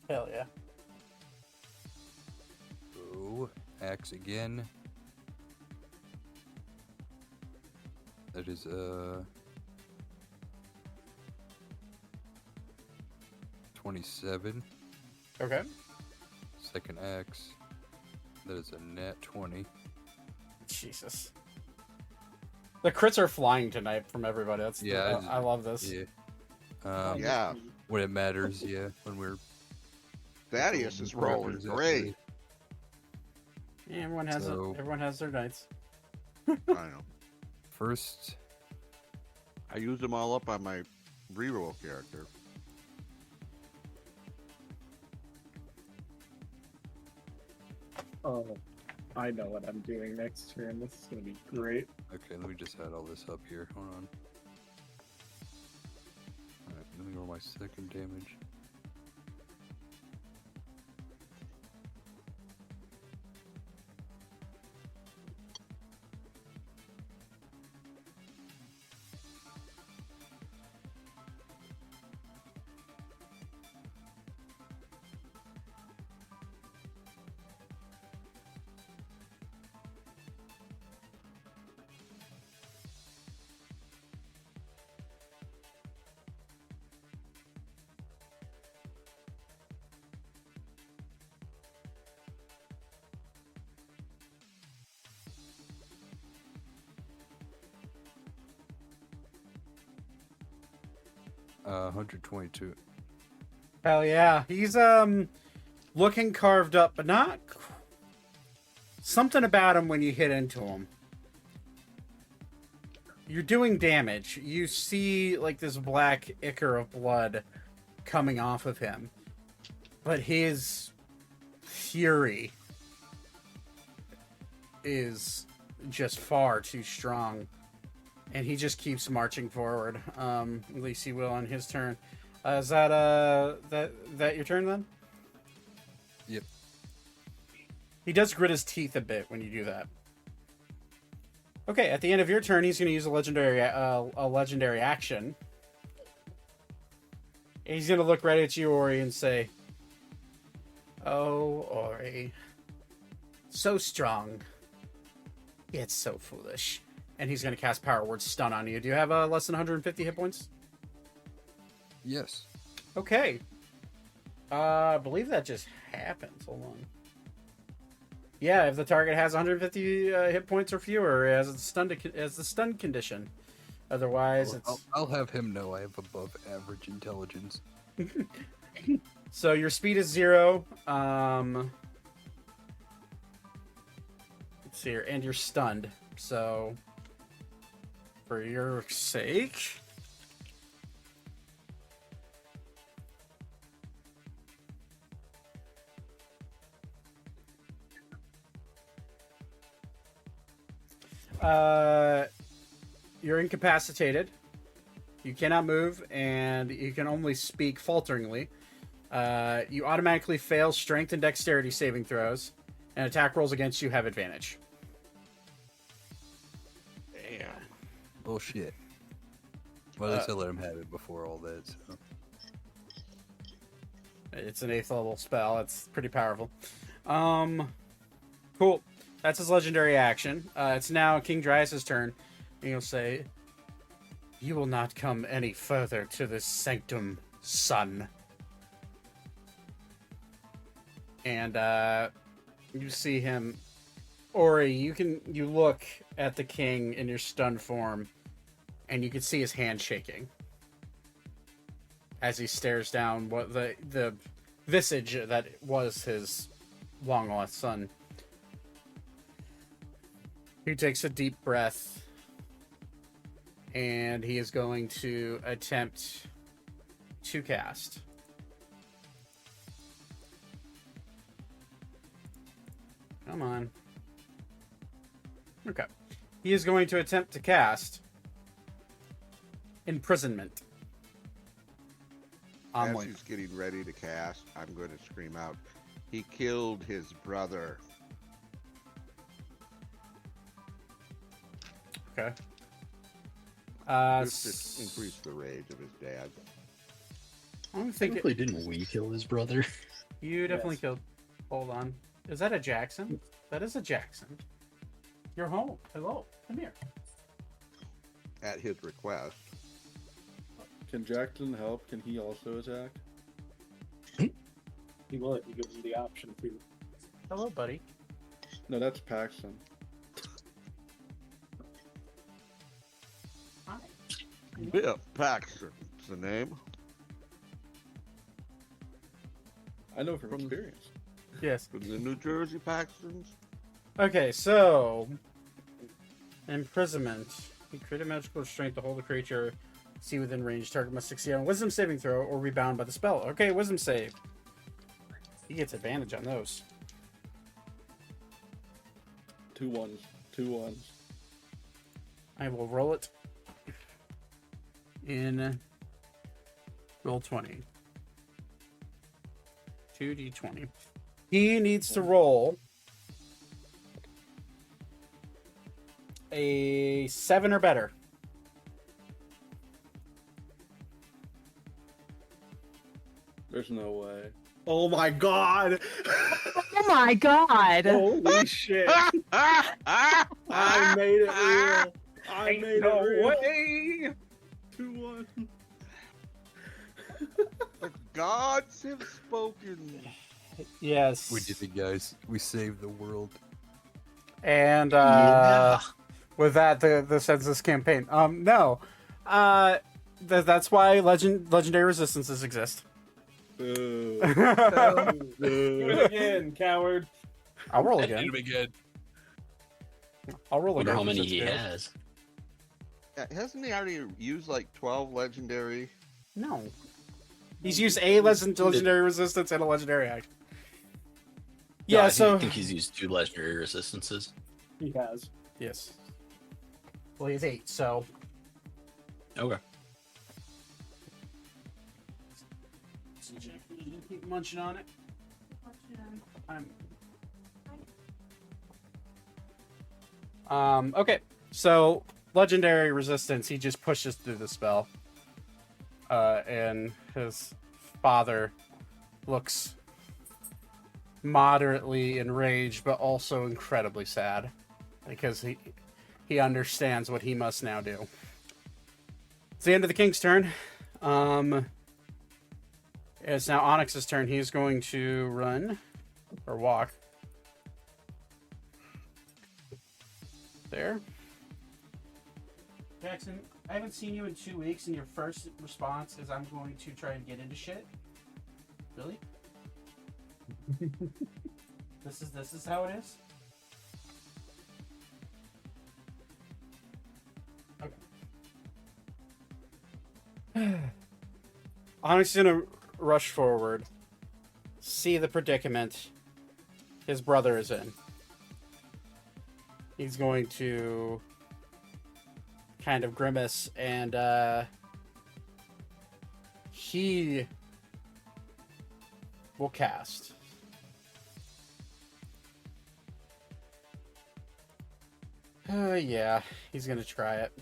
Hell yeah. Oh, axe again. That is 27. Okay. Second axe. That is a nat 20. Jesus. The crits are flying tonight from everybody. That's Yeah, I love this. Yeah. Yeah. When it matters, yeah. When we're Thaddeus is rolling great. Yeah, everyone has their nights. I know. First, I used them all up on my reroll character. Oh, I know what I'm doing next turn. This is gonna be great. okay, let me just add all this up here. Hold on. Alright, let me roll my second damage. 122. Hell yeah. He's looking carved up, but not something about him when you hit into him. You're doing damage. You see like this black ichor of blood coming off of him. But his fury is just far too strong. And he just keeps marching forward. At least he will on his turn. Is that that your turn then? Yep. He does grit his teeth a bit when you do that. Okay, at the end of your turn, he's going to use a legendary action. And he's going to look right at you, Ori, and say, "Oh, Ori, so strong, yet so foolish." And he's going to cast Power Word Stun on you. Do you have less than 150 hit points? Yes. Okay. I believe that just happens. Hold on. Yeah, if the target has 150 hit points or fewer, it has the stun condition. Otherwise, it's... I'll have him know I have above average intelligence. So your speed is 0. Let's see here. And you're stunned. So, for your sake... you're incapacitated. You cannot move, and you can only speak falteringly. You automatically fail strength and dexterity saving throws, and attack rolls against you have advantage. Damn. Bullshit. Well, at least I let him have it before all that. So. It's an 8th level spell. It's pretty powerful. Cool. That's his legendary action. It's now King Dryas' turn. And he'll say, "You will not come any further to this sanctum, son." And you see him, Ori. You look at the king in your stunned form, and you can see his hand shaking as he stares down what the visage that was his long lost son. He takes a deep breath, and he is going to attempt to cast. Come on. Okay. He is going to attempt to cast Imprisonment. As he's getting ready to cast, I'm going to scream out, "He killed his brother." Okay. Just to increase the rage of his dad. I don't think Technically, didn't we kill his brother? you definitely Yes. killed. Hold on. Is that a Jackson? That is a Jackson. You're home. Hello. Come here. At his request. Can Jackson help? Can he also attack? He would. He gives him the option to. Hello, buddy. No, that's Paxton. Hi. Biff Paxton's the name. I know from From- experience. Yes. From the New Jersey Paxtons. Okay, so Imprisonment. You create a magical restraint to hold the creature. See within range. Target must succeed on a wisdom saving throw or be bound by the spell. Okay, wisdom save. He gets advantage on those. 2 1s. 2 1s. I will roll it in roll 20. 2d20. He needs to roll a 7 or better. There's no way. Oh my god! Oh my god! Holy shit! I made it real! I Ain't made no it real! way! 2-1. The gods have spoken. Yes. We did it, guys. We saved the world. And with that, this ends this campaign. No. That's why legendary resistances exist. Boo. Do Boo. it again, coward. I'll roll Hit again. him again. I'll roll Wonder again. how for many shits he and giggles. has. Hasn't he already used like 12 legendary? No. He's used a legendary resistance and a legendary action. No, Yeah, I so think he's used 2 legendary resistances. He has. yes. Well, he has 8, so Okay. keep munching on it. Okay, so legendary resistance. He just pushes through the spell, and his father looks moderately enraged, but also incredibly sad because he understands what he must now do. It's the end of the king's turn. It's now Onyx's turn. He's going to run or walk. There. Jackson, I haven't seen you in 2 weeks, and your first response is I'm going to try and get into shit. Really? This is how it is? Okay. Onyx is gonna rush forward, see the predicament his brother is in. He's going to kind of grimace, and he will cast. Yeah, he's gonna try it.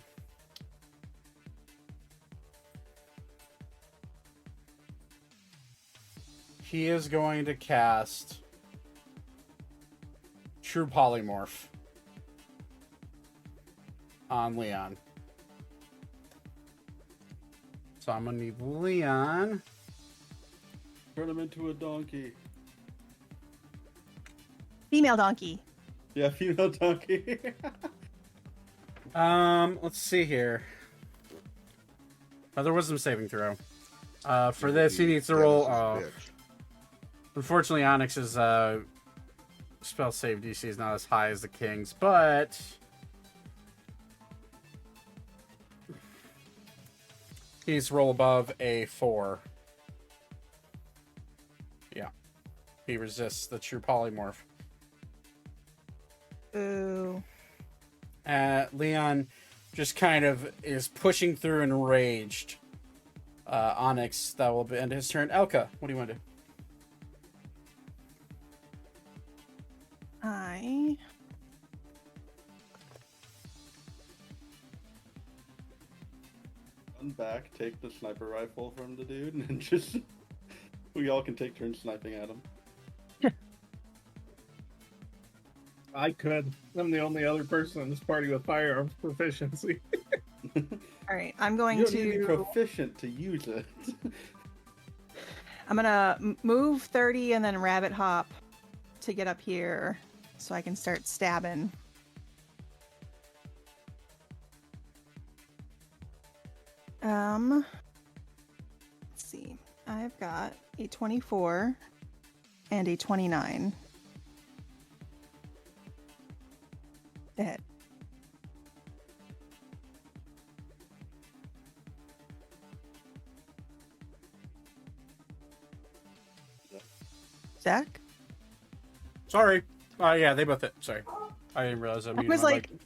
He is going to cast True Polymorph on Leon. So I'm gonna need Leon. Turn him into a donkey. Female donkey. Yeah, female donkey. Let's see here. Another wisdom saving throw. For this, he needs to roll. Unfortunately, Onyx's spell save DC is not as high as the king's, but he needs to roll above a 4. Yeah, he resists the true polymorph. Ooh. Leon just kind of is pushing through enraged. Onyx, that will end his turn. Elka, what do you want to do? Run back, take the sniper rifle from the dude, and then just we all can take turns sniping at him. I could. I'm the only other person in this party with firearms proficiency. All right, I'm going You don't need to be to. proficient to use it. I'm gonna move 30 and then rabbit hop to get up here so I can start stabbing. Let's see. I've got a 24 and a 29. To hit. Zach? Sorry. Yeah, they both hit. Sorry. I didn't realize I I muted was my like, mic.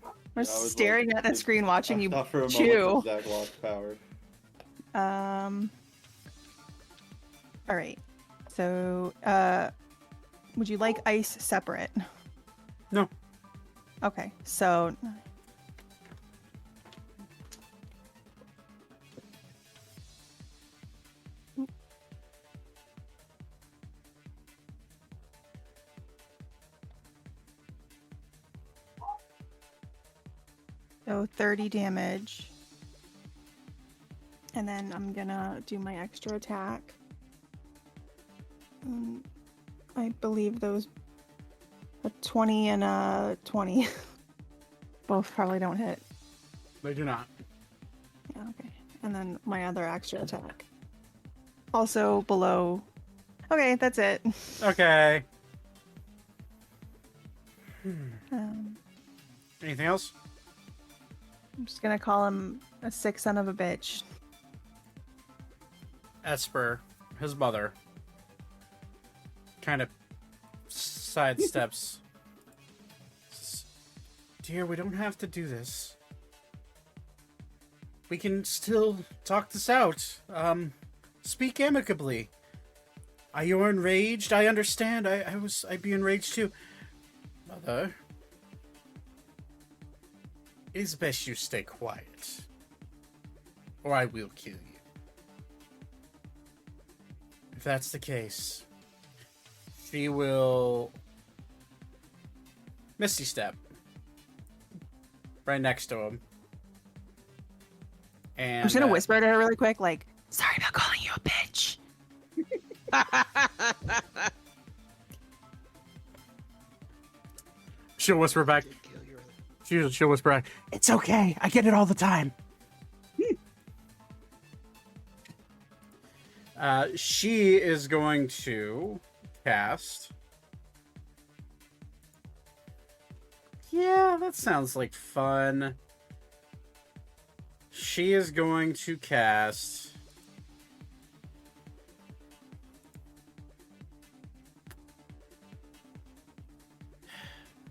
I was Yeah, I was staring like- at the screen watching I you thought for a moment chew. that Zach lost power. All right. So, would you like ice separate? No. Okay. So, so 30 damage. And then I'm gonna do my extra attack. I believe those a 20 and a 20 both probably don't hit. They do not. and then my other extra attack. Also below. Okay, that's it. Okay. Anything else? I'm just gonna call him a sick son of a bitch. Esper, his mother, kind of sidesteps. Dear, we don't have to do this. We can still talk this out. Speak amicably. Are you enraged? I understand. I'd be enraged too. Mother, it is best you stay quiet, or I will kill you. If that's the case, she will Misty Step right next to him. And I'm just gonna whisper to her really quick, like, sorry about calling you a bitch. she'll whisper back. She'll whisper back. It's okay. I get it all the time. She is going to cast. Yeah, that sounds like fun. She is going to cast.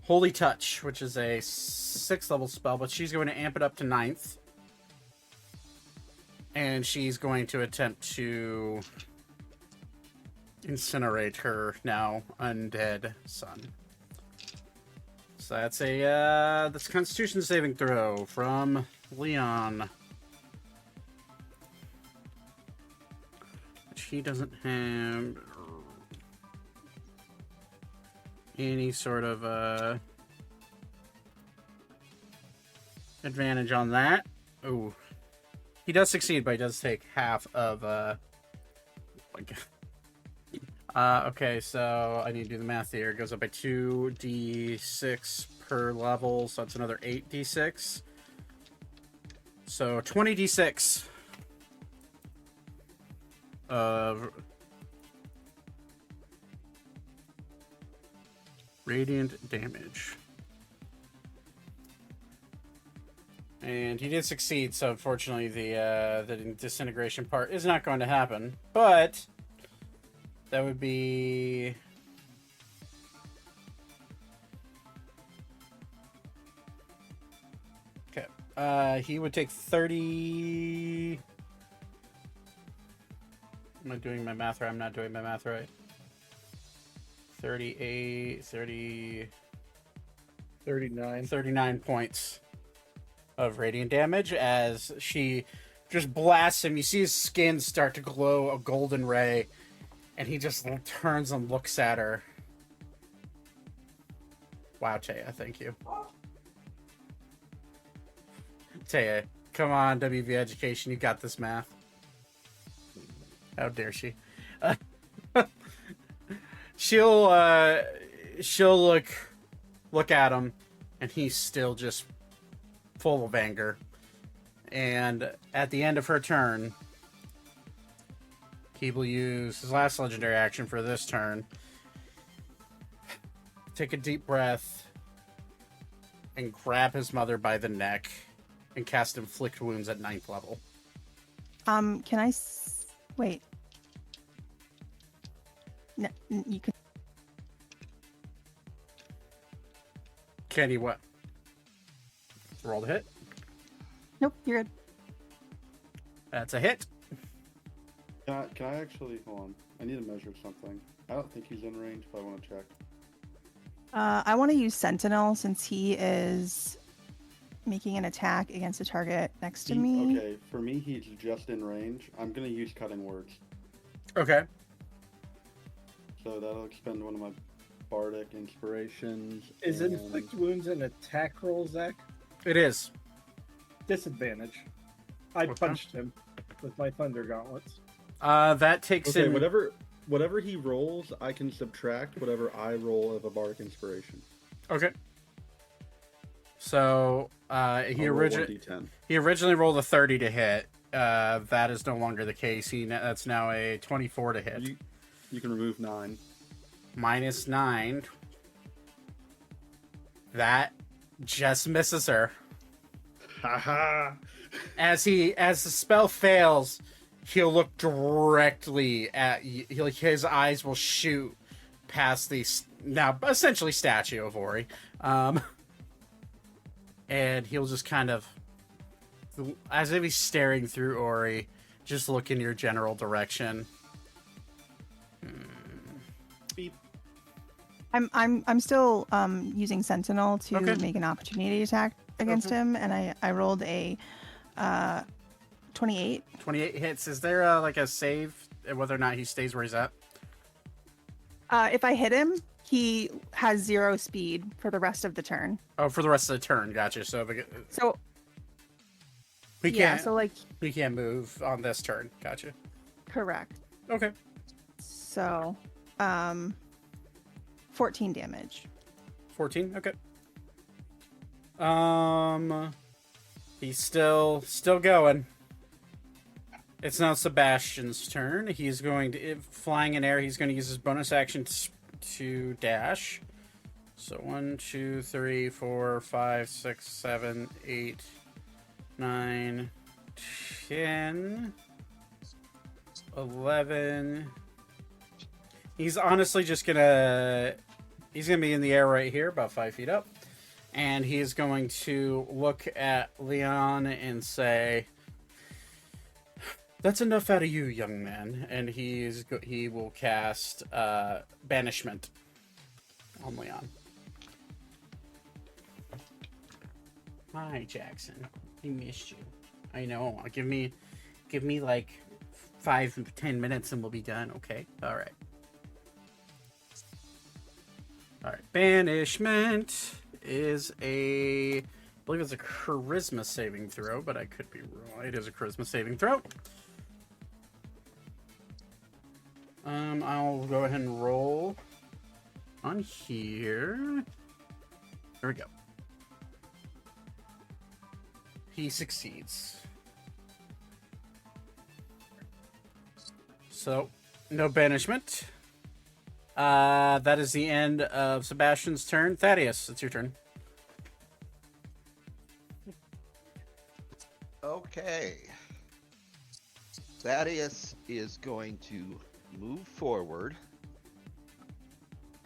Holy Touch, which is a 6th level spell, but she's going to amp it up to 9th. And she's going to attempt to incinerate her now undead son. So that's a Constitution saving throw from Leon. Which he doesn't have any sort of advantage on that. Ooh. He does succeed, but he does take half of okay, so I need to do the math here. It goes up by 2d6 per level, so that's another 8d6. So 20d6 of radiant damage. And he did succeed, so unfortunately the disintegration part is not going to happen. But that would be okay. He would take 30. Am I doing my math right? I'm not doing my math right. 39 points of radiant damage as she just blasts him. You see his skin start to glow a golden ray, and he just turns and looks at her. Wow, Taya, thank you. Taya, come on, WV Education, you got this math. How dare she? She'll look at him, and he's still just full of anger. And at the end of her turn, he will use his last legendary action for this turn. Take a deep breath and grab his mother by the neck and cast Inflict Wounds at 9th level. Can I wait? No, you can. Can you what? Roll the hit. Nope, you're good. That's a hit. Can I actually hold on? I need to measure something. I don't think he's in range, but I want to check. I want to use Sentinel since he is making an attack against a target next to me. Okay, for me, he's just in range. I'm gonna use Cutting Words. Okay. So that'll expend one of my bardic inspirations. Is and... Inflict Wounds an attack roll, Zach? It is. Disadvantage. I Okay. punched him with my Thunder Gauntlets. That takes Okay, in... whatever he rolls, I can subtract whatever I roll of a bardic inspiration. Okay. So, he I'll roll originally 1d10. rolled a 30 to hit, that is no longer the case. That's now a 24 to hit. You can remove 9. -9. That just misses her. Haha. As the spell fails, he'll look directly at you. His eyes will shoot past the now essentially statue of Ori, and he'll just kind of, as if he's staring through Ori, just look in your general direction. Beep. I'm still using Sentinel to Okay. make an opportunity attack against him, and I rolled a 28. 28 hits. Is there like a save whether or not he stays where he's at? If I hit him, he has 0 speed for the rest of the turn. Oh, for the rest of the turn. Gotcha. So So we yeah, can't. so like We can't move on this turn. Gotcha. correct. Okay. So 14 damage. 14. Okay. He's still going. It's now Sebastian's turn. He's going to, flying in air, he's going to use his bonus action to dash. So 1, 2, 3, 4, 5, 6, 7, 8, 9, 10, 11. He's honestly just gonna, he's gonna be in the air right here, about 5 feet up. And he's going to look at Leon and say, "That's enough out of you, young man." And he will cast Banishment on Leon. Hi, Jackson. I missed you. I know. Give me like 5-10 minutes and we'll be done. Okay. All right. All right. Banishment is I believe it's a charisma saving throw, but I could be wrong. It is a charisma saving throw. I'll go ahead and roll on here. There we go. He succeeds. So, no banishment. That is the end of Sebastian's turn. Thaddeus, it's your turn. Okay. Thaddeus is going to move forward,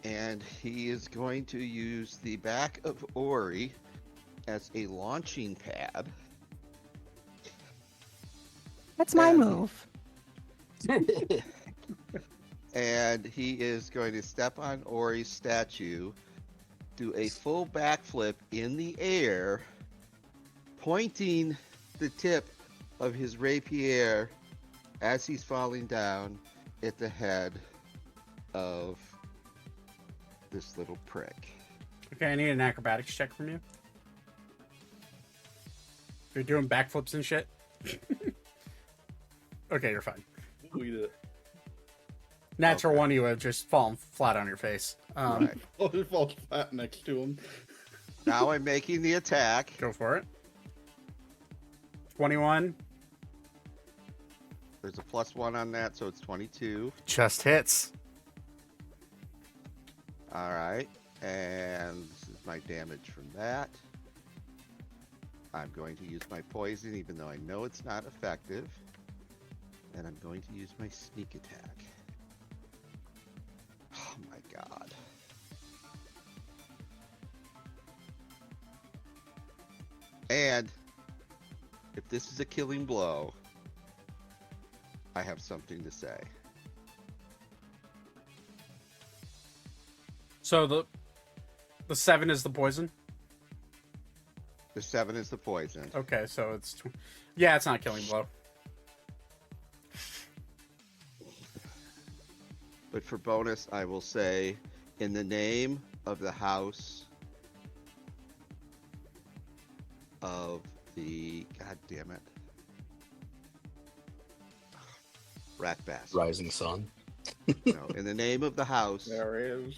and he is going to use the back of Ori as a launching pad. That's my And- move. And he is going to step on Ori's statue, do a full backflip in the air, pointing the tip of his rapier as he's falling down at the head of this little prick. Okay, I need an acrobatics check from you. You're doing backflips and shit? Okay, you're fine. We did it. Natural Okay. one, you would just fallen flat on your face. Right. Oh, it falls flat next to him. Now I'm making the attack. Go for it. 21. There's a +1 on that, so it's 22. Just hits. All right, and this is my damage from that. I'm going to use my poison, even though I know it's not effective. And I'm going to use my sneak attack. Oh my god. And if this is a killing blow, I have something to say. So the 7 is the poison? The 7 is the poison. Okay, so it's... Yeah, it's not killing blow. But for bonus, I will say, in the name of the house of the... God damn it. Rat bastard. Rising Sun. No, in the name of the house There is.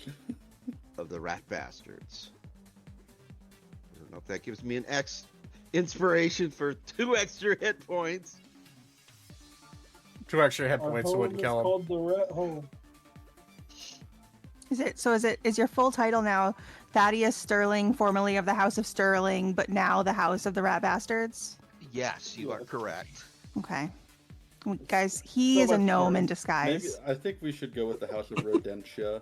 of the rat bastards. I don't know if that gives me an inspiration for 2 extra hit points. 2 extra hit Our points home wouldn't is kill him. called the Ret Home. Is your full title now Thaddeus Sterling, formerly of the House of Sterling, but now the House of the Rat Bastards? Yes, you are Yes. correct. Okay. Well, guys, he is a much gnome in fun. disguise. Maybe I think we should go with the House of Rodentia.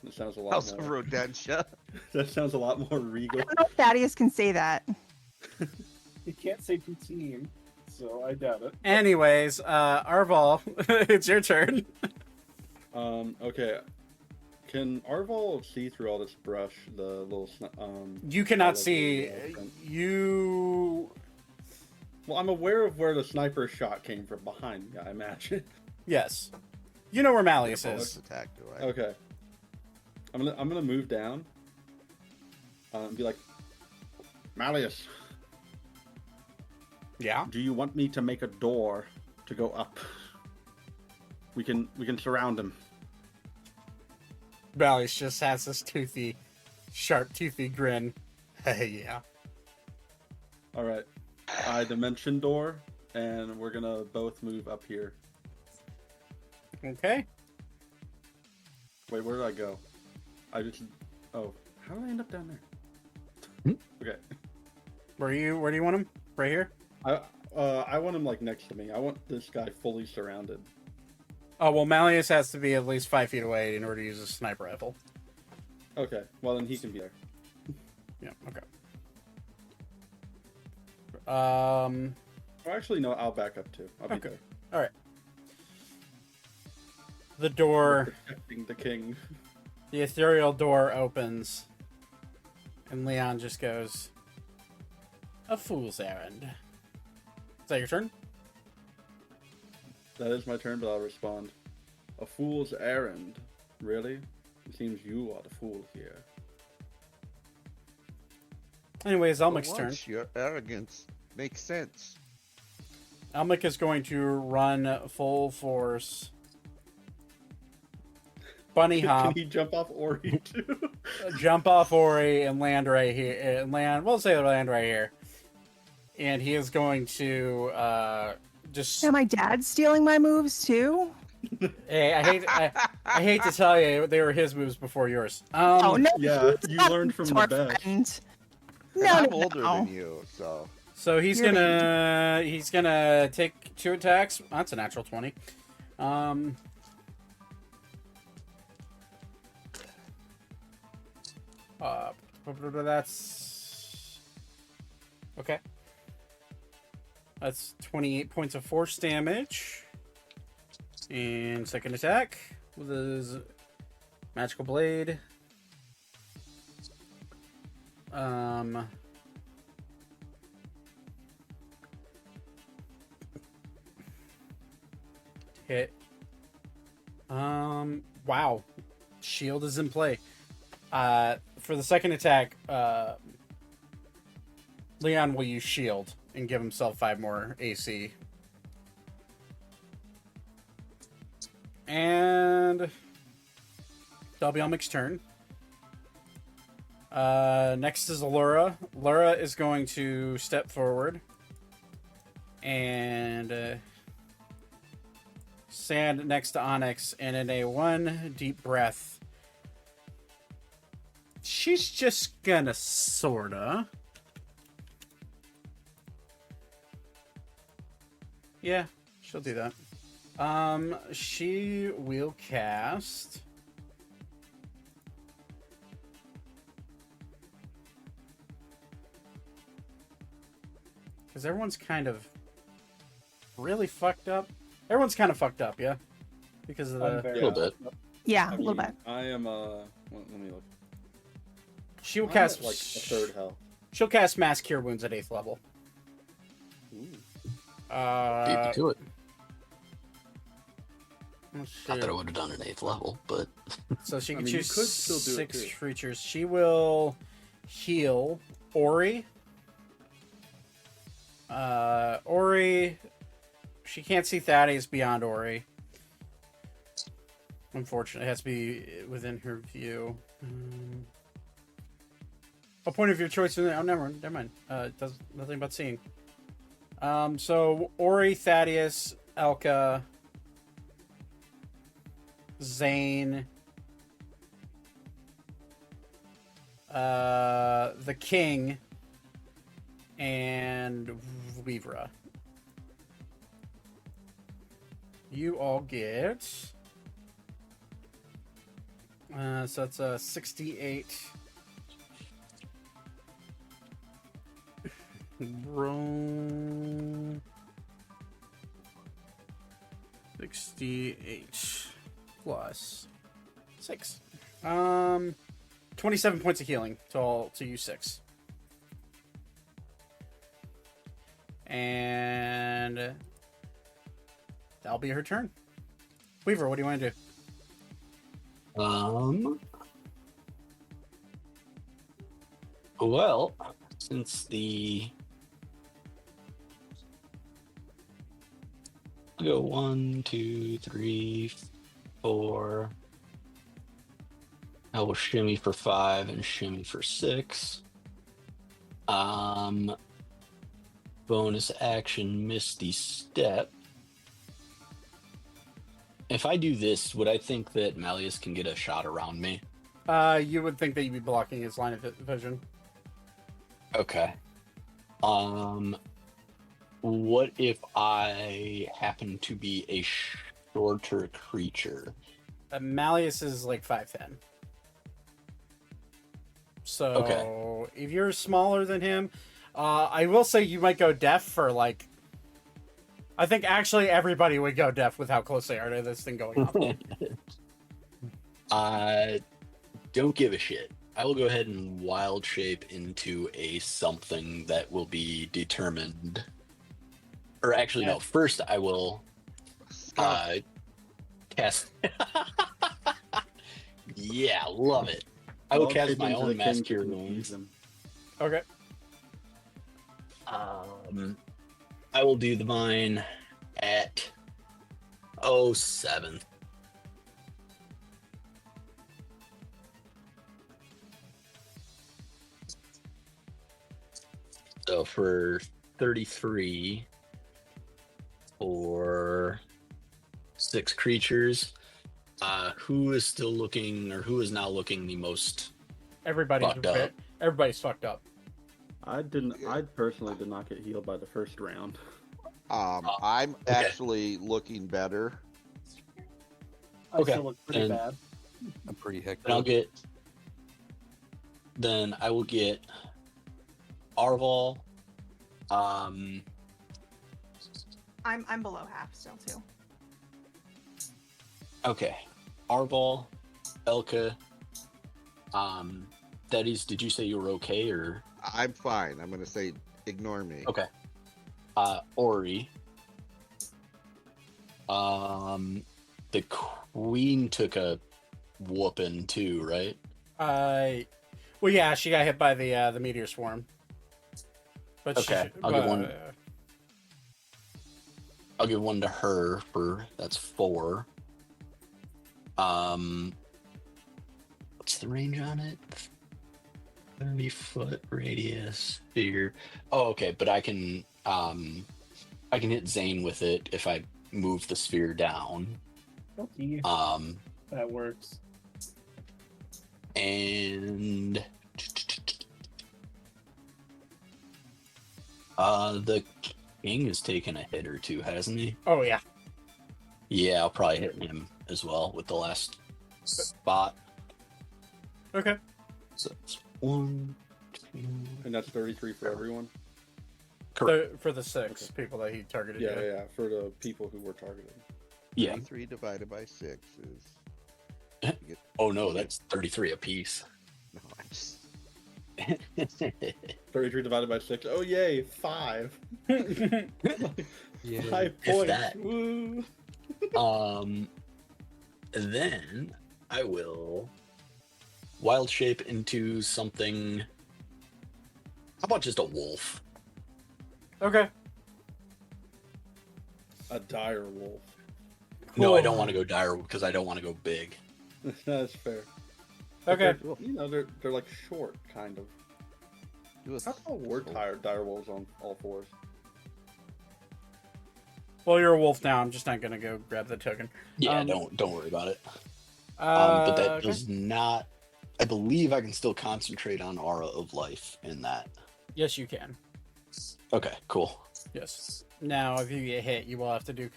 That sounds a lot House of more. Rodentia. That sounds a lot more regal. I don't know if Thaddeus can say that. You can't say poutine, so I doubt it. Anyways, Arval, it's your turn. Okay. Can Arval see through all this brush? The little You all cannot of see. the, You. Well, I'm aware of where the sniper shot came from behind me, I imagine. Yes. You know where Malleus Bonus is. attack, do I? Okay. I'm gonna move down. And be like, Malleus, Yeah. do you want me to make a door to go up? We can surround him. Malleus just has this sharp toothy grin. Hey, yeah. All right. I dimension door, and we're gonna both move up here. Okay. Wait, where did I go? I just. Oh, how did I end up down there? Okay. Where do you want him? Right here? I want him like next to me. I want this guy fully surrounded. Oh, well, Malleus has to be at least 5 feet away in order to use a sniper rifle. Okay. Well, then he can be there. Yeah, okay. Well, actually, no. I'll back up too. I'll be Okay. there. All right. The door, Protecting the king. the ethereal door opens, and Leon just goes, "A fool's errand." Is that your turn? That is my turn, but I'll respond. A fool's errand? Really? It seems you are the fool here. Anyways, For Elmic's turn. once, your arrogance makes sense. Elmic is going to run full force. Bunny Can hop, he jump off Ori too? jump off Ori, and land right here. We'll say land right here. And he is going to just. Yeah, my dad's stealing my moves too. Hey, I hate to tell you, they were his moves before yours. Oh no! Yeah, you learned from the our best. friend. And No, I'm no, older no. than you, so So he's You're gonna take 2 attacks. That's a natural 20. That's okay. That's 28 points of force damage. And second attack with his magical blade. Hit. Wow. Shield is in play. For the second attack, Leon will use shield and give himself 5 more AC. And that'll be Elmic's turn. Next is Allura. Allura is going to step forward and stand next to Onyx, and in a 1 deep breath, she's just gonna sorta. Yeah, she'll do that. She will cast. Because everyone's kind of really fucked up. Everyone's kind of fucked up, yeah? Because of I'm the. very A little bit. Yeah, I a little mean, bit. I am let me look. She will I'm cast. at, like a third health. She'll cast Mass Cure Wounds at 8th level. Ooh. Beat me to it. Let's Not that I see. would have done an 8th level, but So she I can mean, you choose could still do it, 6 too. creatures. She will heal Ori. Ori. She can't see Thaddeus beyond Ori. Unfortunately, it has to be within her view. A point of your choice. Oh, never mind. It does nothing but seeing. So Ori, Thaddeus, Elka, Zane, the King, and Weavra. You all get. So it's a 68. Roll 68 plus 6. 27 points of healing to you 6. And that'll be her turn. Weaver, what do you want to do? Well, since I'll go 1, 2, 3, 4. I will shimmy for 5 and shimmy for 6. Bonus action, Misty Step. If I do this, would I think that Malleus can get a shot around me? You would think that you'd be blocking his line of vision. Okay. What if I happen to be a shorter creature? Malleus is like 5'10". So Okay. if you're smaller than him, I will say you might go deaf for like. I think actually everybody would go deaf with how close they are to this thing going on. I don't give a shit. I will go ahead and wild shape into a something that will be determined. Or actually, no. First, I will cast. Yeah, love it. I will Wild cast shape my into own the Mass king Cure to Wounds. confuse him. Okay. I will do the mine at 7. So for 33 for 6 creatures, who is still looking, or who is now looking the most Everybody's fucked up? Everybody's fucked up. I personally did not get healed by the first round. I'm actually looking better. I Okay, still look pretty and- bad. I'm pretty hectic. Then I will get Arval. I'm below half still too. Okay. Arval, Elka. Thaddeus, did you say you were okay, or I'm fine. I'm going to say ignore me. okay? Ori. The queen took a whooping too, right? Well, yeah, she got hit by the meteor swarm. But Okay, I'll give one. I'll give one to her that's 4. What's the range on it? 30-foot radius sphere. Oh, okay, but I can hit Zane with it if I move the sphere down. Okay, that works. And the king has taken a hit or two, hasn't he? Oh yeah. Yeah, I'll probably hit him as well with the last spot. Okay. So it's 1, 2. And that's 33 for everyone? For the 6 people that he targeted. Yeah, for the people who were targeted. Yeah. 3 divided by 6 is... Oh no, that's 33 apiece. No, I'm just... 33 divided by 6. Oh, yay, 5. Yeah. 5 If points. that. Woo. Then I will wild shape into something. How about just a wolf? Okay. A dire wolf. No, I Cool. don't want to go dire because I don't want to go big. That's fair. Okay. They're like short, kind of. Do a How tall were dire wolves on all 4s? Well, you're a wolf now. I'm just not gonna go grab the token. Yeah, don't worry about it. But that Okay. does not. I believe I can still concentrate on Aura of Life in that. Yes, you can. Okay, cool. Yes. Now, if you get hit, you will have to do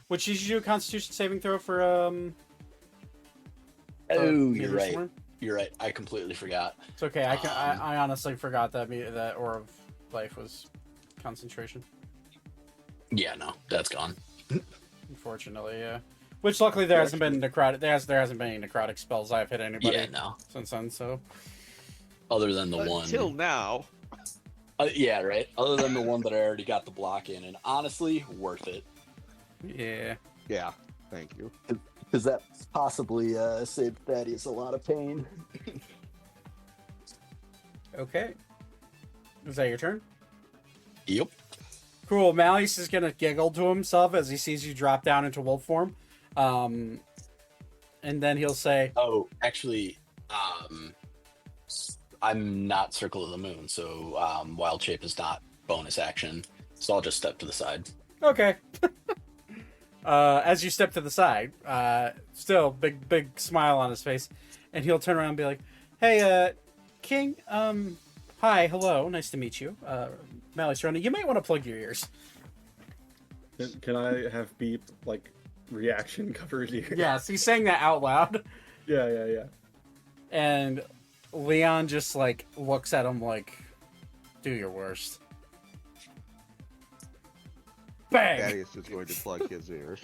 Which is you do a Constitution saving throw for Oh, meteor you're right. swarm? You're right. I completely forgot. It's okay. I honestly forgot that that Aura of Life was concentration. Yeah, no, that's gone. Unfortunately, yeah. Which luckily there hasn't been necrotic. There hasn't been any necrotic spells I've hit anybody Yeah, no. since then. So Other than the one. Until now. Yeah, right. Other than the one that I already got the block in, and honestly, worth it. yeah. Yeah. Thank you. Because that possibly saved Thaddeus a lot of pain. Okay. Is that your turn? Yep. Cool. Malleus is gonna giggle to himself as he sees you drop down into wolf form, and then he'll say, Oh, actually, I'm not Circle of the Moon, so Wild Shape is not bonus action. So I'll just step to the side. "Okay." As you step to the side, still big smile on his face, and he'll turn around and be like, "Hey, King. Hi, hello, nice to meet you. Malleus Rona, you might want to plug your ears." Can I have beep like reaction covered here? Yes, he's saying that out loud, Yeah. and Leon just like looks at him like, "Do your worst." Bang! Thaddeus is going to plug his ears.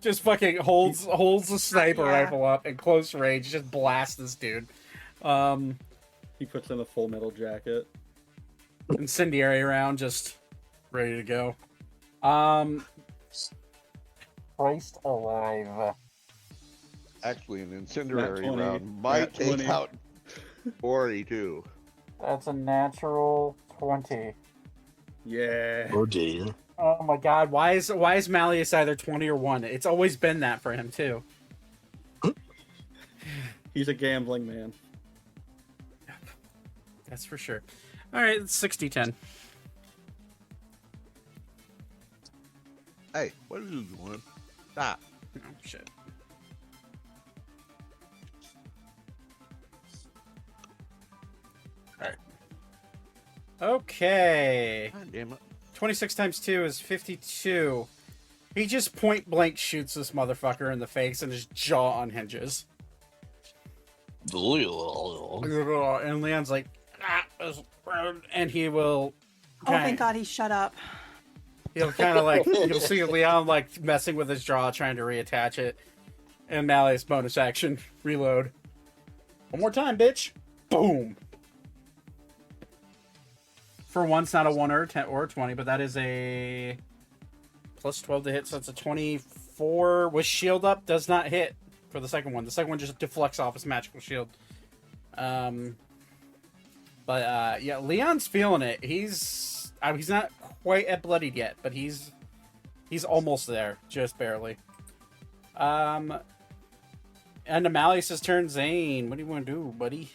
Just fucking holds the sniper Yeah. rifle up in close range, just blast this dude. He puts in a full metal jacket. Incendiary round, just ready to go. Christ alive. Actually, an incendiary 20, round might nat take 20. out Ori too. That's a natural 20. Yeah. Oh, dear. Oh my god, why is Malleus either 20 or 1? It's always been that for him too. He's a gambling man. That's for sure. Alright, it's 60-10. Hey, what are you doing? Stop. Oh shit. Alright. Okay. God damn it. 26 times 2 is 52. He just point blank shoots this motherfucker in the face and his jaw unhinges. And Leon's like, and he will. Oh, thank God he shut up. He'll kind of like, you'll see Leon like messing with his jaw, trying to reattach it. And Malleus bonus action, reload. One more time, bitch. Boom. For once, not a 1 or a 10 or a 20, but that is a plus 12 to hit, so it's a 24 with shield up. Does not hit for the second one. The second one just deflects off his magical shield. Yeah, Leon's feeling it. He's not quite at bloodied yet, but he's almost there, just barely. And to Malleus' turn. Zane, what do you want to do, buddy?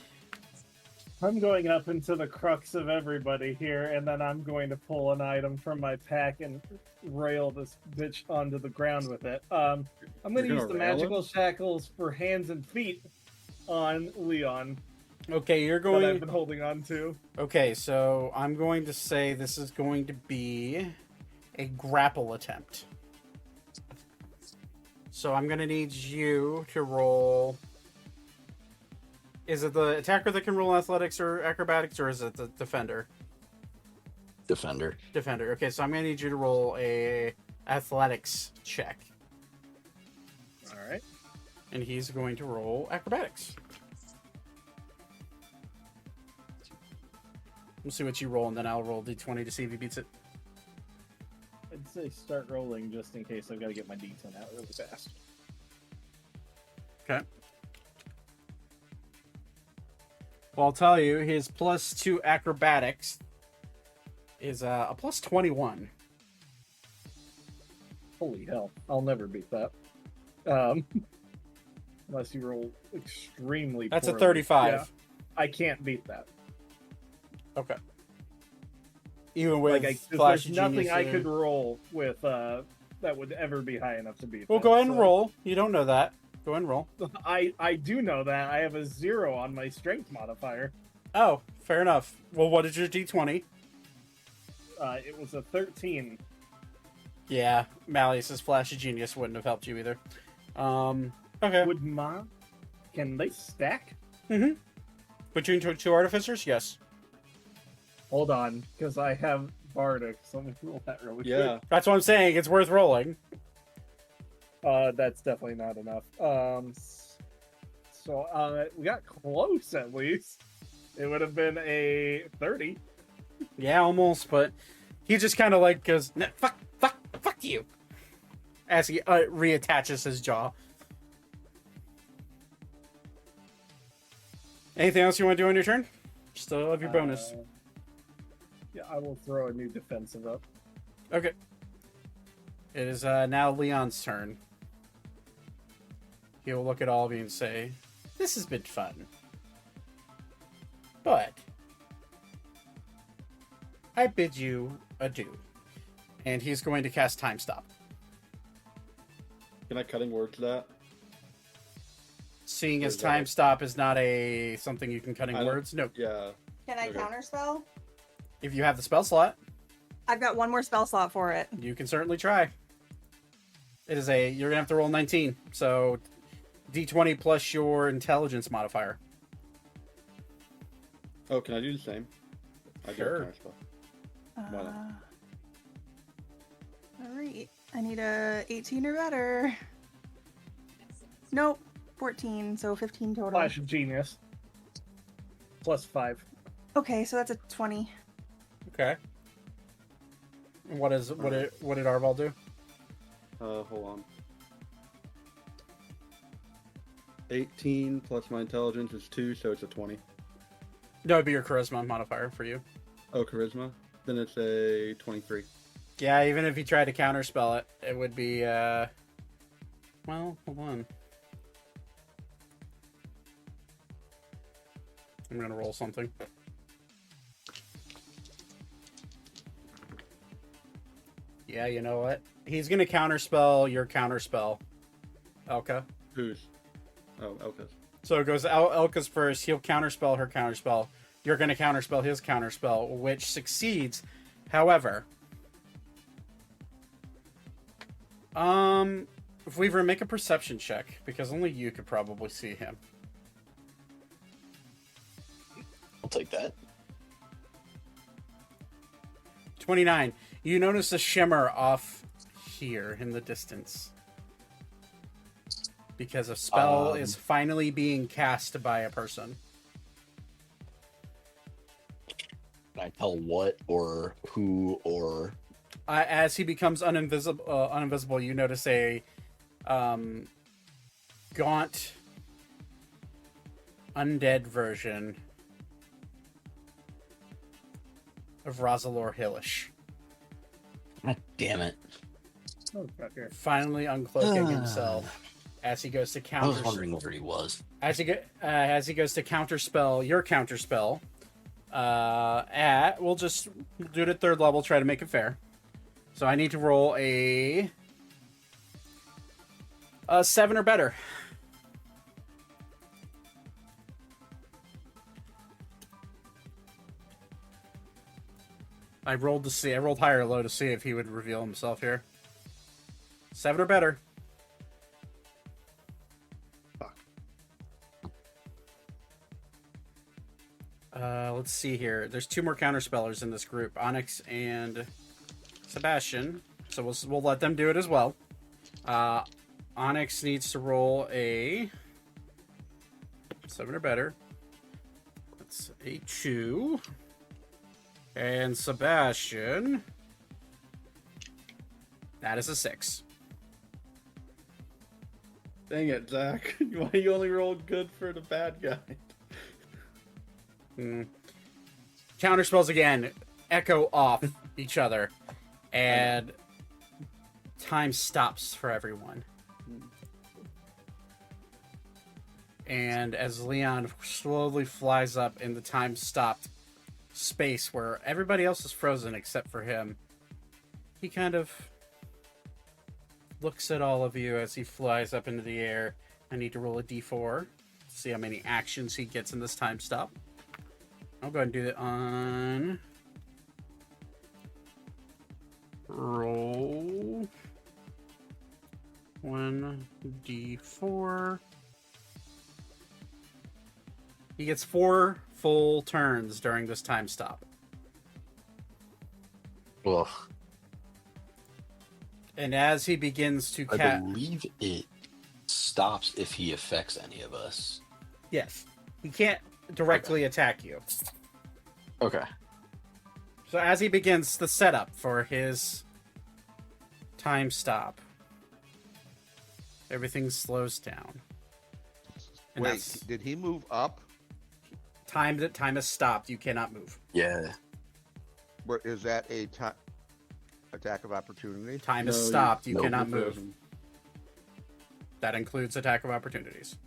I'm going up into the crux of everybody here, and then I'm going to pull an item from my pack and rail this bitch onto the ground with it. I'm going to use the magical shackles for hands and feet on Leon Okay, you're that going. I've been holding on to. Okay, so I'm going to say this is going to be a grapple attempt. So I'm going to need you to roll. Is it the attacker that can roll athletics or acrobatics, or is it the defender? Defender. Defender. Okay, so I'm going to need you to roll a athletics check. All right. And he's going to roll acrobatics. We'll see what you roll, and then I'll roll d20 to see if he beats it. I'd say start rolling just in case I've got to get my D10 out really fast. Okay. Well, I'll tell you, his +2 acrobatics is a plus 21. Holy hell. I'll never beat that. Unless you roll extremely That's a poorly. 35. Yeah, I can't beat that. Okay. Even with Like, Flash there's nothing Genius I there. could roll with that would ever be high enough to beat. Well, that, go ahead and so- roll. You don't know that. Go ahead and roll. I do know that I have a 0 on my strength modifier. Oh, fair enough. Well, what is your D20? It was a 13. Yeah, Malleus's Flash of Genius wouldn't have helped you either. Okay. Can they stack? Mm-hmm. Between two artificers, yes. Hold on, because I have Bardic, so let me roll that really Yeah. That's what I'm saying. It's worth rolling. quick. That's definitely not enough. So we got close at least. It would have been a 30. Yeah, almost, but he just kind of like goes, "Nah, fuck you," as he reattaches his jaw. Anything else you want to do on your turn? Still have your bonus. Yeah, I will throw a new defensive up. Okay. It is now Leon's turn. He'll look at all of you and say, "This has been fun. But I bid you adieu." And he's going to cast Time Stop. Can I cutting word to that? Seeing as Is that Time it? Stop is not a something you can cutting I don't- words. No. Yeah. Can I Okay. counterspell? If you have the spell slot, I've got one more spell slot for it. you can certainly try. It is you're gonna have to roll 19. So D20 plus your intelligence modifier. Oh, can I do the same? I Sure. do a spell. Why not? All right. I need a 18 or better. Nope. 14, so 15 total. Flash of Genius. Plus 5. Okay, so that's a 20. Okay. What did Arval do? Hold on. 18 plus my intelligence is 2, so it's a 20. No, it'd be your charisma modifier for you. Oh, charisma? Then it's a 23. Yeah, even if you tried to counterspell it, it would be well, hold on. I'm gonna roll something. Yeah, you know what? He's gonna counterspell your counterspell, Elka. Who's? Oh, Elka's. So it goes Elka's first. He'll counterspell her counterspell. You're gonna counterspell his counterspell, which succeeds. However, if we make a perception check, because only you could probably see him. I'll take that. 29. You notice a shimmer off here in the distance. Because a spell is finally being cast by a person. Can I tell what or who or... As he becomes uninvisible, you notice a gaunt, undead version of Rosalor Hillish. God damn it. Oh, fucker. Finally uncloaking himself as he goes to I counter. was wondering where he was. As he goes to counterspell your counterspell. We'll just do it at 3rd level. Try to make it fair. So I need to roll a 7 or better. I rolled higher or low to see if he would reveal himself here. 7 or better. Fuck. Let's see here. There's 2 more counterspellers in this group, Onyx and Sebastian. So we'll let them do it as well. Onyx needs to roll a 7 or better. That's a 2. And Sebastian, that is a 6. Dang it, Zach. Why you only rolled good for the bad guy? Counterspells again echo off each other, and time stops for everyone. And as Leon slowly flies up and the time stopped space where everybody else is frozen except for him. He kind of looks at all of you as he flies up into the air. I need to roll a d4 to see how many actions he gets in this time stop. I'll go ahead and do that on roll 1d4. He gets 4 full turns during this time stop. Ugh. And as he begins to I believe it stops if he affects any of us. Yes. He can't directly attack you. Okay. So as he begins the setup for his time stop, everything slows down. And Wait, did he move up? time has stopped. You cannot move. Yeah. Is that a attack of opportunity? Time has No, stopped. You no, cannot you're move. frozen. That includes attack of opportunities.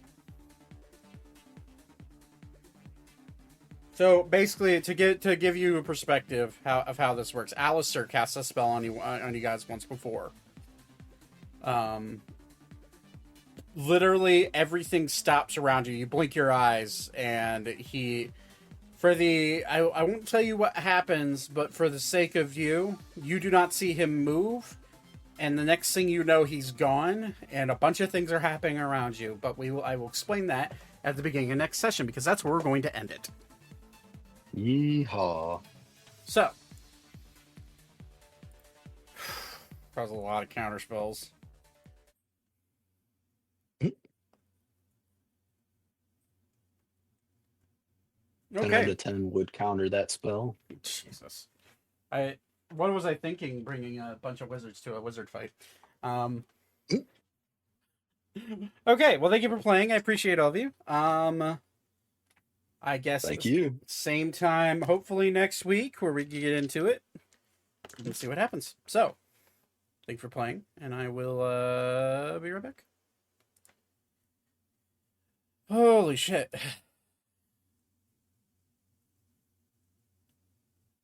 So basically, to give you a perspective of how this works, Alistair cast a spell on you guys once before. Literally everything stops around you. You blink your eyes, and I won't tell you what happens, but for the sake of you do not see him move. And the next thing you know, he's gone, and a bunch of things are happening around you. But I will explain that at the beginning of next session, because that's where we're going to end it. Yeehaw. So, that was a lot of counter spells. 10 out of 10 would counter that spell. Jesus. What was I thinking bringing a bunch of wizards to a wizard fight? Okay, well, thank you for playing. I appreciate all of you. I guess Thank you. same time, hopefully next week, where we can get into it and see what happens. So, thank you for playing, and I will be right back. Holy shit.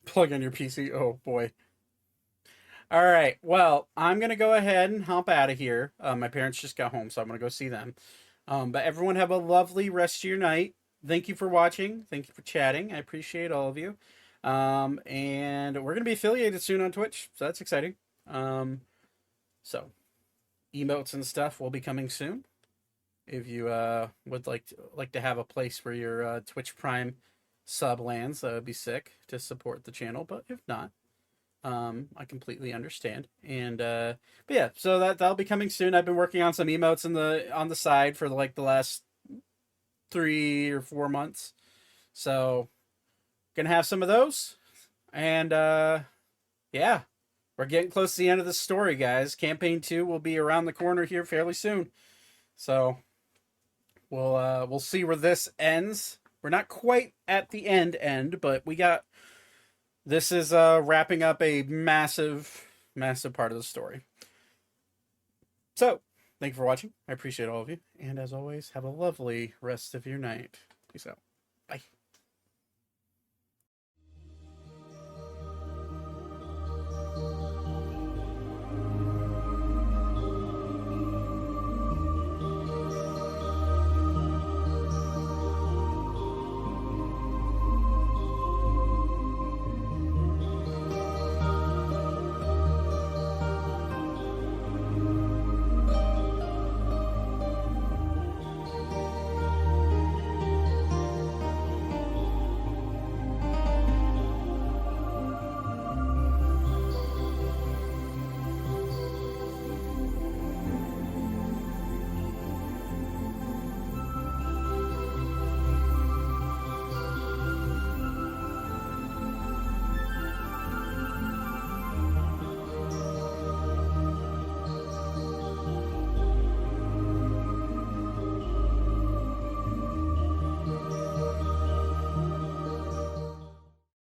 Plug in your PC. Oh, boy. All right. Well, I'm going to go ahead and hop out of here. My parents just got home, so I'm going to go see them. But everyone have a lovely rest of your night. Thank you for watching. Thank you for chatting. I appreciate all of you. And we're going to be affiliated soon on Twitch, so that's exciting. So, emotes and stuff will be coming soon. If you would like to have a place where your Twitch Prime sub lands, that would be sick to support the channel. But if not, I completely understand. And but yeah, so that'll be coming soon. I've been working on some emotes on the side for the last 3 or 4 months, so gonna have some of those. And yeah, we're getting close to the end of the story, guys. Campaign 2 will be around the corner here fairly soon, so we'll see where this ends. We're not quite at the end, but this is wrapping up a massive part of the story. So, thank you for watching. I appreciate all of you. And as always, have a lovely rest of your night. Peace out. Bye.